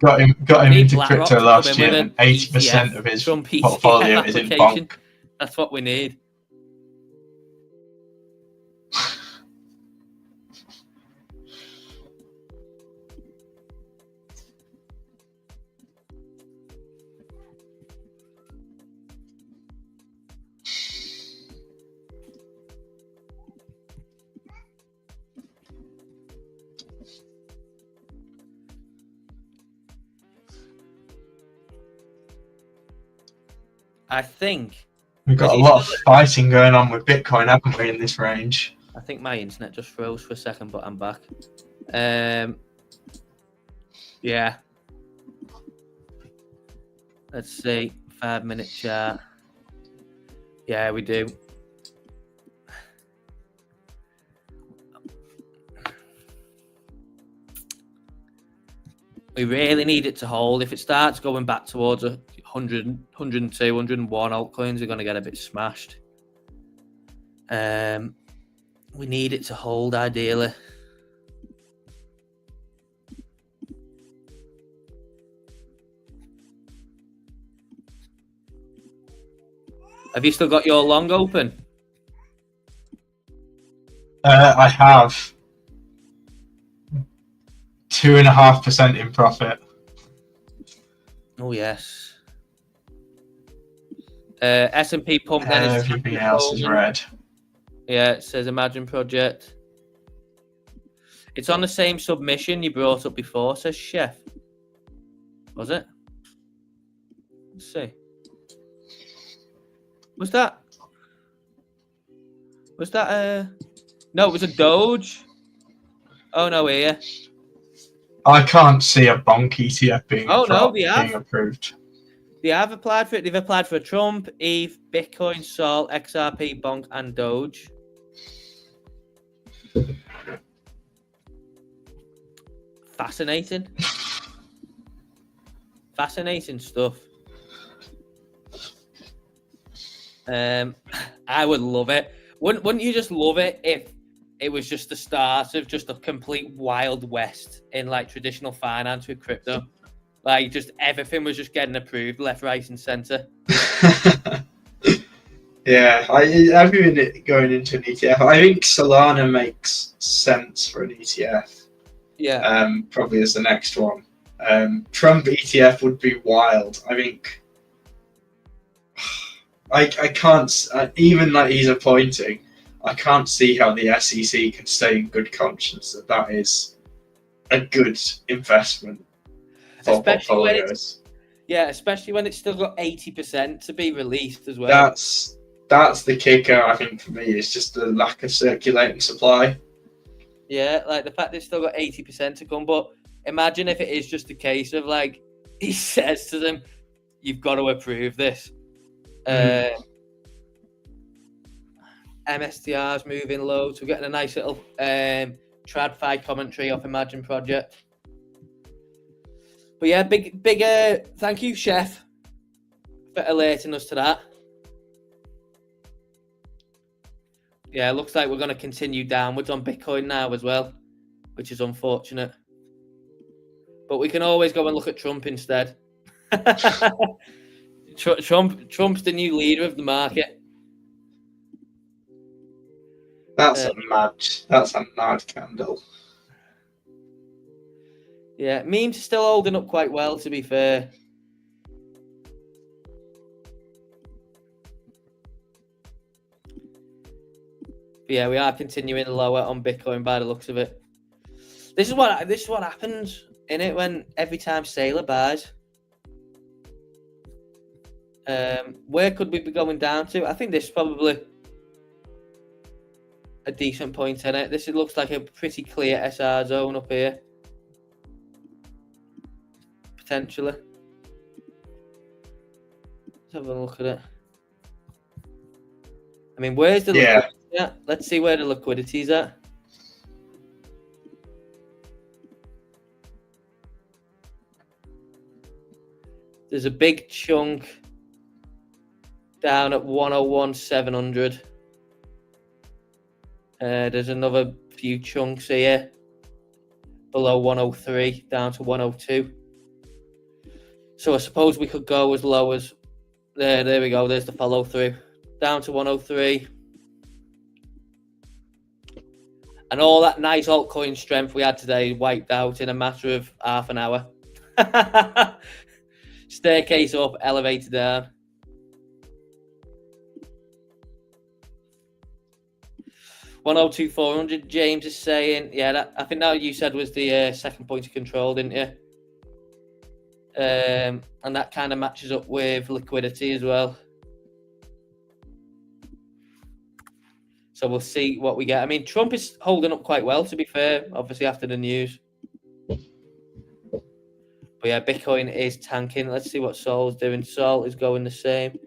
got him into BlackRock crypto last to come year, in and 80% of his Trump portfolio ETF is in application. bonk. That's what we need. I think we've got a lot of fighting going on with Bitcoin, haven't we, in this range? I think my internet just froze for a second, but I'm back. Yeah. Let's see. 5-minute chart. Yeah, we do. We really need it to hold. If it starts going back towards 100, 102, 101, altcoins are going to get a bit smashed. We need it to hold, ideally. Have you still got your long open? I have 2.5% in profit. Oh yes. S&P pump. Then everything else is red. Yeah, it says Imagine Project. It's on the same submission you brought up before, says Chef. Was it? Let's see. Was that no, it was a Doge. Oh no, here. I can't see a bonk ETF being, being approved. They have applied for it. They've applied for Trump, ETH, Bitcoin, Sol, XRP, Bonk, and Doge. Fascinating. Fascinating stuff. I would love it. Wouldn't you just love it if it was just the start of just a complete wild west in like traditional finance with crypto? Like just everything was just getting approved left, right, and center. Yeah, everything going into an ETF. I think Solana makes sense for an ETF. Yeah. Probably as the next one. Trump ETF would be wild. I think. I can't even like he's appointing. I can't see how the SEC can say in good conscience that is a good investment for portfolios. Especially when it's still got 80% to be released as well. That's the kicker, I think, for me, is just the lack of circulating supply. Yeah, like the fact that it's still got 80% to come. But imagine if it is just a case of like he says to them, "You've got to approve this." MSTR's moving low, so we're getting a nice little TradFi commentary off Imagine Project. But yeah, big thank you, Chef, for alerting us to that. Yeah, it looks like we're going to continue downwards on Bitcoin now as well, which is unfortunate. But we can always go and look at Trump instead. Trump's the new leader of the market. That's a mad candle. Yeah, memes are still holding up quite well, to be fair. But yeah, we are continuing lower on Bitcoin by the looks of it. This is what happens in it when every time Sailor buys. Where could we be going down to? I think this is probably a decent point in it. This looks like a pretty clear SR zone up here. Potentially. Let's have a look at it. I mean, where's the liquidity at? Let's see where the liquidity is at. There's a big chunk down at 101,700. There's another few chunks here below 103 down to 102. So I suppose we could go as low as there we go. There's the follow through down to 103. And all that nice altcoin strength we had today wiped out in a matter of half an hour. Staircase up, elevator down. $102,400. James is saying, yeah, I think that you said was the second point of control, didn't you? And that kind of matches up with liquidity as well. So we'll see what we get. I mean, Trump is holding up quite well, to be fair, obviously after the news. But yeah, Bitcoin is tanking. Let's see what Sol's doing. Sol is going the same.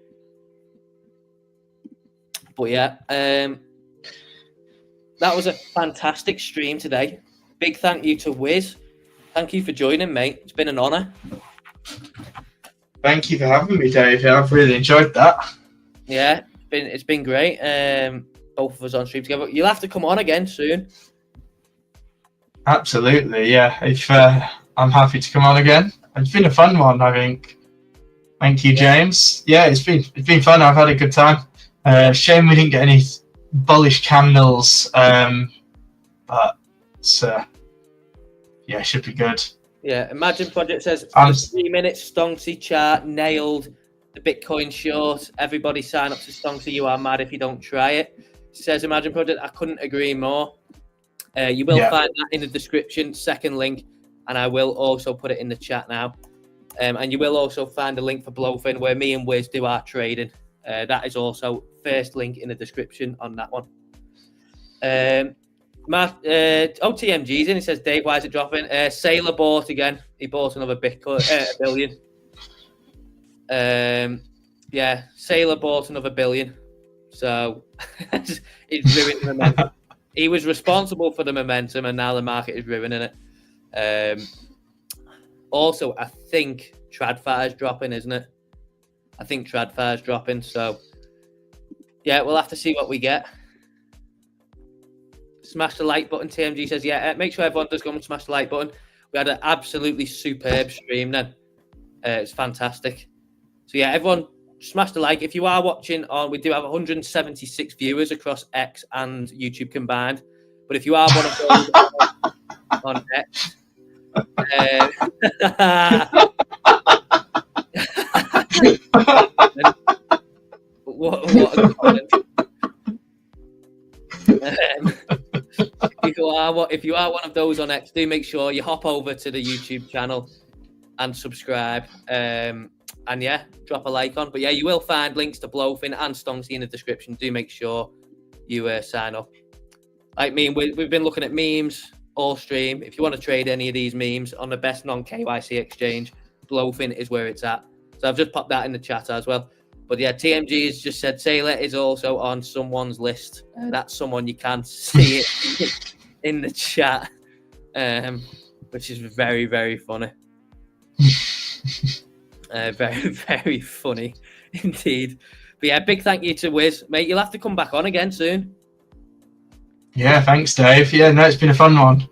But yeah, that was a fantastic stream today. Big thank you to Wiz. Thank you for joining, mate. It's been an honour. Thank you for having me, Dave. I've really enjoyed that. Yeah, it's been great. Both of us on stream together. You'll have to come on again soon. Absolutely, yeah. If I'm happy to come on again. It's been a fun one, I think. Thank you, James. Yeah, it's been fun. I've had a good time. Shame we didn't get any bullish candles, but it's, yeah, it should be good. Yeah, Imagine Project says 3 minutes Stonksy chart nailed the Bitcoin short. Everybody sign up to Stonksy. You are mad if you don't try it. Says Imagine Project. I couldn't agree more. You will find that in the description, second link, and I will also put it in the chat now. And you will also find a link for BLOFIN where me and Wiz do our trading. That is also first link in the description on that one. OTMG's in. He says, Dave, why is it dropping? Sailor bought again. He bought another Bitcoin, $1 billion. Yeah, Sailor bought another $1 billion. So it's ruined the momentum. He was responsible for the momentum, and now the market is ruining it. Also, I think TradFi is dropping, isn't it? I think TradFi is dropping. So, yeah, we'll have to see what we get. Smash the like button. TMG says, yeah, make sure everyone does go and smash the like button. We had an absolutely superb stream then. It's fantastic. So, yeah, everyone smash the like. If you are watching on, we do have 176 viewers across X and YouTube combined. But if you are one of those on X, what a comment. If you are one of those on X, do make sure you hop over to the YouTube channel and subscribe. And yeah, drop a like on. But yeah, you will find links to BLOFIN and Stonksy in the description. Do make sure you sign up. Like me, we've been looking at memes all stream. If you want to trade any of these memes on the best non-KYC exchange, BLOFIN is where it's at. So I've just popped that in the chat as well. But yeah, TMG has just said Sailor is also on someone's list. That's someone, you can see it in the chat, which is very, very funny. Very, very funny indeed. But yeah, big thank you to Wiz, mate. You'll have to come back on again soon. Yeah, thanks, Dave. Yeah, no, it's been a fun one.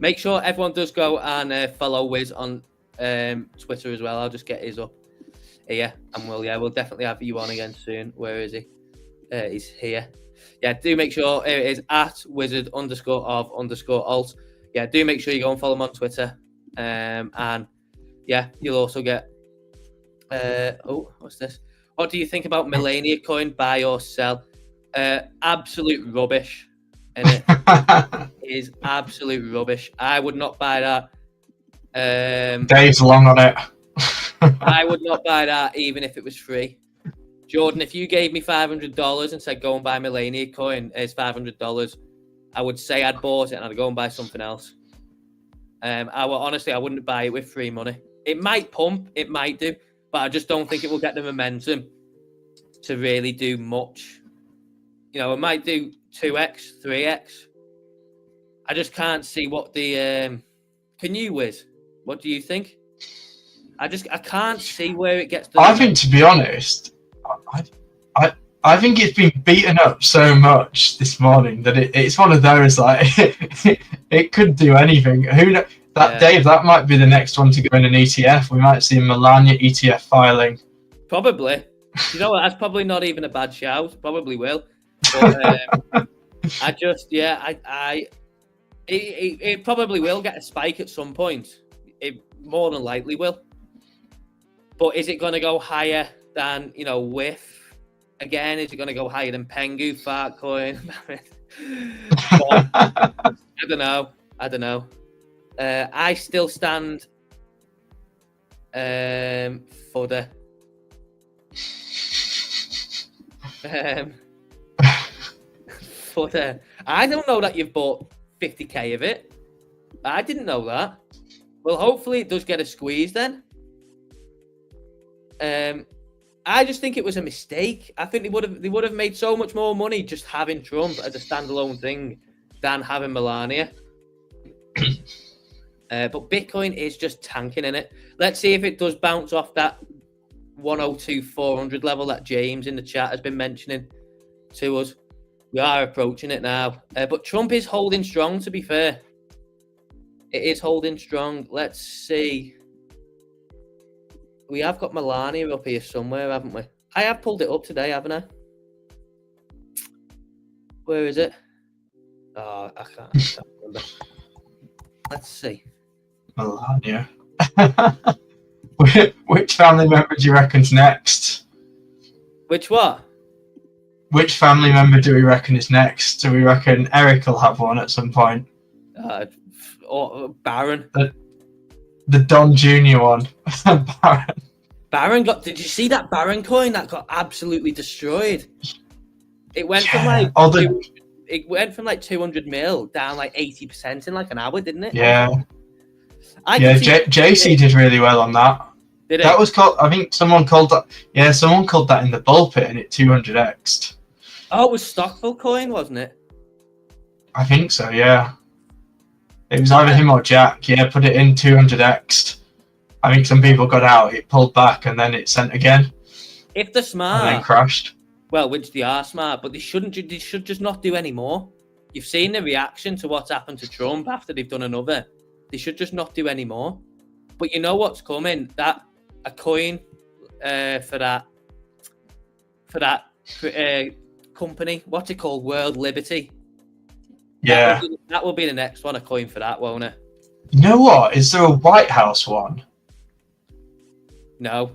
Make sure everyone does go and follow Wiz on Twitter as well. I'll just get his up here, and we'll definitely have you on again soon. Where is he? He's here. Yeah, do make sure it is at wizard_of_alt. Yeah, do make sure you go and follow him on Twitter. And yeah, you'll also get. What's this? What do you think about Memecoin? Buy or sell? Absolute rubbish. And it is absolute rubbish. I would not buy that. Dave's long on it. I would not buy that even if it was free. Jordan, if you gave me $500 and said go and buy Memecoin, it's $500, I would say I'd bought it and I'd go and buy something else. Honestly, I wouldn't buy it with free money. It might pump, it might do, but I just don't think it will get the momentum to really do much. You know, it might do 2x, 3x. I just can't see what the... Can you, Wiz? What do you think? I can't see where it gets. I think, to be honest, I think it's been beaten up so much this morning that it's one of those, like, it could do anything. Who knows? Dave, that might be the next one to go in an ETF. We might see a Melania ETF filing. Probably. You know what? That's probably not even a bad shout. Probably will. But it probably will get a spike at some point. It more than likely will. But is it going to go higher than, WIF? Again, is it going to go higher than Pengu, Fartcoin? I don't know. I still stand for the I don't know that you've bought 50k of it. I didn't know that. Well, hopefully it does get a squeeze then. I just think it was a mistake. I think they would have made so much more money just having Trump as a standalone thing than having Melania. But Bitcoin is just tanking in it. Let's see if it does bounce off that 102,400 level that James in the chat has been mentioning to us. We are approaching it now. But Trump is holding strong, to be fair. It is holding strong. Let's see. We have got Melania up here somewhere, haven't we? I have pulled it up today, haven't I? Where is it? Oh, I can't remember. Let's see. Melania. Which family member do you reckon's next? Which what? Which family member do we reckon is next? Do we reckon Eric will have one at some point? Or Baron. The Don Jr. one. Baron got. Did you see that Baron coin that got absolutely destroyed? It went from like. It went from like 200 mil down like 80% in like an hour, didn't it? Yeah. JC did really well on that. Did it? That was called. I think someone called that. Yeah, someone called that in the bull pit, and it 200x'd. Oh, it was Stockville coin, wasn't it? I think so. Yeah. It was either him or Jack. Yeah, put it in 200x'd. I think some people got out. It pulled back, and then it sent again. If they're smart, and then crashed. Well, which they are smart, but they should just not do any more. You've seen the reaction to what's happened to Trump after they've done another. They should just not do any more. But you know what's coming? That a coin for that company. What's it called? World Liberty. Yeah. That will be the next one. A coin for that, won't it? You know what? Is there a White House one? No.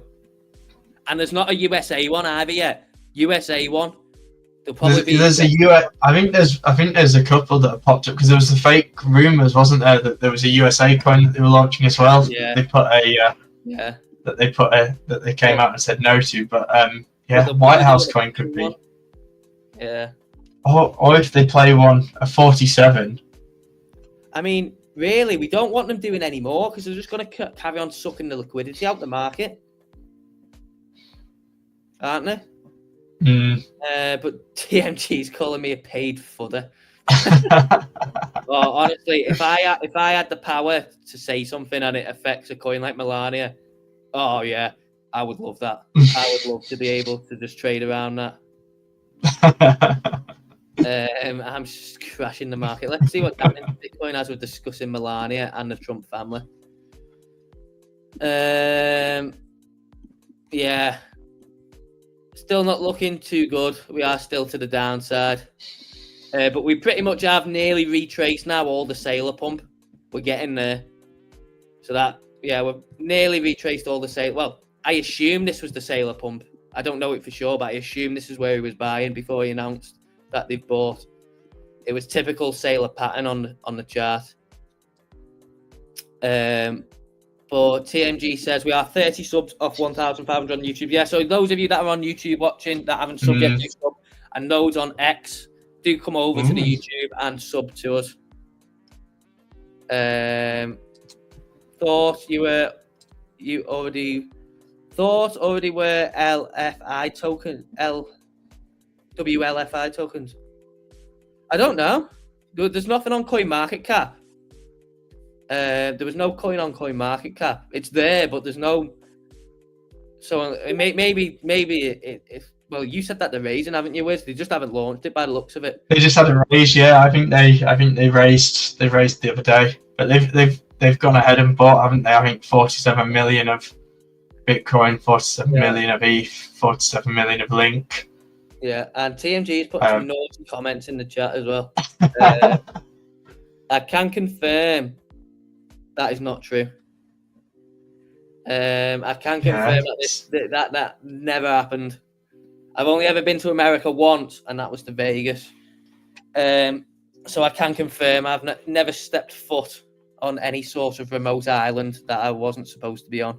And there's not a USA one either yet. USA one. There'll probably be. There's a US. I think there's a couple that have popped up because there was the fake rumors, wasn't there, that there was a USA coin that they were launching as well. Yeah. They put that they came out and said no to, but the White House coin could be. One. Yeah. Or if they play one a 47. I mean, really, we don't want them doing any more because they're just going to carry on sucking the liquidity out the market, aren't they? But TMG's calling me a paid fodder. Well, honestly, if I had the power to say something and it affects a coin like Melania, oh yeah, I would love that. I would love to be able to just trade around that. I'm just crashing the market. Let's see what's happening to Bitcoin as we're discussing Melania and the Trump family. Yeah. Still not looking too good. We are still to the downside. But we pretty much have nearly retraced now all the sailor pump. We're getting there. So that, we're nearly retraced all the sailor. Well, I assume this was the sailor pump. I don't know it for sure, but I assume this is where he was buying before he announced that they've bought. It was typical sailor pattern on the chart. But TMG says we are 30 subs off 1,500 on YouTube. Yeah, so those of you that are on YouTube watching that haven't subbed yet to sub, and those on X, do come over to the YouTube and sub to us. Thought you already were LFI token WLFI tokens. I don't know. There's nothing on CoinMarketCap. There was no coin on coin market cap. It's there, but there's no. So maybe well, you said that they're raising, haven't you, Wiz? They just haven't launched it by the looks of it. They just had a raise, yeah. I think they raised the other day, but they've gone ahead and bought, haven't they? I think 47 million of Bitcoin, 47 million of ETH, 47 million of Link. Yeah, and TMG has put some naughty comments in the chat as well. I can confirm that is not true. I can confirm that never happened. I've only ever been to America once, and that was to Vegas. So I can confirm I've never stepped foot on any sort of remote island that I wasn't supposed to be on.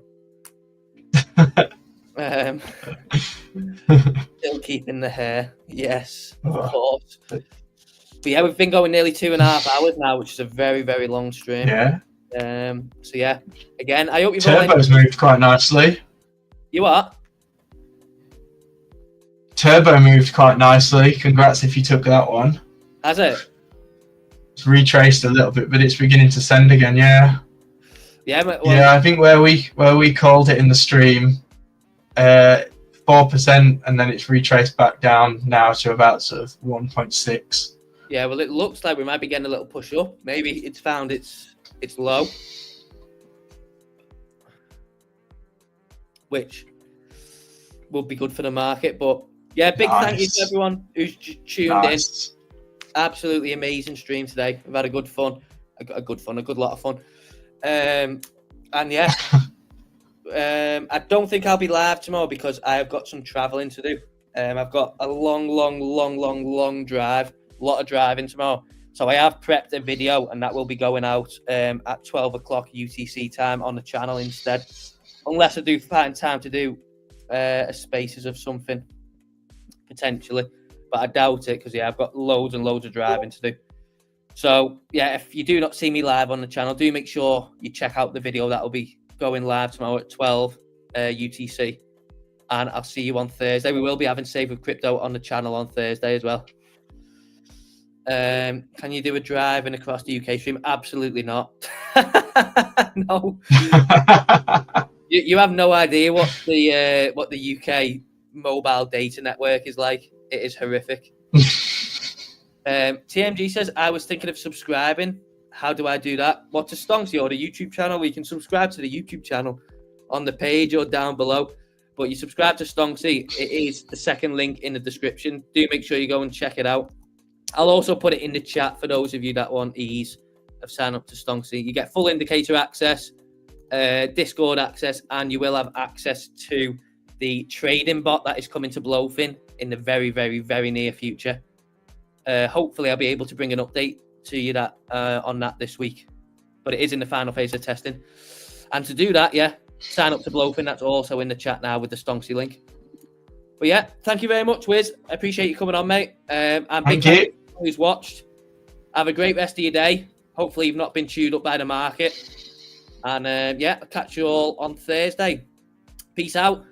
Still keeping the hair, yes, of course. But yeah, we've been going nearly 2.5 hours now, which is a very, very long stream. Yeah. So yeah, again, I hope you've Turbo's moved quite nicely. You what? Turbo moved quite nicely. Congrats if you took that one. Has it? It's retraced a little bit, but it's beginning to send again. Yeah. Yeah. Well, yeah, I think where we called it in the stream, 4%, and then it's retraced back down now to about sort of 1.6. Yeah. Well, it looks like we might be getting a little push up. Maybe it's found its low, which will be good for the market. But yeah, big thank you to everyone who's tuned in. Absolutely amazing stream today. We've had a good lot of fun. And yeah, I don't think I'll be live tomorrow because I have got some traveling to do. I've got a long drive, a lot of driving tomorrow. So I have prepped a video, and that will be going out at 12 o'clock UTC time on the channel instead. Unless I do find time to do a spaces of something, potentially. But I doubt it because, yeah, I've got loads and loads of driving to do. So, yeah, if you do not see me live on the channel, do make sure you check out the video that will be going live tomorrow at 12 UTC. And I'll see you on Thursday. We will be having Save with Crypto on the channel on Thursday as well. Can you do a driving across the UK stream? Absolutely not. No. You have no idea what the UK mobile data network is like. It is horrific. TMG says, I was thinking of subscribing. How do I do that? What, to Stonksy or the YouTube channel? We can subscribe to the YouTube channel on the page or down below. But you subscribe to Stonksy. It is the second link in the description. Do make sure you go and check it out. I'll also put it in the chat for those of you that want ease of sign up to Stonksy. You get full indicator access, Discord access, and you will have access to the trading bot that is coming to BLOFIN in the very, very, very near future. Hopefully, I'll be able to bring an update to you that on that this week. But it is in the final phase of testing. And to do that, yeah, sign up to BLOFIN. That's also in the chat now with the Stonksy link. But yeah, thank you very much, Wiz. I appreciate you coming on, mate. And big thank you who's watched. Have a great rest of your day. Hopefully, you've not been chewed up by the market. And yeah, I'll catch you all on Thursday. Peace out.